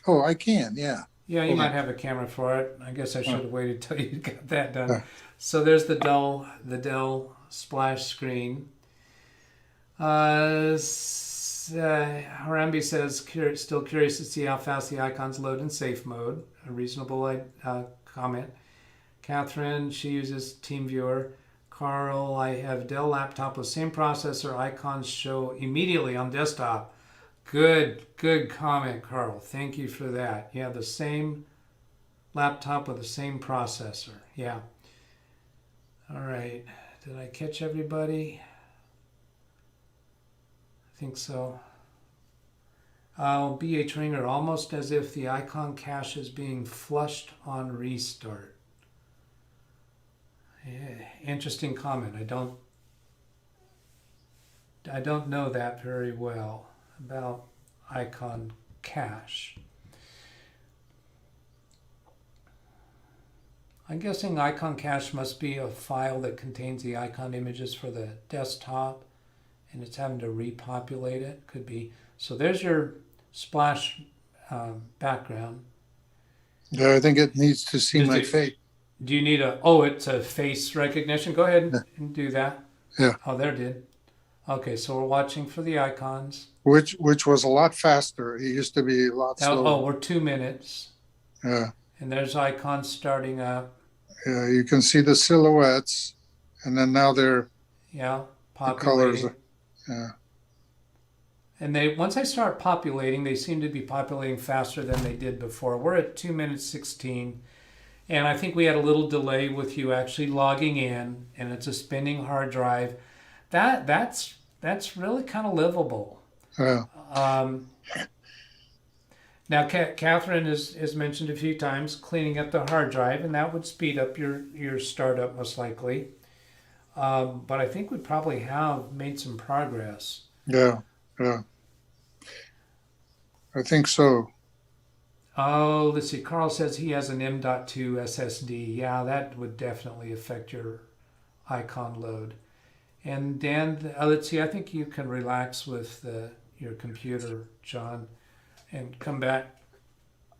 Oh, I can, yeah. Yeah, you Hold might on. have a camera for it. I guess I should have waited till you got that done. Uh. So there's the Dell splash screen. Harambe says, still curious to see how fast the icons load in safe mode. A reasonable comment. Catherine, she uses TeamViewer. Carl, I have Dell laptop with same processor. Icons show immediately on desktop. Good comment, Carl. Thank you for that. Yeah, the same laptop with the same processor. Yeah. All right. Did I catch everybody? I think so. BH Ringer, almost as if the icon cache is being flushed on restart. Yeah, interesting comment. I don't know that very well about icon cache. I'm guessing icon cache must be a file that contains the icon images for the desktop, and it's having to repopulate it. Could be. So there's your splash background. Yeah, I think it needs to see my face. Do you need it's a face recognition? Go ahead and do that. Yeah. Oh, there it did. Okay, so we're watching for the icons. Which was a lot faster. It used to be a lot slower. Oh, we're 2 minutes. Yeah. And there's icons starting up. Yeah, you can see the silhouettes, and then now they're populating. The colors. Yeah. And once I start populating, they seem to be populating faster than they did before. We're at 2 minutes 16. And I think we had a little delay with you actually logging in, and it's a spinning hard drive. That's really kind of livable. Yeah. Now, Catherine has mentioned a few times cleaning up the hard drive, and that would speed up your startup most likely. But I think we probably have made some progress. Yeah. I think so. Oh, let's see. Carl says he has an M.2 SSD. Yeah, that would definitely affect your icon load. And Dan, let's see. I think you can relax with your computer, John, and come back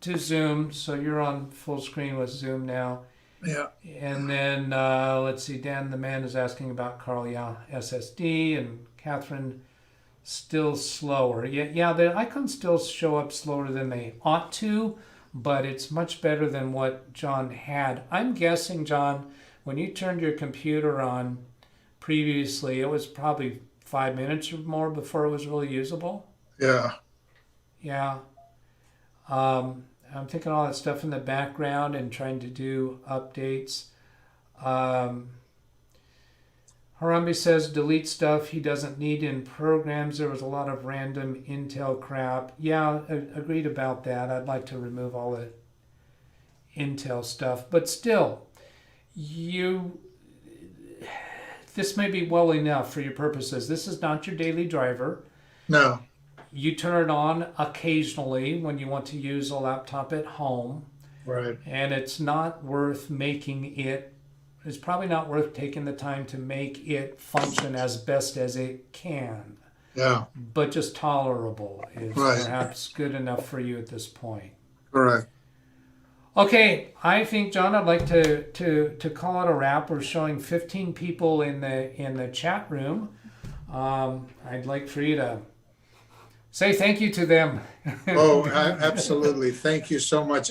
to Zoom. So you're on full screen with Zoom now. Yeah. And then let's see. Dan, the man, is asking about Carl. Yeah, SSD, and Catherine, still slower. Yeah, the icons still show up slower than they ought to, but it's much better than what John had. I'm guessing, John, when you turned your computer on previously, it was probably 5 minutes or more before it was really usable. Yeah. Yeah. I'm thinking all that stuff in the background and trying to do updates. Harambe says delete stuff he doesn't need in programs. There was a lot of random Intel crap. Yeah, agreed about that. I'd like to remove all the Intel stuff. But still, this may be well enough for your purposes. This is not your daily driver. No. You turn it on occasionally when you want to use a laptop at home. Right. And it's not worth it's probably not worth taking the time to make it function as best as it can. Yeah. But just tolerable is perhaps good enough for you at this point. Correct. Okay, I think, John, I'd like to call it a wrap. We're showing 15 people in the chat room. I'd like for you to say thank you to them. Oh, absolutely. Thank you so much.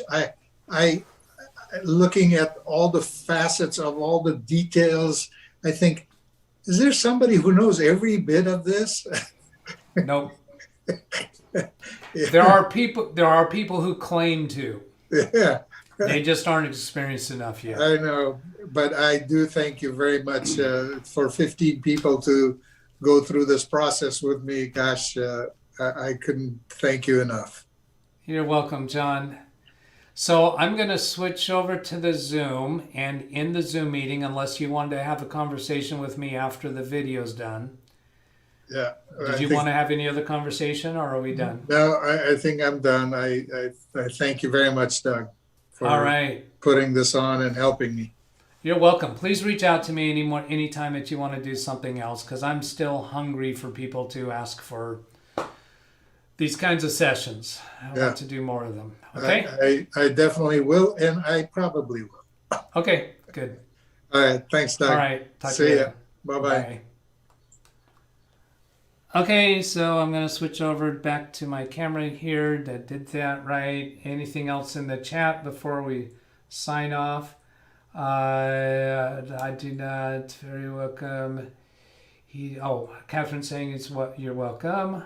I looking at all the facets of all the details, I think, is there somebody who knows every bit of this? Nope. There are people who claim to. Yeah. They just aren't experienced enough yet. I know, but I do thank you very much for 15 people to go through this process with me. Gosh, I couldn't thank you enough. You're welcome, John. So I'm going to switch over to the Zoom, and in the Zoom meeting, unless you wanted to have a conversation with me after the video's done. Yeah. Did you want to have any other conversation, or are we done? No, I think I'm done. I thank you very much, Doug, for All right. putting this on and helping me. You're welcome. Please reach out to me anytime that you want to do something else, because I'm still hungry for people to ask for these kinds of sessions. I want to do more of them. Okay? I definitely will, and I probably will. Okay, good. All right. Thanks, Doug. All right. Talk to See you ya. later. Bye-bye. Bye. Okay, so I'm going to switch over back to my camera here. That did that right. Anything else in the chat before we sign off? I do not. Very welcome. Catherine saying it's what you're welcome.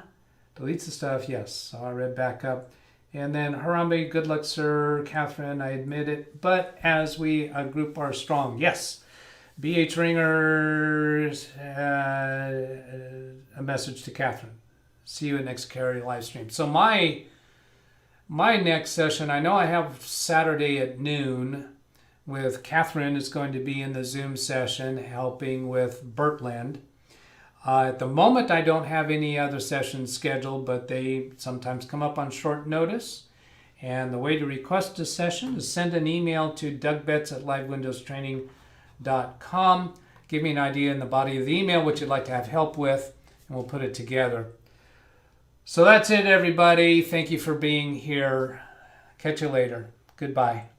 Deletes the stuff. Yes. So I read back up. And then Harambe, good luck, sir. Catherine, I admit it. But as we a group are strong. Yes. BH Ringers, a message to Catherine. See you at next Carry live stream. So my next session, I know I have Saturday at noon with Catherine is going to be in the Zoom session helping with Bertland. At the moment, I don't have any other sessions scheduled, but they sometimes come up on short notice. And the way to request a session is send an email to DougBetts@LiveWindowsTraining.com. Give me an idea in the body of the email what you'd like to have help with, and we'll put it together. So that's it, everybody. Thank you for being here. Catch you later. Goodbye.